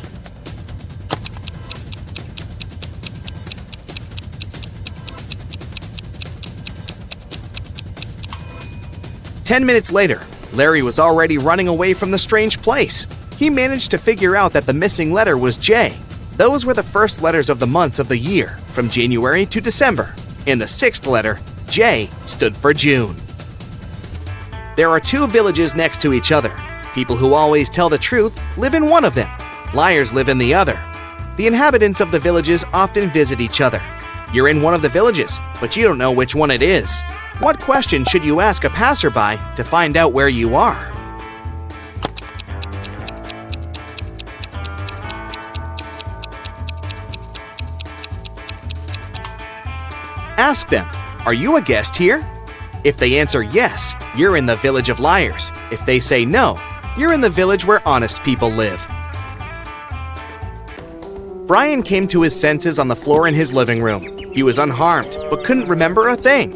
"10 minutes later, Larry was already running away from the strange place. He managed to figure out that the missing letter was J. Those were the first letters of the months of the year, from January to December. And the 6th letter, J, stood for June. There are 2 villages next to each other. People who always tell the truth live in one of them. Liars live in the other. The inhabitants of the villages often visit each other. You're in one of the villages, but you don't know which one it is. What question should you ask a passerby to find out where you are? Ask them, "Are you a guest here?" If they answer yes, you're in the village of liars. If they say no, you're in the village where honest people live. Brian came to his senses on the floor in his living room. He was unharmed, but couldn't remember a thing.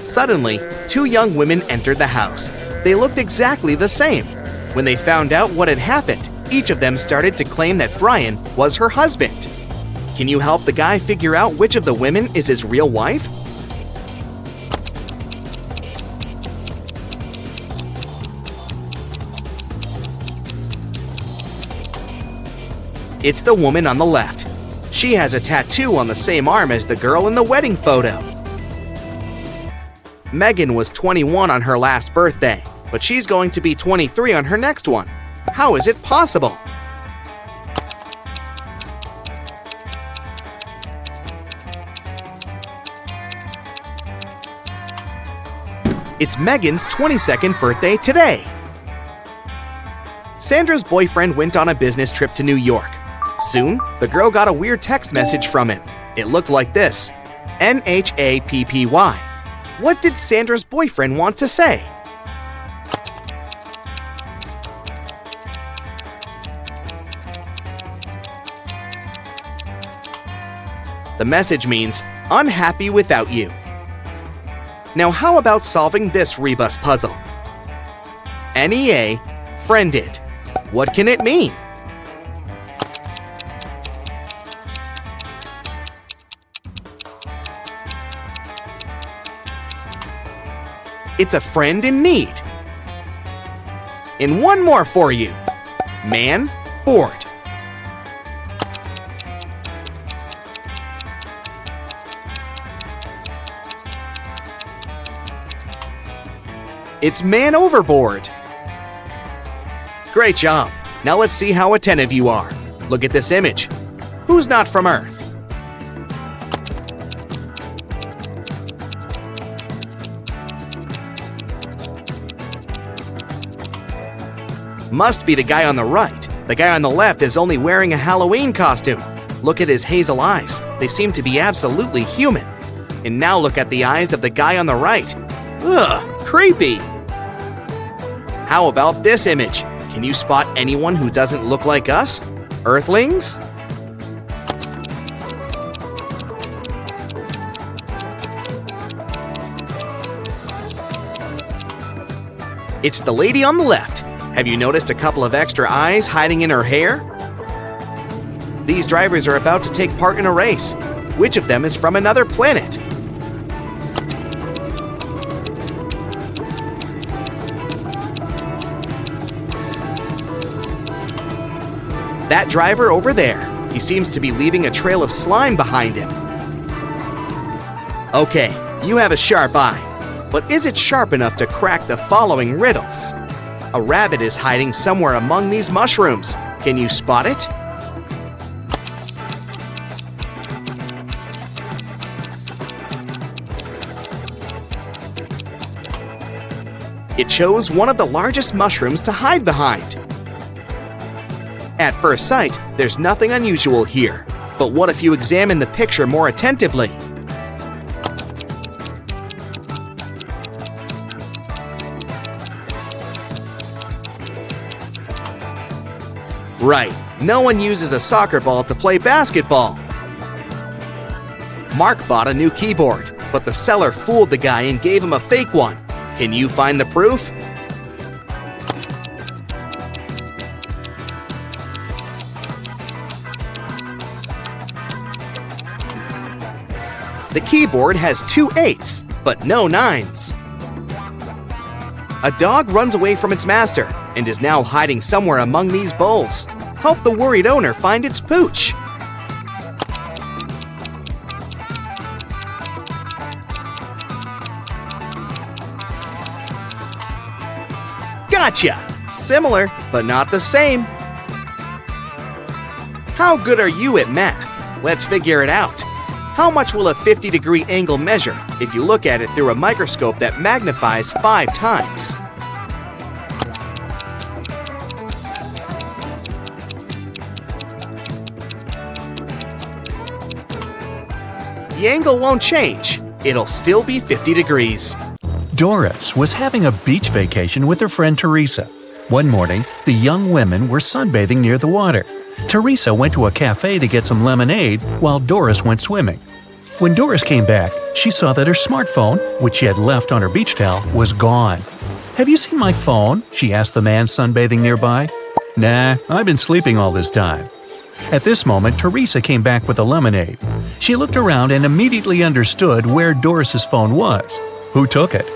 Suddenly, 2 young women entered the house. They looked exactly the same. When they found out what had happened, each of them started to claim that Brian was her husband. Can you help the guy figure out which of the women is his real wife? It's the woman on the left. She has a tattoo on the same arm as the girl in the wedding photo. Megan was 21 on her last birthday, but she's going to be 23 on her next one. How is it possible? It's Megan's 22nd birthday today. Sandra's boyfriend went on a business trip to New York. Soon, the girl got a weird text message from him. It looked like this: NHAPPY. What did Sandra's boyfriend want to say? The message means, "Unhappy without you." Now how about solving this rebus puzzle? NEA, friended. What can it mean? It's a friend in need. And one more for you. Man, bored. It's man overboard. Great job. Now let's see how attentive you are. Look at this image. Who's not from Earth? Must be the guy on the right. The guy on the left is only wearing a Halloween costume. Look at his hazel eyes. They seem to be absolutely human. And now look at the eyes of the guy on the right. Ugh, creepy. How about this image? Can you spot anyone who doesn't look like us? Earthlings? It's the lady on the left. Have you noticed a couple of extra eyes hiding in her hair? These drivers are about to take part in a race. Which of them is from another planet? That driver over there. He seems to be leaving a trail of slime behind him. Okay, you have a sharp eye. But is it sharp enough to crack the following riddles? A rabbit is hiding somewhere among these mushrooms. Can you spot it? It chose one of the largest mushrooms to hide behind. At first sight, there's nothing unusual here. But what if you examine the picture more attentively? Right, no one uses a soccer ball to play basketball. Mark bought a new keyboard, but the seller fooled the guy and gave him a fake one. Can you find the proof? The keyboard has 2 8s, but no 9s. A dog runs away from its master and is now hiding somewhere among these bowls. Help the worried owner find its pooch. Gotcha! Similar, but not the same. How good are you at math? Let's figure it out. How much will a 50-degree angle measure if you look at it through a microscope that magnifies 5 times? The angle won't change. It'll still be 50 degrees. Doris was having a beach vacation with her friend Teresa. One morning, the young women were sunbathing near the water. Teresa went to a cafe to get some lemonade while Doris went swimming. When Doris came back, she saw that her smartphone, which she had left on her beach towel, was gone. "Have you seen my phone?" she asked the man sunbathing nearby. "Nah, I've been sleeping all this time." At this moment, Teresa came back with the lemonade. She looked around and immediately understood where Doris's phone was. Who took it?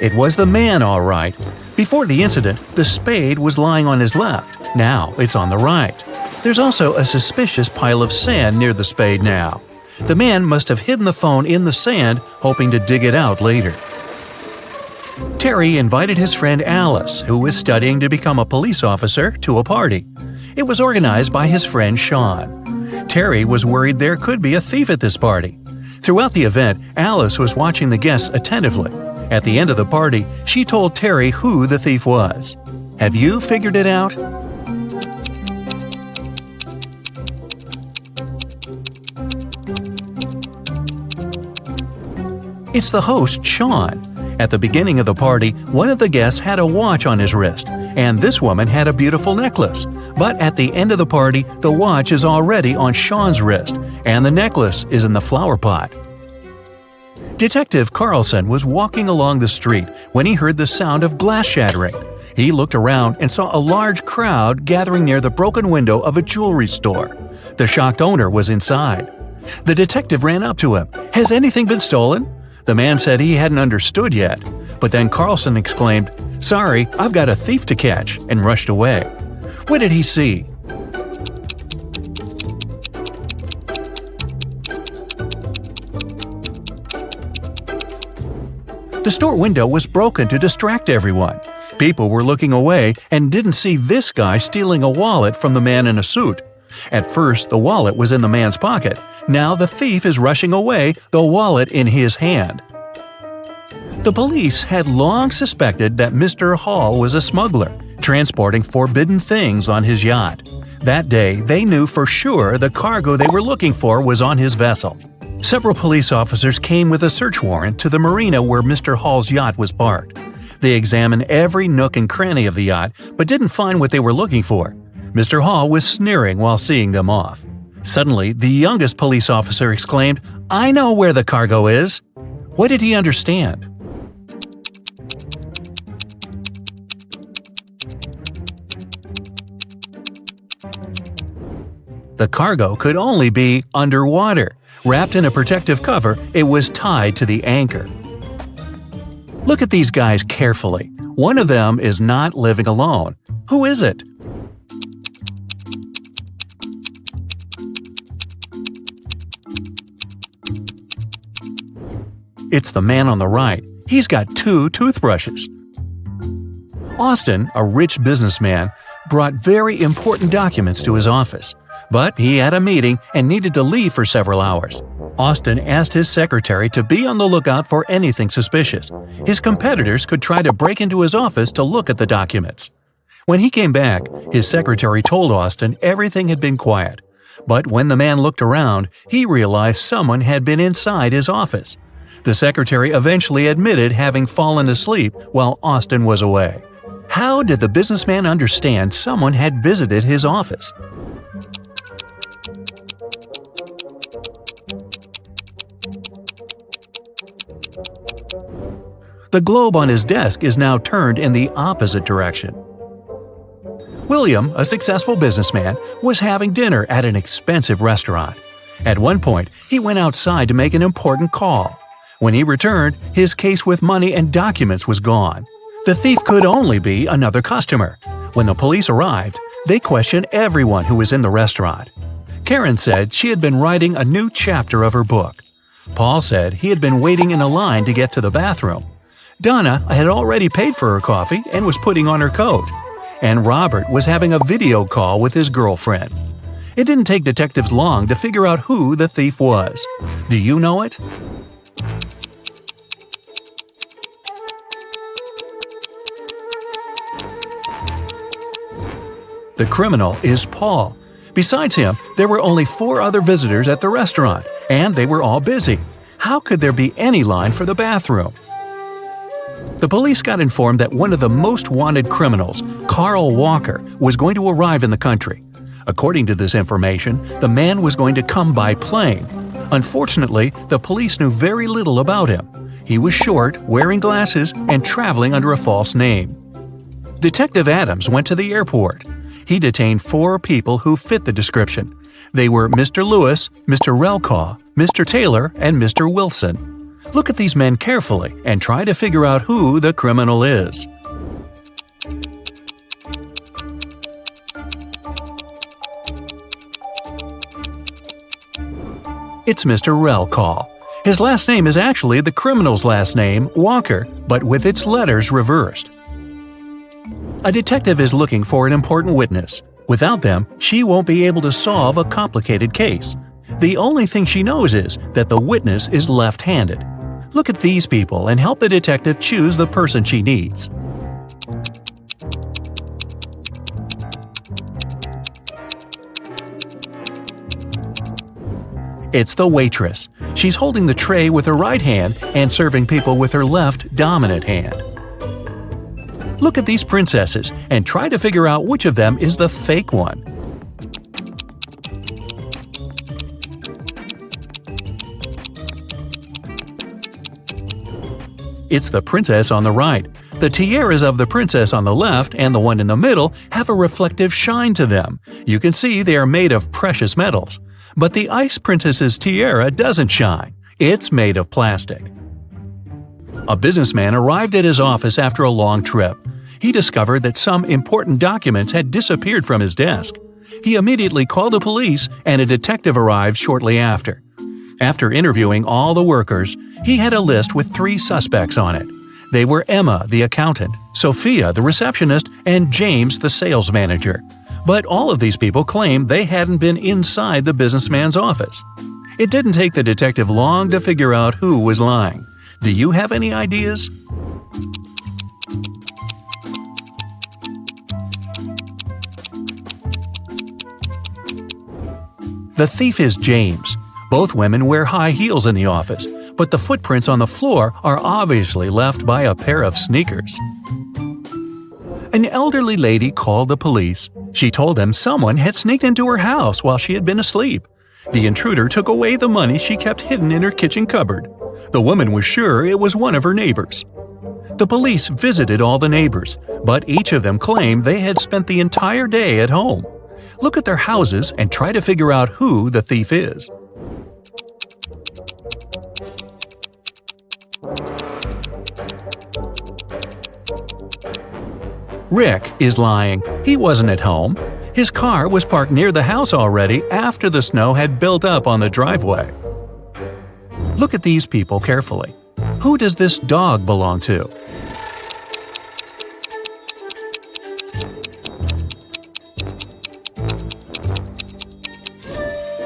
It was the man, all right. Before the incident, the spade was lying on his left. Now it's on the right. There's also a suspicious pile of sand near the spade now. The man must have hidden the phone in the sand, hoping to dig it out later. Terry invited his friend Alice, who was studying to become a police officer, to a party. It was organized by his friend Sean. Terry was worried there could be a thief at this party. Throughout the event, Alice was watching the guests attentively. At the end of the party, she told Terry who the thief was. Have you figured it out? It's the host, Sean. At the beginning of the party, one of the guests had a watch on his wrist, and this woman had a beautiful necklace. But at the end of the party, the watch is already on Sean's wrist, and the necklace is in the flower pot. Detective Carlson was walking along the street when he heard the sound of glass shattering. He looked around and saw a large crowd gathering near the broken window of a jewelry store. The shocked owner was inside. The detective ran up to him. "Has anything been stolen?" The man said he hadn't understood yet. But then Carlson exclaimed, "Sorry, I've got a thief to catch," and rushed away. What did he see? The store window was broken to distract everyone. People were looking away and didn't see this guy stealing a wallet from the man in a suit. At first, the wallet was in the man's pocket. Now the thief is rushing away, the wallet in his hand. The police had long suspected that Mr. Hall was a smuggler, transporting forbidden things on his yacht. That day, they knew for sure the cargo they were looking for was on his vessel. Several police officers came with a search warrant to the marina where Mr. Hall's yacht was parked. They examined every nook and cranny of the yacht, but didn't find what they were looking for. Mr. Hall was sneering while seeing them off. Suddenly, the youngest police officer exclaimed, "I know where the cargo is!" What did he understand? The cargo could only be underwater. Wrapped in a protective cover, it was tied to the anchor. Look at these guys carefully. One of them is not living alone. Who is it? It's the man on the right. He's got 2 toothbrushes. Austin, a rich businessman, brought very important documents to his office. But he had a meeting and needed to leave for several hours. Austin asked his secretary to be on the lookout for anything suspicious. His competitors could try to break into his office to look at the documents. When he came back, his secretary told Austin everything had been quiet. But when the man looked around, he realized someone had been inside his office. The secretary eventually admitted having fallen asleep while Austin was away. How did the businessman understand someone had visited his office? The globe on his desk is now turned in the opposite direction. William, a successful businessman, was having dinner at an expensive restaurant. At one point, he went outside to make an important call. When he returned, his case with money and documents was gone. The thief could only be another customer. When the police arrived, they questioned everyone who was in the restaurant. Karen said she had been writing a new chapter of her book. Paul said he had been waiting in a line to get to the bathroom. Donna had already paid for her coffee and was putting on her coat. And Robert was having a video call with his girlfriend. It didn't take detectives long to figure out who the thief was. Do you know it? The criminal is Paul. Besides him, there were only 4 other visitors at the restaurant, and they were all busy. How could there be any line for the bathroom? The police got informed that one of the most wanted criminals, Carl Walker, was going to arrive in the country. According to this information, the man was going to come by plane. Unfortunately, the police knew very little about him. He was short, wearing glasses, and traveling under a false name. Detective Adams went to the airport. He detained 4 people who fit the description. They were Mr. Lewis, Mr. Relkaw, Mr. Taylor, and Mr. Wilson. Look at these men carefully and try to figure out who the criminal is. It's Mr. Relkaw. His last name is actually the criminal's last name, Walker, but with its letters reversed. A detective is looking for an important witness. Without them, she won't be able to solve a complicated case. The only thing she knows is that the witness is left-handed. Look at these people and help the detective choose the person she needs. It's the waitress. She's holding the tray with her right hand and serving people with her left dominant hand. Look at these princesses and try to figure out which of them is the fake one. It's the princess on the right. The tiaras of the princess on the left and the one in the middle have a reflective shine to them. You can see they are made of precious metals. But the ice princess's tiara doesn't shine. It's made of plastic. A businessman arrived at his office after a long trip. He discovered that some important documents had disappeared from his desk. He immediately called the police, and a detective arrived shortly after. After interviewing all the workers, he had a list with 3 suspects on it. They were Emma, the accountant, Sophia, the receptionist, and James, the sales manager. But all of these people claimed they hadn't been inside the businessman's office. It didn't take the detective long to figure out who was lying. Do you have any ideas? The thief is James. Both women wear high heels in the office, but the footprints on the floor are obviously left by a pair of sneakers. An elderly lady called the police. She told them someone had sneaked into her house while she had been asleep. The intruder took away the money she kept hidden in her kitchen cupboard. The woman was sure it was one of her neighbors. The police visited all the neighbors, but each of them claimed they had spent the entire day at home. Look at their houses and try to figure out who the thief is. Rick is lying. He wasn't at home. His car was parked near the house already after the snow had built up on the driveway. Look at these people carefully. Who does this dog belong to?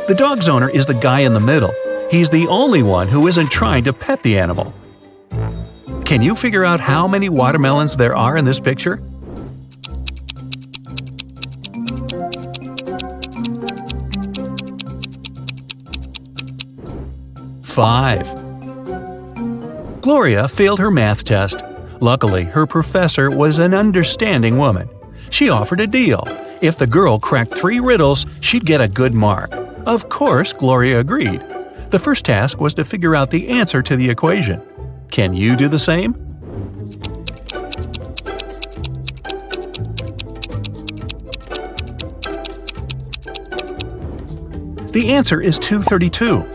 The dog's owner is the guy in the middle. He's the only one who isn't trying to pet the animal. Can you figure out how many watermelons there are in this picture? Five. Gloria failed her math test. Luckily, her professor was an understanding woman. She offered a deal. If the girl cracked 3 riddles, she'd get a good mark. Of course, Gloria agreed. The first task was to figure out the answer to the equation. Can you do the same? The answer is 232.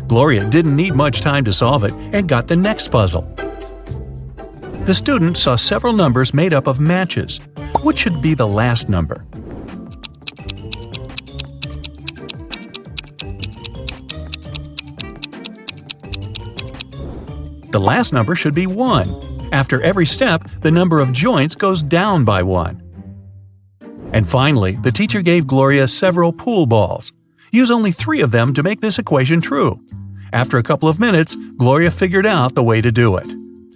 Gloria didn't need much time to solve it and got the next puzzle. The student saw several numbers made up of matches. What should be the last number? The last number should be 1. After every step, the number of joints goes down by 1. And finally, the teacher gave Gloria several pool balls. Use only 3 of them to make this equation true. After a couple of minutes, Gloria figured out the way to do it.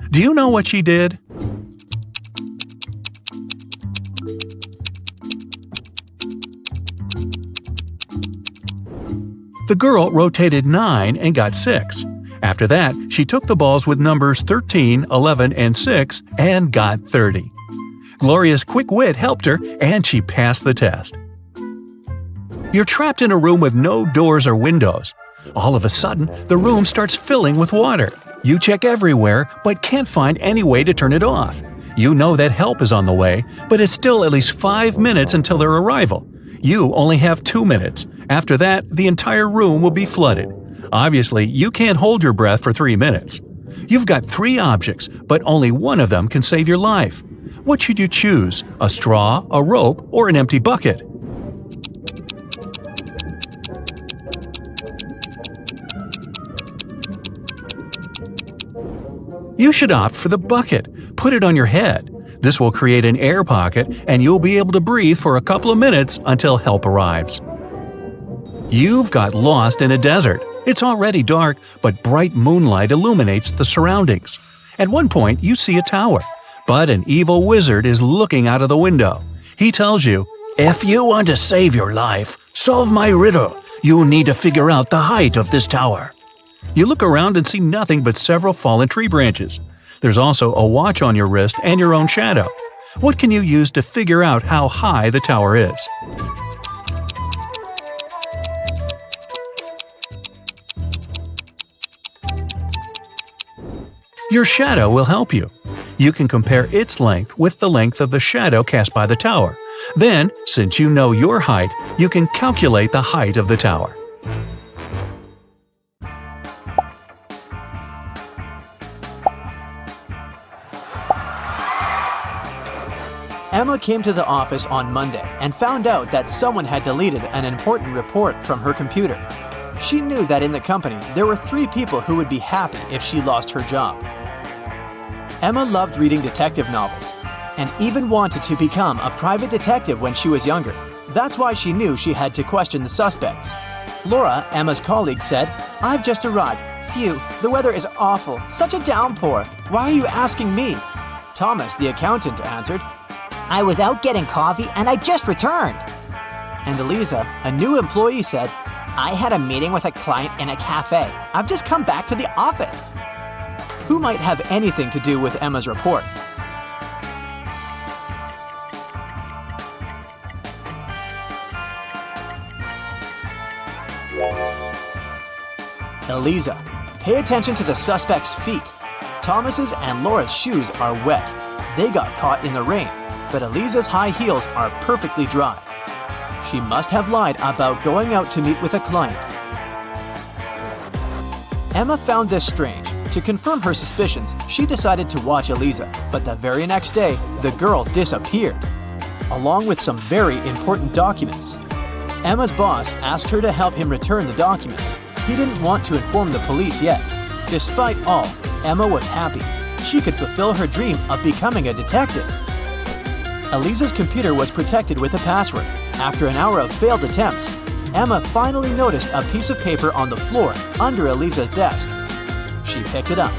Do you know what she did? The girl rotated 9 and got 6. After that, she took the balls with numbers 13, 11, and 6 and got 30. Gloria's quick wit helped her, and she passed the test. You're trapped in a room with no doors or windows. All of a sudden, the room starts filling with water. You check everywhere, but can't find any way to turn it off. You know that help is on the way, but it's still at least 5 minutes until their arrival. You only have 2 minutes. After that, the entire room will be flooded. Obviously, you can't hold your breath for 3 minutes. You've got 3 objects, but only one of them can save your life. What should you choose? A straw, a rope, or an empty bucket? You should opt for the bucket. Put it on your head. This will create an air pocket, and you'll be able to breathe for a couple of minutes until help arrives. You've got lost in a desert. It's already dark, but bright moonlight illuminates the surroundings. At one point, you see a tower, but an evil wizard is looking out of the window. He tells you, "If you want to save your life, solve my riddle. You need to figure out the height of this tower." You look around and see nothing but several fallen tree branches. There's also a watch on your wrist and your own shadow. What can you use to figure out how high the tower is? Your shadow will help you. You can compare its length with the length of the shadow cast by the tower. Then, since you know your height, you can calculate the height of the tower. Emma came to the office on Monday and found out that someone had deleted an important report from her computer. She knew that in the company there were 3 people who would be happy if she lost her job. Emma loved reading detective novels and even wanted to become a private detective when she was younger. That's why she knew she had to question the suspects. Laura, Emma's colleague, said, "I've just arrived. Phew, the weather is awful. Such a downpour. Why are you asking me?" Thomas, the accountant, answered, "I was out getting coffee and I just returned." And Eliza, a new employee, said, "I had a meeting with a client in a cafe. I've just come back to the office." Who might have anything to do with Emma's report? Eliza, pay attention to the suspect's feet. Thomas's and Laura's shoes are wet. They got caught in the rain, but Eliza's high heels are perfectly dry. She must have lied about going out to meet with a client. Emma found this strange. To confirm her suspicions, she decided to watch Eliza, but the very next day, the girl disappeared, along with some very important documents. Emma's boss asked her to help him return the documents. He didn't want to inform the police yet. Despite all, Emma was happy. She could fulfill her dream of becoming a detective. Eliza's computer was protected with a password. After an hour of failed attempts, Emma finally noticed a piece of paper on the floor under Eliza's desk. She picked it up.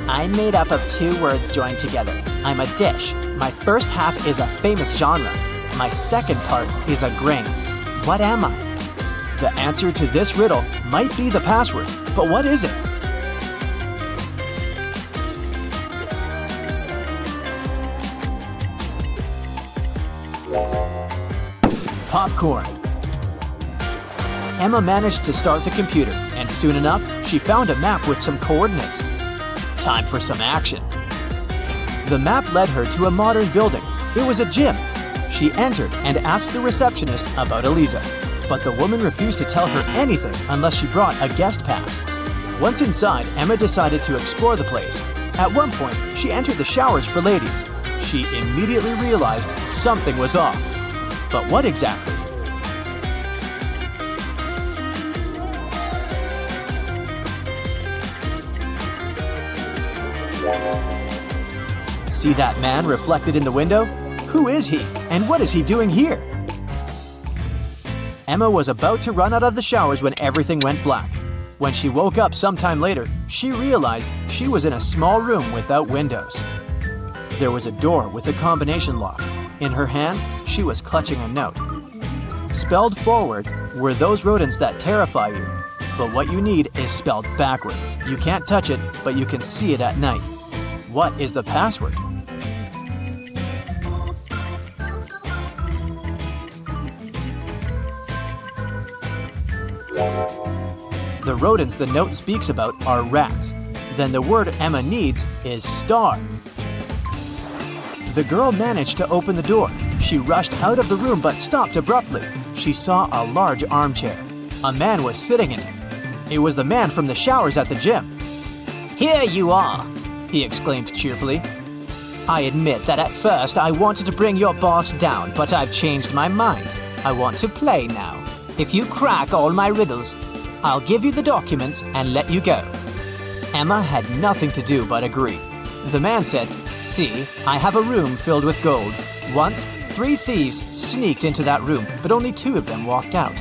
I'm made up of two words joined together. I'm a dish. My first half is a famous genre. My second part is a grain. What am I? The answer to this riddle might be the password, but what is it? Popcorn. Emma managed to start the computer, and soon enough, she found a map with some coordinates. Time for some action. The map led her to a modern building. It was a gym. She entered and asked the receptionist about Eliza, but the woman refused to tell her anything unless she brought a guest pass. Once inside, Emma decided to explore the place. At one point, she entered the showers for ladies. She immediately realized something was off. But what exactly? See that man reflected in the window? Who is he, and what is he doing here? Emma was about to run out of the showers when everything went black. When she woke up sometime later, she realized she was in a small room without windows. There was a door with a combination lock. In her hand, she was clutching a note. Spelled forward were those rodents that terrify you. But what you need is spelled backward. You can't touch it, but you can see it at night. What is the password? The rodents the note speaks about are rats. Then the word Emma needs is star. The girl managed to open the door. She rushed out of the room but stopped abruptly. She saw a large armchair. A man was sitting in it. It was the man from the showers at the gym. Here you are, he exclaimed cheerfully. I admit that at first I wanted to bring your boss down, but I've changed my mind. I want to play now. If you crack all my riddles, I'll give you the documents and let you go. Emma had nothing to do but agree. The man said, "See, I have a room filled with gold. Once, 3 thieves sneaked into that room, but only 2 of them walked out.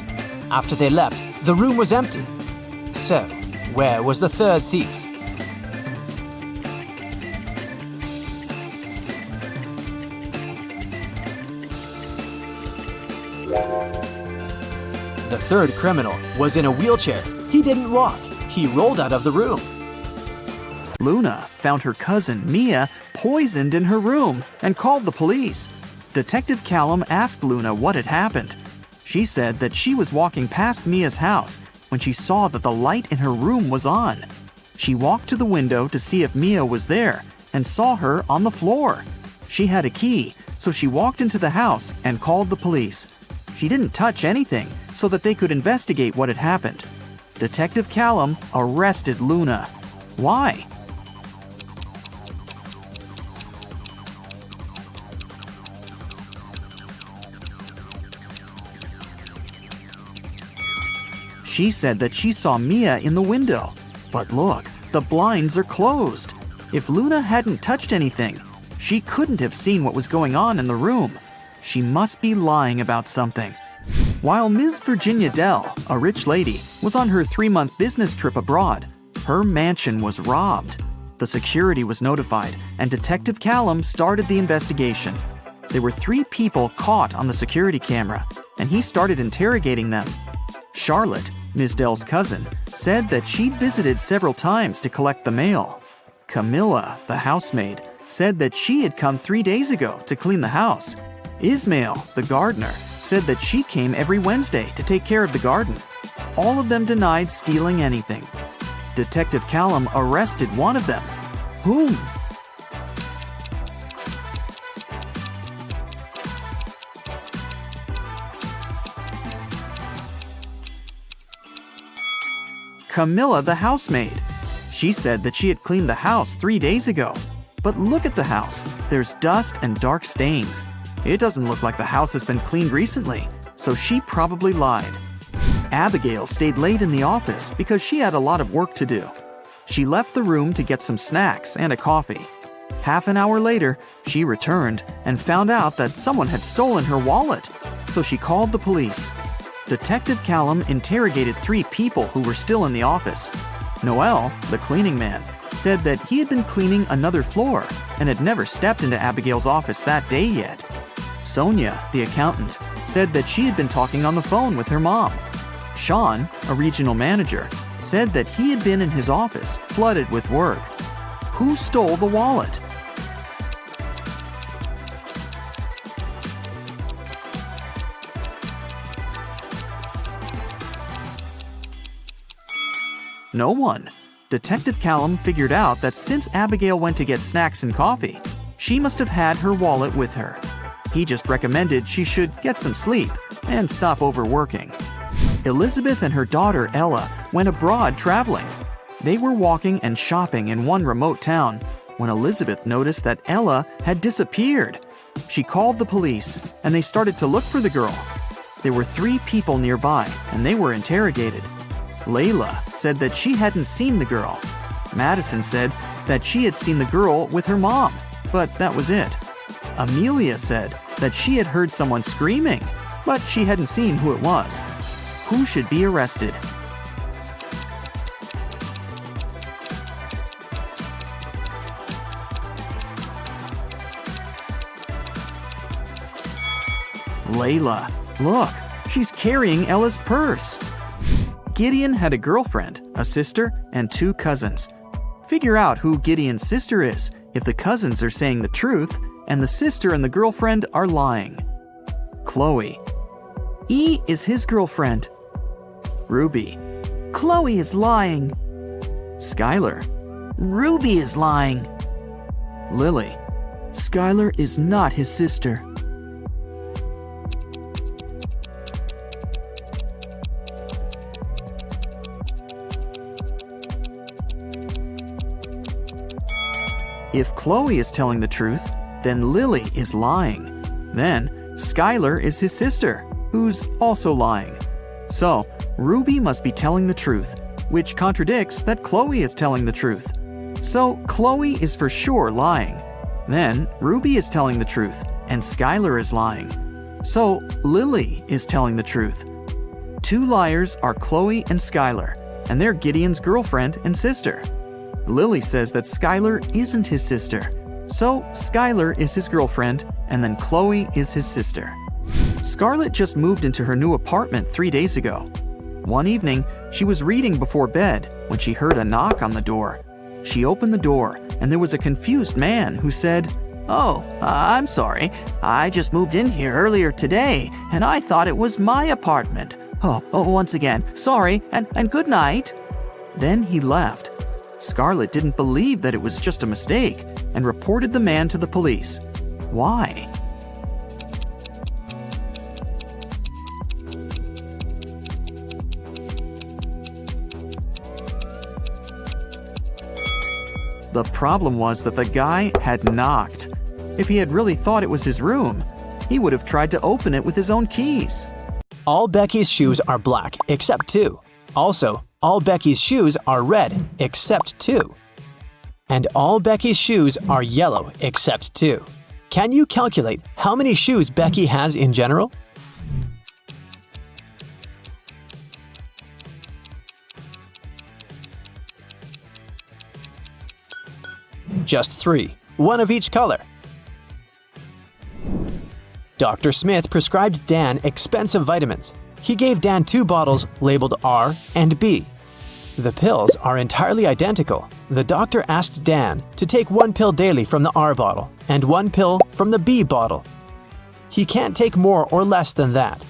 After they left, the room was empty. So, where was the 3rd thief?" The 3rd criminal was in a wheelchair. He didn't walk. He rolled out of the room. Luna found her cousin, Mia, poisoned in her room and called the police. Detective Callum asked Luna what had happened. She said that she was walking past Mia's house when she saw that the light in her room was on. She walked to the window to see if Mia was there and saw her on the floor. She had a key, so she walked into the house and called the police. She didn't touch anything so that they could investigate what had happened. Detective Callum arrested Luna. Why? She said that she saw Mia in the window. But look, the blinds are closed. If Luna hadn't touched anything, she couldn't have seen what was going on in the room. She must be lying about something. While Ms. Virginia Dell, a rich lady, was on her 3-month business trip abroad, her mansion was robbed. The security was notified, and Detective Callum started the investigation. There were 3 people caught on the security camera, and he started interrogating them. Charlotte, Ms. Dell's cousin, said that she'd visited several times to collect the mail. Camilla, the housemaid, said that she had come 3 days ago to clean the house. Ismail, the gardener, said that she came every Wednesday to take care of the garden. all of them denied stealing anything. Detective Callum arrested one of them. Whom? Camilla, the housemaid. She said that she had cleaned the house 3 days ago. But look at the house. There's dust and dark stains. It doesn't look like the house has been cleaned recently, so she probably lied. Abigail stayed late in the office because she had a lot of work to do. She left the room to get some snacks and a coffee. Half an hour later, she returned and found out that someone had stolen her wallet, so she called the police. Detective Callum interrogated 3 people who were still in the office. Noel, the cleaning man, said that he had been cleaning another floor and had never stepped into Abigail's office that day yet. Sonia, the accountant, said that she had been talking on the phone with her mom. Sean, a regional manager, said that he had been in his office flooded with work. Who stole the wallet? No one. Detective Callum figured out that since Abigail went to get snacks and coffee, she must have had her wallet with her. He just recommended she should get some sleep and stop overworking. Elizabeth and her daughter Ella went abroad traveling. They were walking and shopping in one remote town when Elizabeth noticed that Ella had disappeared. She called the police and they started to look for the girl. There were 3 people nearby and they were interrogated. Layla said that she hadn't seen the girl. Madison said that she had seen the girl with her mom, but that was it. Amelia said that she had heard someone screaming, but she hadn't seen who it was. Who should be arrested? Layla. Look, she's carrying Ella's purse. Gideon had a girlfriend, a sister, and 2 cousins. Figure out who Gideon's sister is if the cousins are saying the truth and the sister and the girlfriend are lying. Chloe. E is his girlfriend. Ruby. Chloe is lying. Skylar. Ruby is lying. Lily. Skylar is not his sister. If Chloe is telling the truth, then Lily is lying. Then Skylar is his sister, who's also lying. So Ruby must be telling the truth, which contradicts that Chloe is telling the truth. So Chloe is for sure lying. Then Ruby is telling the truth, and Skylar is lying. So Lily is telling the truth. 2 liars are Chloe and Skylar, and they're Gideon's girlfriend and sister. Lily says that Skylar isn't his sister. So Skylar is his girlfriend, and then Chloe is his sister. Scarlett just moved into her new apartment 3 days ago. One evening, she was reading before bed when she heard a knock on the door. She opened the door, and there was a confused man who said, "Oh, I'm sorry. I just moved in here earlier today, and I thought it was my apartment. Once again, sorry, and good night." Then he left. Scarlett didn't believe that it was just a mistake and reported the man to the police. Why? The problem was that the guy had knocked. If he had really thought it was his room, he would have tried to open it with his own keys. All Becky's shoes are black, except 2. Also, all Becky's shoes are red, except 2. And all Becky's shoes are yellow, except 2. Can you calculate how many shoes Becky has in general? Just 3, 1 of each color. Dr. Smith prescribed Dan expensive vitamins. He gave Dan 2 bottles labeled R and B. The pills are entirely identical. The doctor asked Dan to take 1 pill daily from the R bottle and 1 pill from the B bottle. He can't take more or less than that.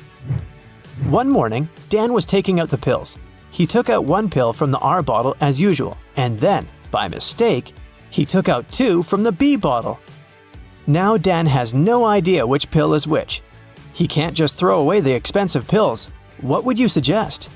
One morning, Dan was taking out the pills. He took out one pill from the R bottle as usual, and then, by mistake, he took out 2 from the B bottle. Now Dan has no idea which pill is which. He can't just throw away the expensive pills. What would you suggest?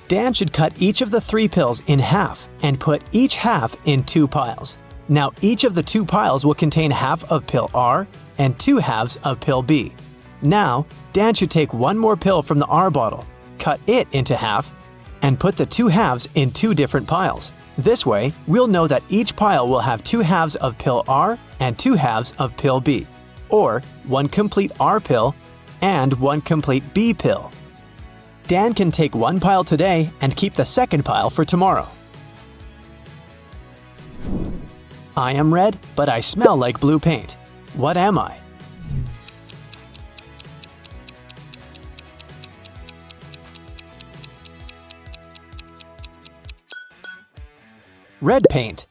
Dan should cut each of the 3 pills in half and put each half in 2 piles. Now each of the 2 piles will contain half of pill R and 2 halves of pill B. Now, Dan should take one more pill from the R bottle, cut it into half, and put the 2 halves in 2 different piles. This way, we'll know that each pile will have 2 halves of pill R and 2 halves of pill B, or 1 complete R pill and 1 complete B pill. Dan can take 1 pile today and keep the second pile for tomorrow. I am red, but I smell like blue paint. What am I? Red paint.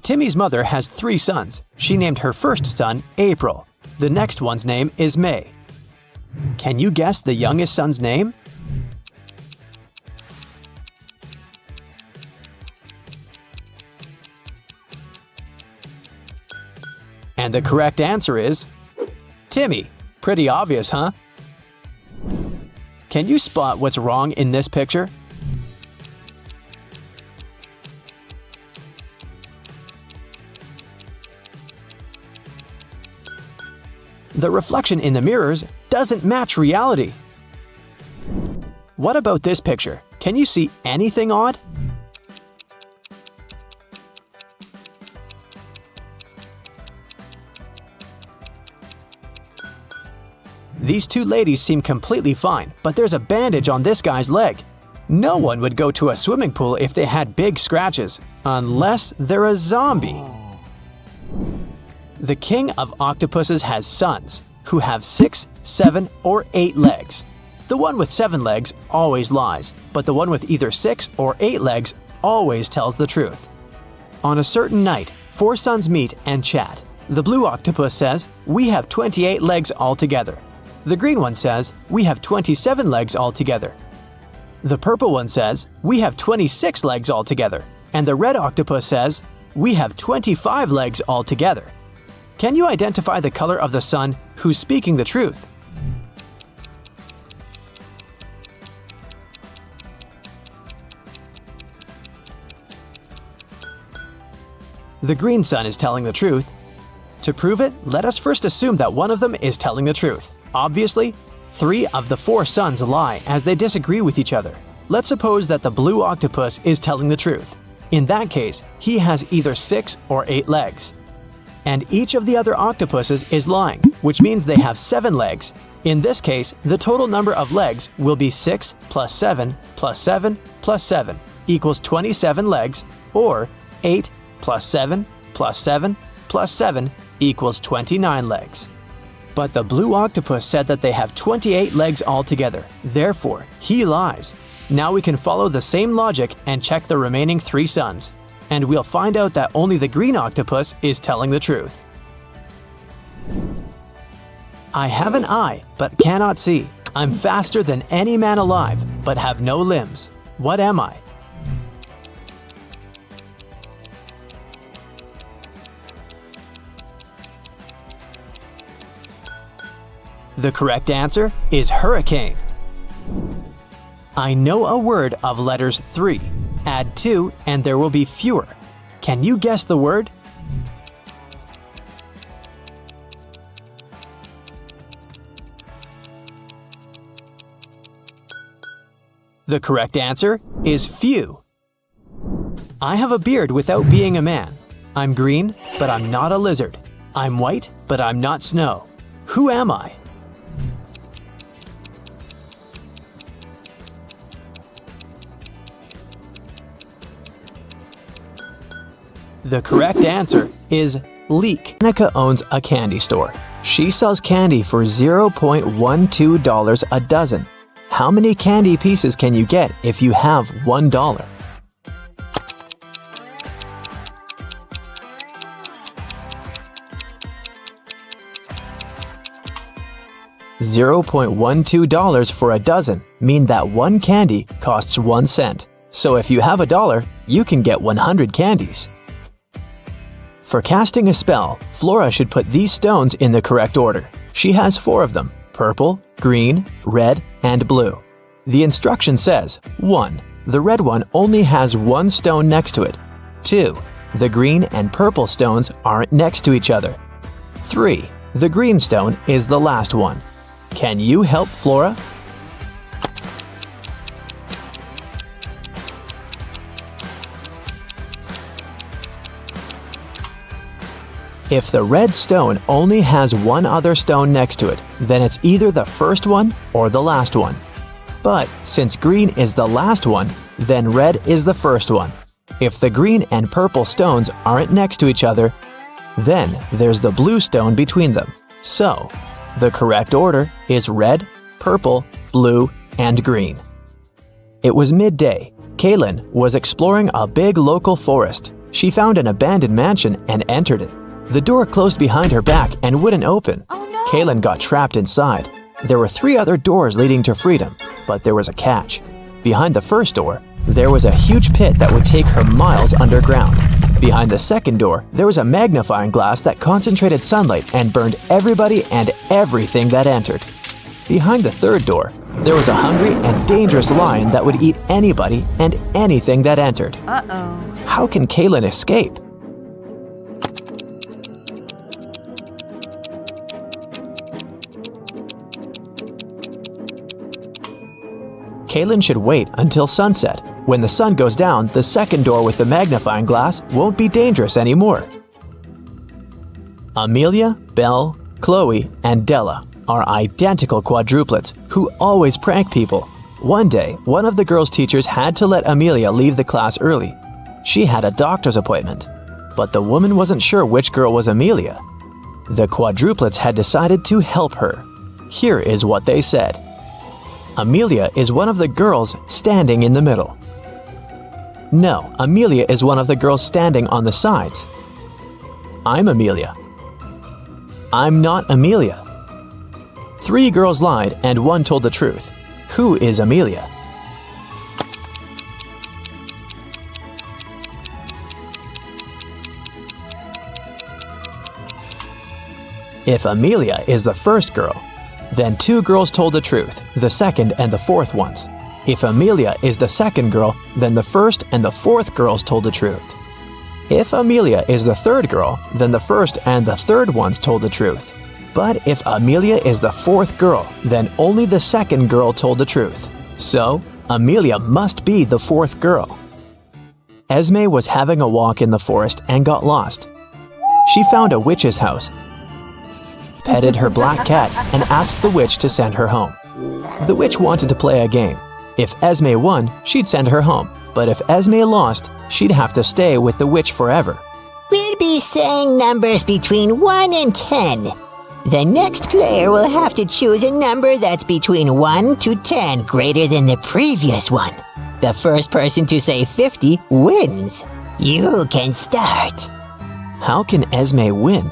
Timmy's mother has 3 sons. She named her first son April. The next one's name is May. Can you guess the youngest son's name? And the correct answer is Timmy. Pretty obvious, huh? Can you spot what's wrong in this picture? The reflection in the mirrors doesn't match reality. What about this picture? Can you see anything odd? These 2 ladies seem completely fine, but there's a bandage on this guy's leg. No one would go to a swimming pool if they had big scratches, unless they're a zombie. The king of octopuses has sons who have 6, 7, or 8 legs. The one with 7 legs always lies, but the one with either 6 or 8 legs always tells the truth. On a certain night, 4 sons meet and chat. The blue octopus says, "We have 28 legs altogether." The green one says, "We have 27 legs altogether." The purple one says, "We have 26 legs altogether." And the red octopus says, "We have 25 legs altogether." Can you identify the color of the sun who's speaking the truth? The green sun is telling the truth. To prove it, let us first assume that one of them is telling the truth. Obviously, 3 of the 4 suns lie as they disagree with each other. Let's suppose that the blue octopus is telling the truth. In that case, he has either 6 or 8 legs. And each of the other octopuses is lying, which means they have 7 legs. In this case, the total number of legs will be 6 plus 7 plus 7 plus 7 equals 27 legs, or 8 plus 7 plus 7 plus 7 equals 29 legs. But the blue octopus said that they have 28 legs altogether. Therefore, he lies. Now we can follow the same logic and check the remaining 3 suns. And we'll find out that only the green octopus is telling the truth. I have an eye, but cannot see. I'm faster than any man alive, but have no limbs. What am I? The correct answer is hurricane. I know a word of letters 3. Add 2 and there will be fewer. Can you guess the word? The correct answer is few. I have a beard without being a man. I'm green, but I'm not a lizard. I'm white, but I'm not snow. Who am I? The correct answer is leek. Monica owns a candy store. She sells candy for $0.12 a dozen. How many candy pieces can you get if you have $1? $0.12 for a dozen mean that one candy costs 1 cent. So if you have $1, you can get 100 candies. For casting a spell, Flora should put these stones in the correct order. She has 4 of them: purple, green, red, and blue. The instruction says: 1. The red one only has 1 stone next to it. 2. The green and purple stones aren't next to each other. 3. The green stone is the last one. Can you help Flora? If the red stone only has 1 other stone next to it, then it's either the first one or the last one. But since green is the last one, then red is the first one. If the green and purple stones aren't next to each other, then there's the blue stone between them. So, the correct order is red, purple, blue, and green. It was midday. Kaylin was exploring a big local forest. She found an abandoned mansion and entered it. The door closed behind her back and wouldn't open. Oh no! Kaylin got trapped inside. There were 3 other doors leading to freedom, but there was a catch. Behind the first door, there was a huge pit that would take her miles underground. Behind the second door, there was a magnifying glass that concentrated sunlight and burned everybody and everything that entered. Behind the third door, there was a hungry and dangerous lion that would eat anybody and anything that entered. Uh-oh. How can Kaylin escape? Kaylin should wait until sunset. When the sun goes down, the second door with the magnifying glass won't be dangerous anymore. Amelia, Belle, Chloe, and Della are identical quadruplets who always prank people. One day, one of the girls' teachers had to let Amelia leave the class early. She had a doctor's appointment, but the woman wasn't sure which girl was Amelia. The quadruplets had decided to help her. Here is what they said. Amelia is one of the girls standing in the middle. No, Amelia is one of the girls standing on the sides. I'm Amelia. I'm not Amelia. 3 girls lied and 1 told the truth. Who is Amelia? If Amelia is the first girl, then 2 girls told the truth, the second and the fourth ones. If Amelia is the second girl, then the first and the fourth girls told the truth. If Amelia is the third girl, then the first and the third ones told the truth. But if Amelia is the fourth girl, then only the second girl told the truth. So, Amelia must be the fourth girl. Esme was having a walk in the forest and got lost. She found a witch's house, petted her black cat, and asked the witch to send her home. The witch wanted to play a game. If Esme won, she'd send her home. But if Esme lost, she'd have to stay with the witch forever. We'll be saying numbers between 1 and 10. The next player will have to choose a number that's between 1 to 10 greater than the previous one. The first person to say 50 wins. You can start. How can Esme win?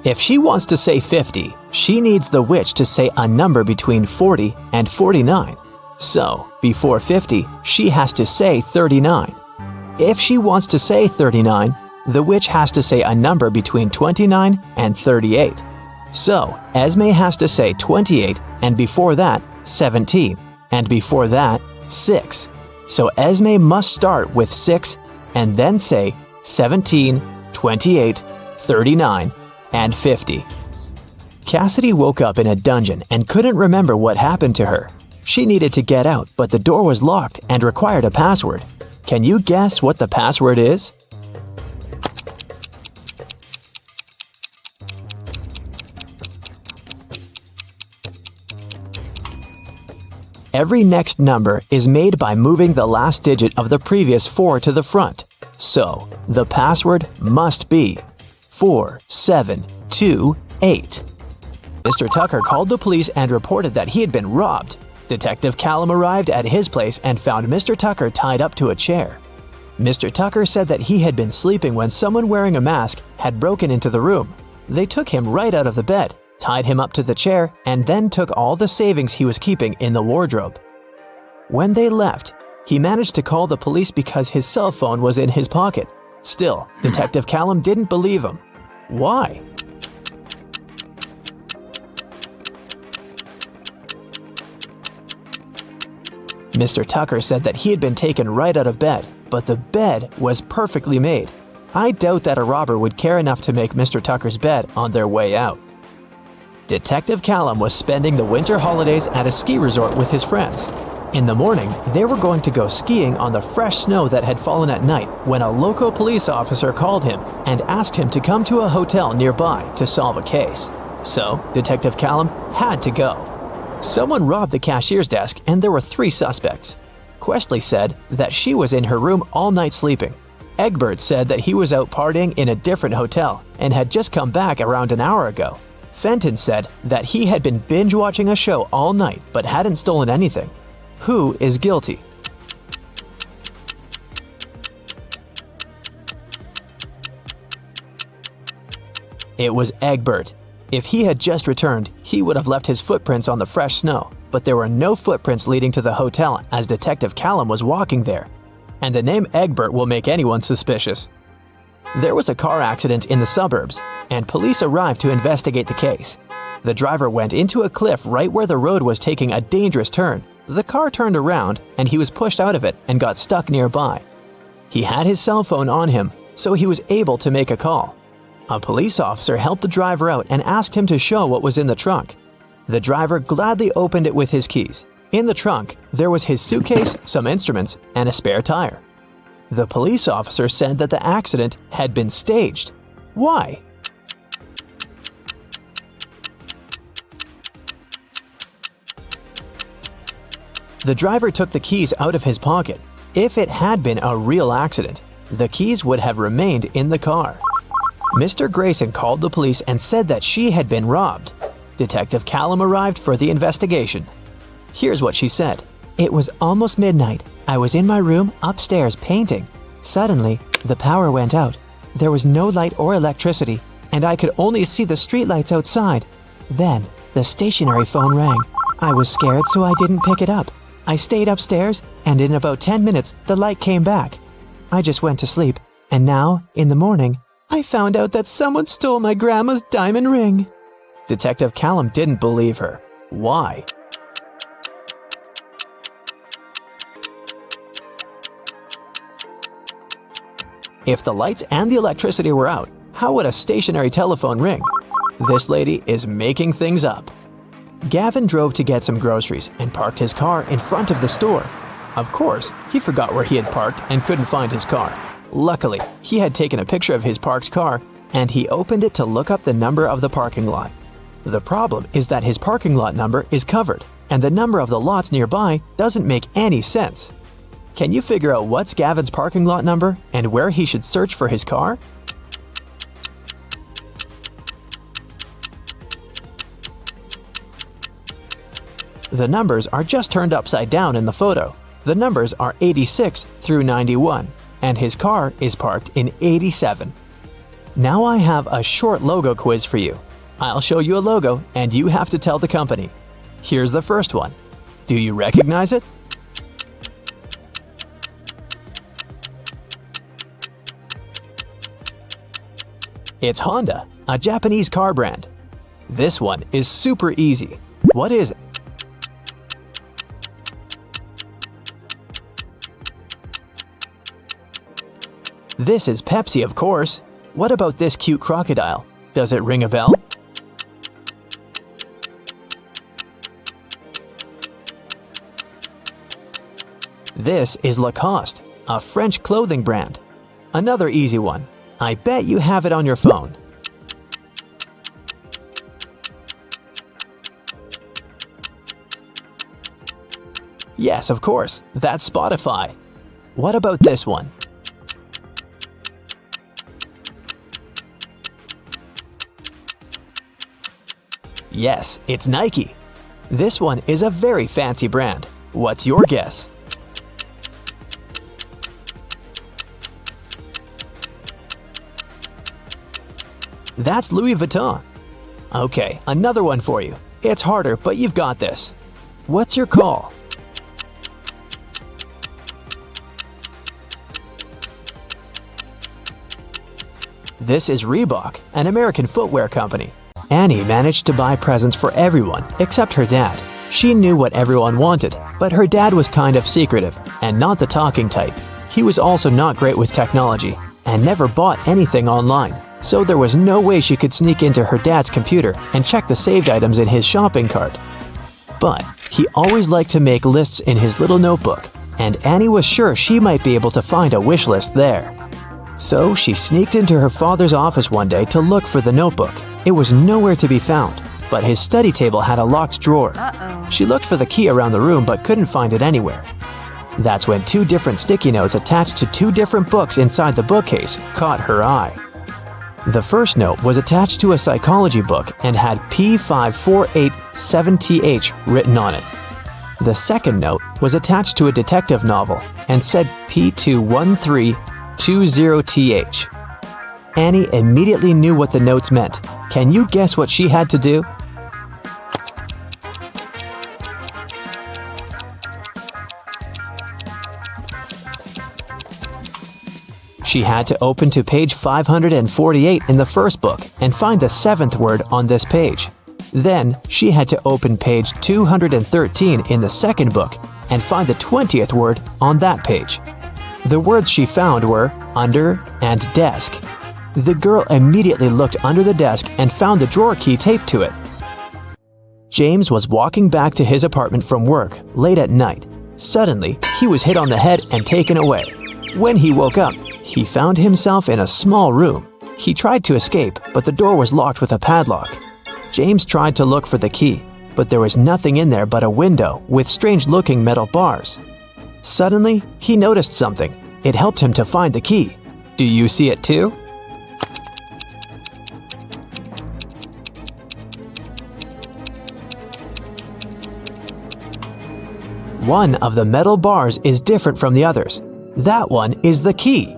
If she wants to say 50, she needs the witch to say a number between 40 and 49. So, before 50, she has to say 39. If she wants to say 39, the witch has to say a number between 29 and 38. So, Esme has to say 28, and before that, 17, and before that, 6. So Esme must start with 6 and then say 17, 28, 39, and 50. Cassidy woke up in a dungeon and couldn't remember what happened to her. She needed to get out, but the door was locked and required a password. Can you guess what the password is? Every next number is made by moving the last digit of the previous 4 to the front. So, the password must be 4728. Mr. Tucker called the police and reported that he had been robbed. Detective Callum arrived at his place and found Mr. Tucker tied up to a chair. Mr. Tucker said that he had been sleeping when someone wearing a mask had broken into the room. They took him right out of the bed, tied him up to the chair, and then took all the savings he was keeping in the wardrobe. When they left, he managed to call the police because his cell phone was in his pocket. Still, Detective Callum didn't believe him. Why? Mr. Tucker said that he had been taken right out of bed, but the bed was perfectly made. I doubt that a robber would care enough to make Mr. Tucker's bed on their way out. Detective Callum was spending the winter holidays at a ski resort with his friends. In the morning, they were going to go skiing on the fresh snow that had fallen at night when a local police officer called him and asked him to come to a hotel nearby to solve a case. So, Detective Callum had to go. Someone robbed the cashier's desk and there were 3 suspects. Questley said that she was in her room all night sleeping. Egbert said that he was out partying in a different hotel and had just come back around an hour ago. Fenton said that he had been binge-watching a show all night but hadn't stolen anything. Who is guilty? It was Egbert. If he had just returned, he would have left his footprints on the fresh snow, but there were no footprints leading to the hotel as Detective Callum was walking there. And the name Egbert will make anyone suspicious. There was a car accident in the suburbs, and police arrived to investigate the case. The driver went into a cliff right where the road was taking a dangerous turn. The car turned around, and he was pushed out of it and got stuck nearby. He had his cell phone on him, so he was able to make a call. A police officer helped the driver out and asked him to show what was in the trunk. The driver gladly opened it with his keys. In the trunk, there was his suitcase, some instruments, and a spare tire. The police officer said that the accident had been staged. Why? The driver took the keys out of his pocket. If it had been a real accident, the keys would have remained in the car. Mr. Grayson called the police and said that she had been robbed. Detective Callum arrived for the investigation. Here's what she said. It was almost midnight. I was in my room upstairs painting. Suddenly, the power went out. There was no light or electricity, and I could only see the streetlights outside. Then, the stationary phone rang. I was scared, so I didn't pick it up. I stayed upstairs, and in about 10 minutes, the light came back. I just went to sleep, and now, in the morning, I found out that someone stole my grandma's diamond ring. Detective Callum didn't believe her. Why? If the lights and the electricity were out, how would a stationary telephone ring? This lady is making things up. Gavin drove to get some groceries and parked his car in front of the store. Of course, he forgot where he had parked and couldn't find his car. Luckily, he had taken a picture of his parked car and he opened it to look up the number of the parking lot. The problem is that his parking lot number is covered and the number of the lots nearby doesn't make any sense. Can you figure out what's Gavin's parking lot number and where he should search for his car? The numbers are just turned upside down in the photo. The numbers are 86 through 91, and his car is parked in 87. Now I have a short logo quiz for you. I'll show you a logo, and you have to tell the company. Here's the first one. Do you recognize it? It's Honda, a Japanese car brand. This one is super easy. What is it? This is Pepsi, of course. What about this cute crocodile? Does it ring a bell? This is Lacoste, a French clothing brand. Another easy one. I bet you have it on your phone. Yes, of course. That's Spotify. What about this one? Yes, it's Nike. This one is a very fancy brand. What's your guess? That's Louis Vuitton. Okay, another one for you. It's harder, but you've got this. What's your call? This is Reebok, an American footwear company. Annie managed to buy presents for everyone except her dad. She knew what everyone wanted, but her dad was kind of secretive and not the talking type. He was also not great with technology and never bought anything online, so there was no way she could sneak into her dad's computer and check the saved items in his shopping cart. But he always liked to make lists in his little notebook, and Annie was sure she might be able to find a wish list there. So she sneaked into her father's office one day to look for the notebook. It was nowhere to be found, but his study table had a locked drawer. She looked for the key around the room but couldn't find it anywhere. That's when 2 different sticky notes attached to 2 different books inside the bookcase caught her eye. The first note was attached to a psychology book and had P5487TH written on it. The second note was attached to a detective novel and said P21320TH. Annie immediately knew what the notes meant. Can you guess what she had to do? She had to open to page 548 in the first book and find the 7th word on this page. Then, she had to open page 213 in the second book and find the 20th word on that page. The words she found were under and desk. The girl immediately looked under the desk and found the drawer key taped to it. James was walking back to his apartment from work late at night. Suddenly, he was hit on the head and taken away. When he woke up, he found himself in a small room. He tried to escape, but the door was locked with a padlock. James tried to look for the key, but there was nothing in there but a window with strange-looking metal bars. Suddenly, he noticed something. It helped him to find the key. Do you see it too? One of the metal bars is different from the others. That one is the key.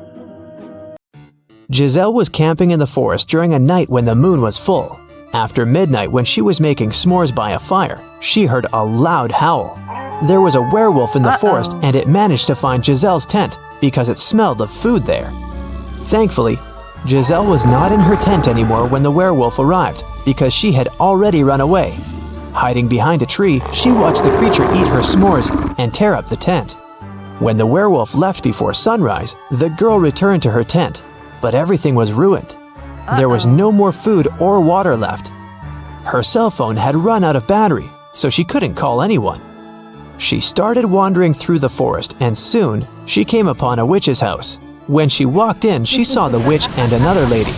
Giselle was camping in the forest during a night when the moon was full. After midnight, when she was making s'mores by a fire, she heard a loud howl. There was a werewolf in the forest, and it managed to find Giselle's tent because it smelled of food there. Thankfully, Giselle was not in her tent anymore when the werewolf arrived because she had already run away. Hiding behind a tree, she watched the creature eat her s'mores and tear up the tent. When the werewolf left before sunrise, the girl returned to her tent, but everything was ruined. There was no more food or water left. Her cell phone had run out of battery, so she couldn't call anyone. She started wandering through the forest, and soon she came upon a witch's house. When she walked in, she saw the witch and another lady.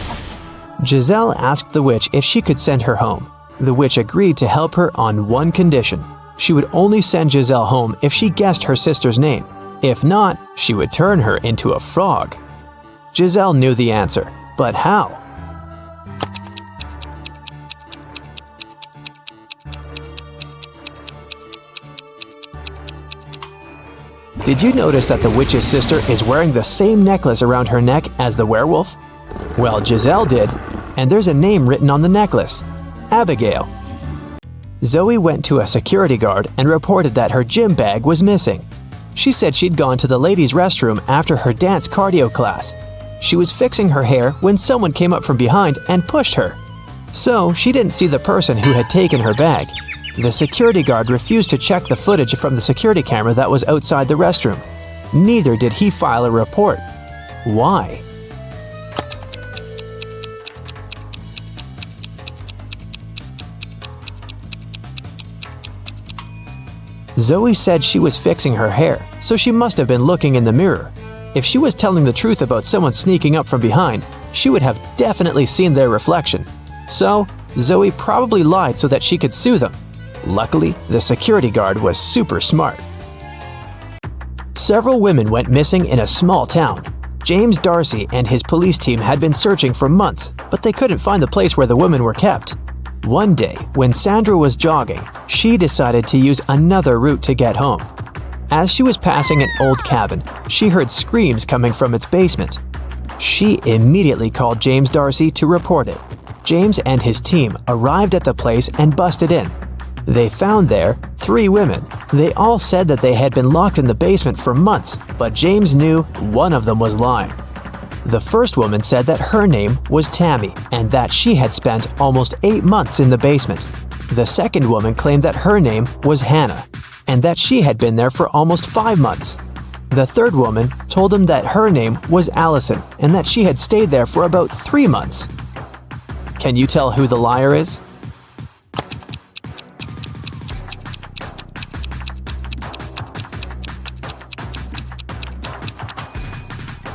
Giselle asked the witch if she could send her home. The witch agreed to help her on one condition. She would only send Giselle home if she guessed her sister's name. If not, she would turn her into a frog. Giselle knew the answer, but how? Did you notice that the witch's sister is wearing the same necklace around her neck as the werewolf? Well, Giselle did, and there's a name written on the necklace: Abigail. Zoe went to a security guard and reported that her gym bag was missing. She said she'd gone to the ladies' restroom after her dance cardio class. She was fixing her hair when someone came up from behind and pushed her. So she didn't see the person who had taken her bag. The security guard refused to check the footage from the security camera that was outside the restroom. Neither did he file a report. Why? Zoe said she was fixing her hair, so she must have been looking in the mirror. If she was telling the truth about someone sneaking up from behind, she would have definitely seen their reflection. So, Zoe probably lied so that she could sue them. Luckily, the security guard was super smart. Several women went missing in a small town. James Darcy and his police team had been searching for months, but they couldn't find the place where the women were kept. One day, when Sandra was jogging, she decided to use another route to get home. As she was passing an old cabin, she heard screams coming from its basement. She immediately called James Darcy to report it. James and his team arrived at the place and busted in. They found there 3 women. They all said that they had been locked in the basement for months, but James knew one of them was lying. The first woman said that her name was Tammy and that she had spent almost 8 months in the basement. The second woman claimed that her name was Hannah and that she had been there for almost 5 months. The third woman told him that her name was Allison and that she had stayed there for about 3 months. Can you tell who the liar is?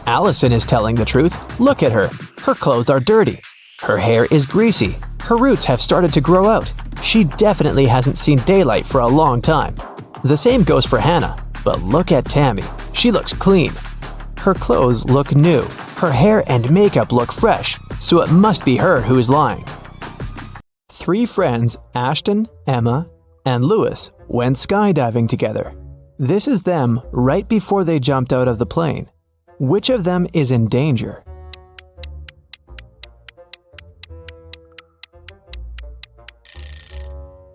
Allison is telling the truth. Look at her. Her clothes are dirty. Her hair is greasy. Her roots have started to grow out. She definitely hasn't seen daylight for a long time. The same goes for Hannah. But look at Tammy. She looks clean. Her clothes look new. Her hair and makeup look fresh, so it must be her who is lying. 3 friends, Ashton, Emma, and Lewis, went skydiving together. This is them right before they jumped out of the plane. Which of them is in danger?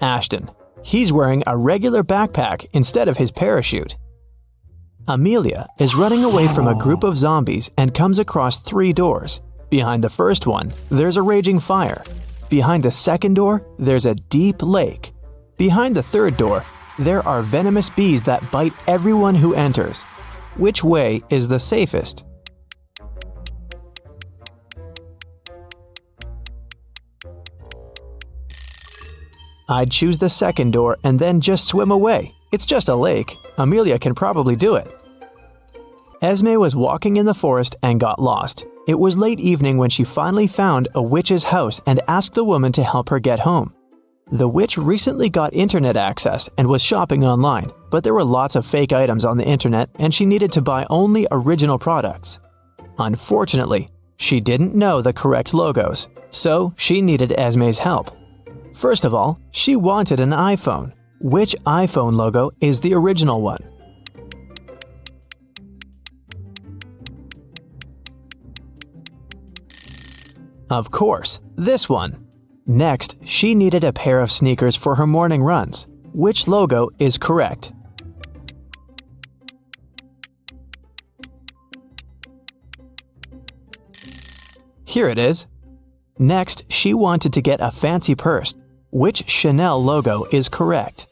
Ashton. He's wearing a regular backpack instead of his parachute. Amelia is running away from a group of zombies and comes across 3 doors. Behind the first one, there's a raging fire. Behind the second door, there's a deep lake. Behind the third door, there are venomous bees that bite everyone who enters. Which way is the safest? I'd choose the second door and then just swim away. It's just a lake. Amelia can probably do it. Esme was walking in the forest and got lost. It was late evening when she finally found a witch's house and asked the woman to help her get home. The witch recently got internet access and was shopping online, but there were lots of fake items on the internet and she needed to buy only original products. Unfortunately, she didn't know the correct logos, so she needed Esme's help. First of all, she wanted an iPhone. Which iPhone logo is the original one? Of course, this one. Next, she needed a pair of sneakers for her morning runs. Which logo is correct? Here it is. Next, she wanted to get a fancy purse. Which Chanel logo is correct?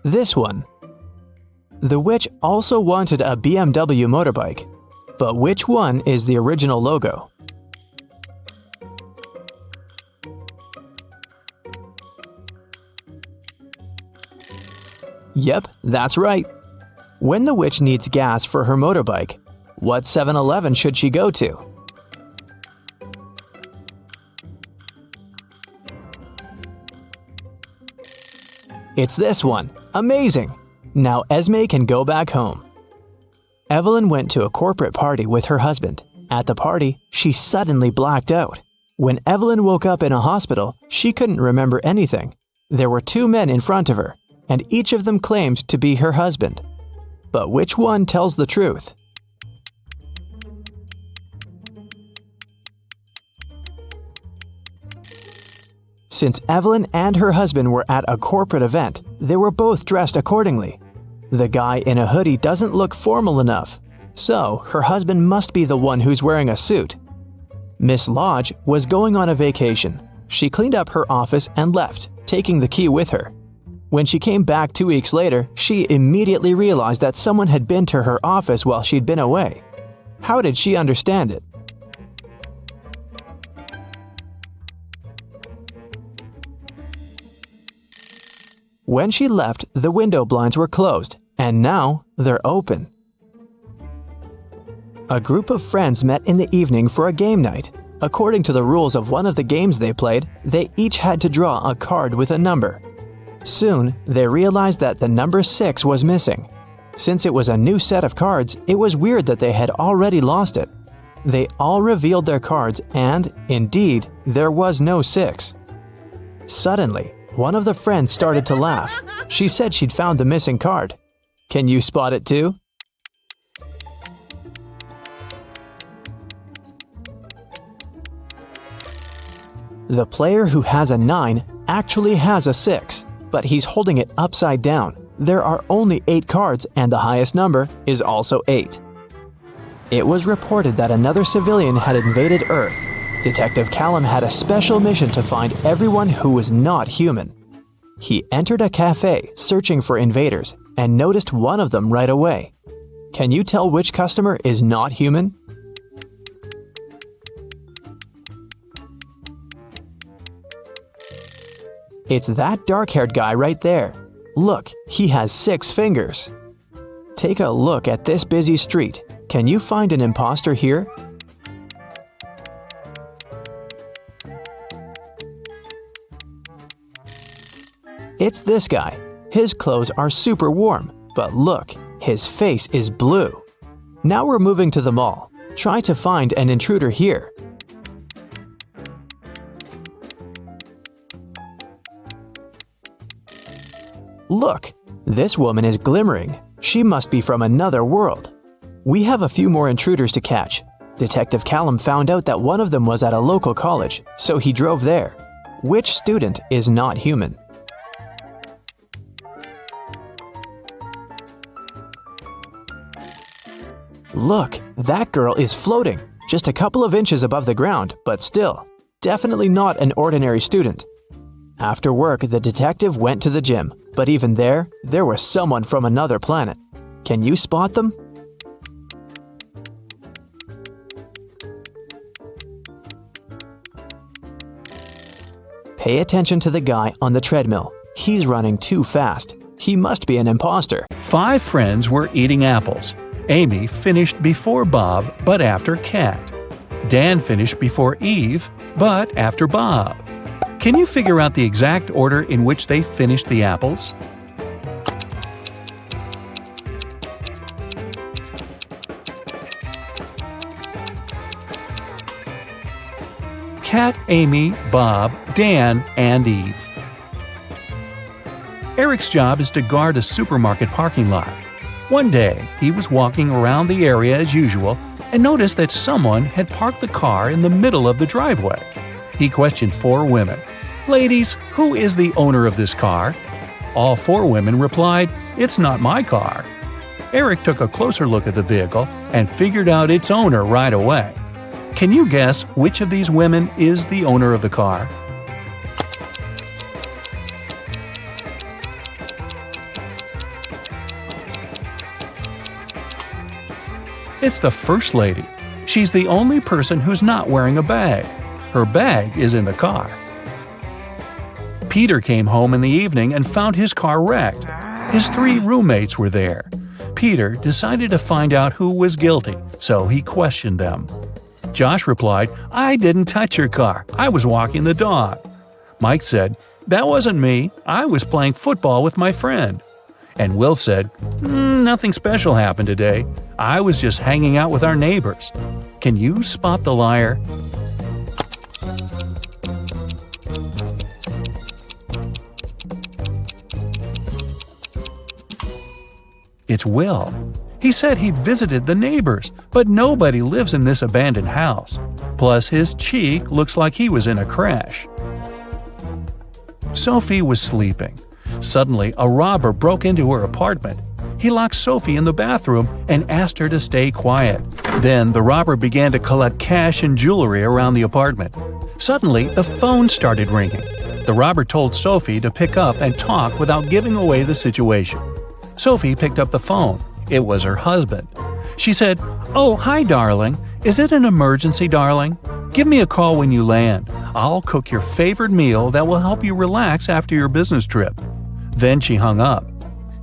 This one. The witch also wanted a BMW motorbike, but which one is the original logo? Yep, that's right. When the witch needs gas for her motorbike, what 7-Eleven should she go to? It's this one. Amazing! Now Esme can go back home. Evelyn went to a corporate party with her husband. At the party, she suddenly blacked out. When Evelyn woke up in a hospital, she couldn't remember anything. There were 2 men in front of her, and each of them claimed to be her husband. But which one tells the truth? Since Evelyn and her husband were at a corporate event, they were both dressed accordingly. The guy in a hoodie doesn't look formal enough, so her husband must be the one who's wearing a suit. Miss Lodge was going on a vacation. She cleaned up her office and left, taking the key with her. When she came back 2 weeks later, she immediately realized that someone had been to her office while she'd been away. How did she understand it? When she left, the window blinds were closed, and now they're open. A group of friends met in the evening for a game night. According to the rules of one of the games they played, they each had to draw a card with a number. Soon, they realized that the number 6 was missing. Since it was a new set of cards, it was weird that they had already lost it. They all revealed their cards and, indeed, there was no 6. Suddenly, one of the friends started to laugh. She said she'd found the missing card. Can you spot it too? The player who has a 9 actually has a 6, but he's holding it upside down. There are only 8 cards and the highest number is also 8. It was reported that another civilian had invaded Earth. Detective Callum had a special mission to find everyone who was not human. He entered a cafe searching for invaders and noticed one of them right away. Can you tell which customer is not human? It's that dark-haired guy right there. Look, he has 6 fingers. Take a look at this busy street. Can you find an imposter here? It's this guy. His clothes are super warm, but look, his face is blue. Now we're moving to the mall. Try to find an intruder here. Look, this woman is glimmering. She must be from another world. We have a few more intruders to catch. Detective Callum found out that one of them was at a local college, so he drove there. Which student is not human? Look, that girl is floating, just a couple of inches above the ground, but still, definitely not an ordinary student. After work, the detective went to the gym, but even there was someone from another planet. Can you spot them? Pay attention to the guy on the treadmill. He's running too fast. He must be an imposter. 5 friends were eating apples. Amy finished before Bob, but after Kat. Dan finished before Eve, but after Bob. Can you figure out the exact order in which they finished the apples? Kat, Amy, Bob, Dan, and Eve. Eric's job is to guard a supermarket parking lot. One day, he was walking around the area as usual and noticed that someone had parked the car in the middle of the driveway. He questioned 4 women. "Ladies, who is the owner of this car?" All 4 women replied, "It's not my car." Eric took a closer look at the vehicle and figured out its owner right away. Can you guess which of these women is the owner of the car? It's the First Lady. She's the only person who's not wearing a bag. Her bag is in the car. Peter came home in the evening and found his car wrecked. His 3 roommates were there. Peter decided to find out who was guilty, so he questioned them. Josh replied, "I didn't touch your car. I was walking the dog." Mike said, "That wasn't me. I was playing football with my friend." And Will said, "Nothing special happened today. I was just hanging out with our neighbors." Can you spot the liar? It's Will. He said he'd visited the neighbors, but nobody lives in this abandoned house. Plus, his cheek looks like he was in a crash. Sophie was sleeping. Suddenly, a robber broke into her apartment. He locked Sophie in the bathroom and asked her to stay quiet. Then the robber began to collect cash and jewelry around the apartment. Suddenly, the phone started ringing. The robber told Sophie to pick up and talk without giving away the situation. Sophie picked up the phone. It was her husband. She said, "Oh, hi, darling. Is it an emergency, darling? Give me a call when you land. I'll cook your favorite meal that will help you relax after your business trip." Then she hung up.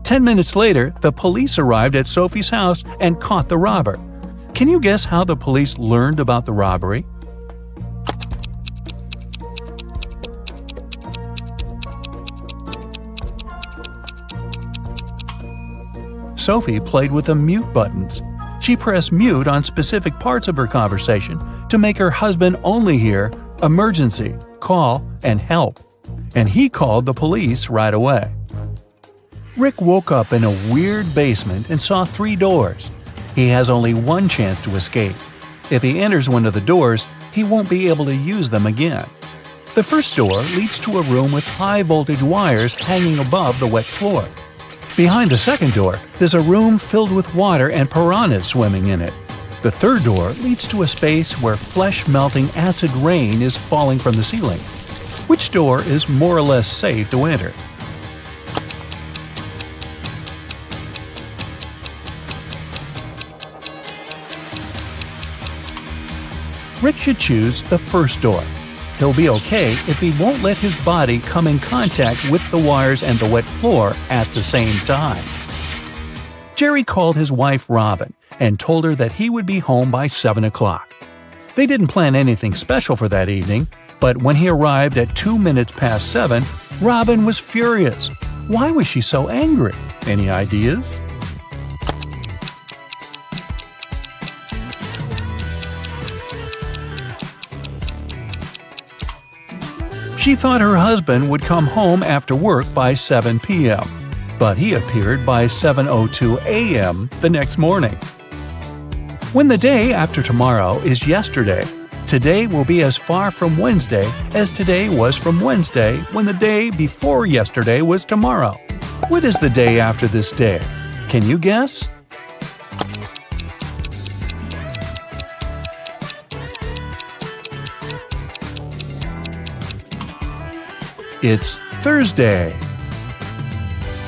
10 minutes later, the police arrived at Sophie's house and caught the robber. Can you guess how the police learned about the robbery? Sophie played with the mute buttons. She pressed mute on specific parts of her conversation to make her husband only hear "emergency," "call," and "help." And he called the police right away. Rick woke up in a weird basement and saw 3 doors. He has only one chance to escape. If he enters one of the doors, he won't be able to use them again. The first door leads to a room with high-voltage wires hanging above the wet floor. Behind the second door, there's a room filled with water and piranhas swimming in it. The third door leads to a space where flesh-melting acid rain is falling from the ceiling. Which door is more or less safe to enter? Rick should choose the first door. He'll be okay if he won't let his body come in contact with the wires and the wet floor at the same time. Jerry called his wife Robin and told her that he would be home by 7 o'clock. They didn't plan anything special for that evening, but when he arrived at 2 minutes past 7, Robin was furious. Why was she so angry? Any ideas? She thought her husband would come home after work by 7 p.m., but he appeared by 7:02 a.m. the next morning. When the day after tomorrow is yesterday, today will be as far from Wednesday as today was from Wednesday when the day before yesterday was tomorrow. What is the day after this day? Can you guess? It's Thursday.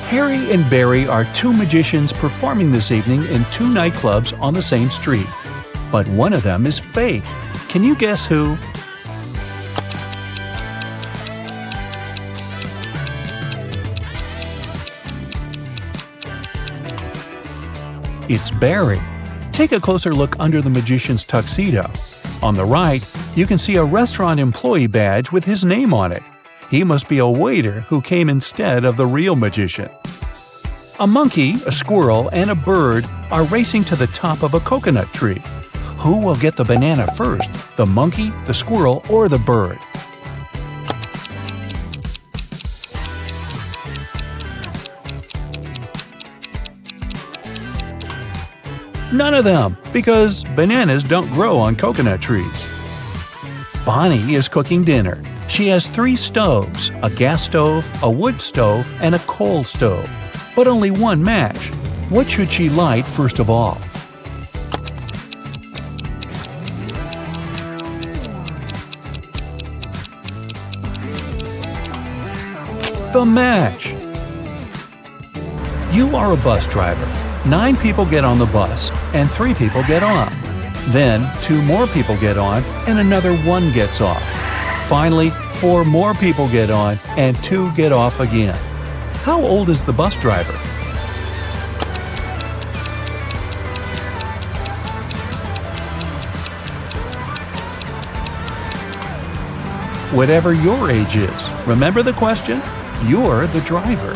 Harry and Barry are two magicians performing this evening in two nightclubs on the same street. But one of them is fake. Can you guess who? It's Barry. Take a closer look under the magician's tuxedo. On the right, you can see a restaurant employee badge with his name on it. He must be a waiter who came instead of the real magician. A monkey, a squirrel, and a bird are racing to the top of a coconut tree. Who will get the banana first, the monkey, the squirrel, or the bird? None of them, because bananas don't grow on coconut trees. Bonnie is cooking dinner. She has 3 stoves, a gas stove, a wood stove, and a coal stove, but only one match. What should she light first of all? The match! You are a bus driver. 9 people get on the bus, and 3 people get off. Then 2 more people get on, and another 1 gets off. Finally, 4 more people get on, and 2 get off again. How old is the bus driver? Whatever your age is, remember the question? You're the driver.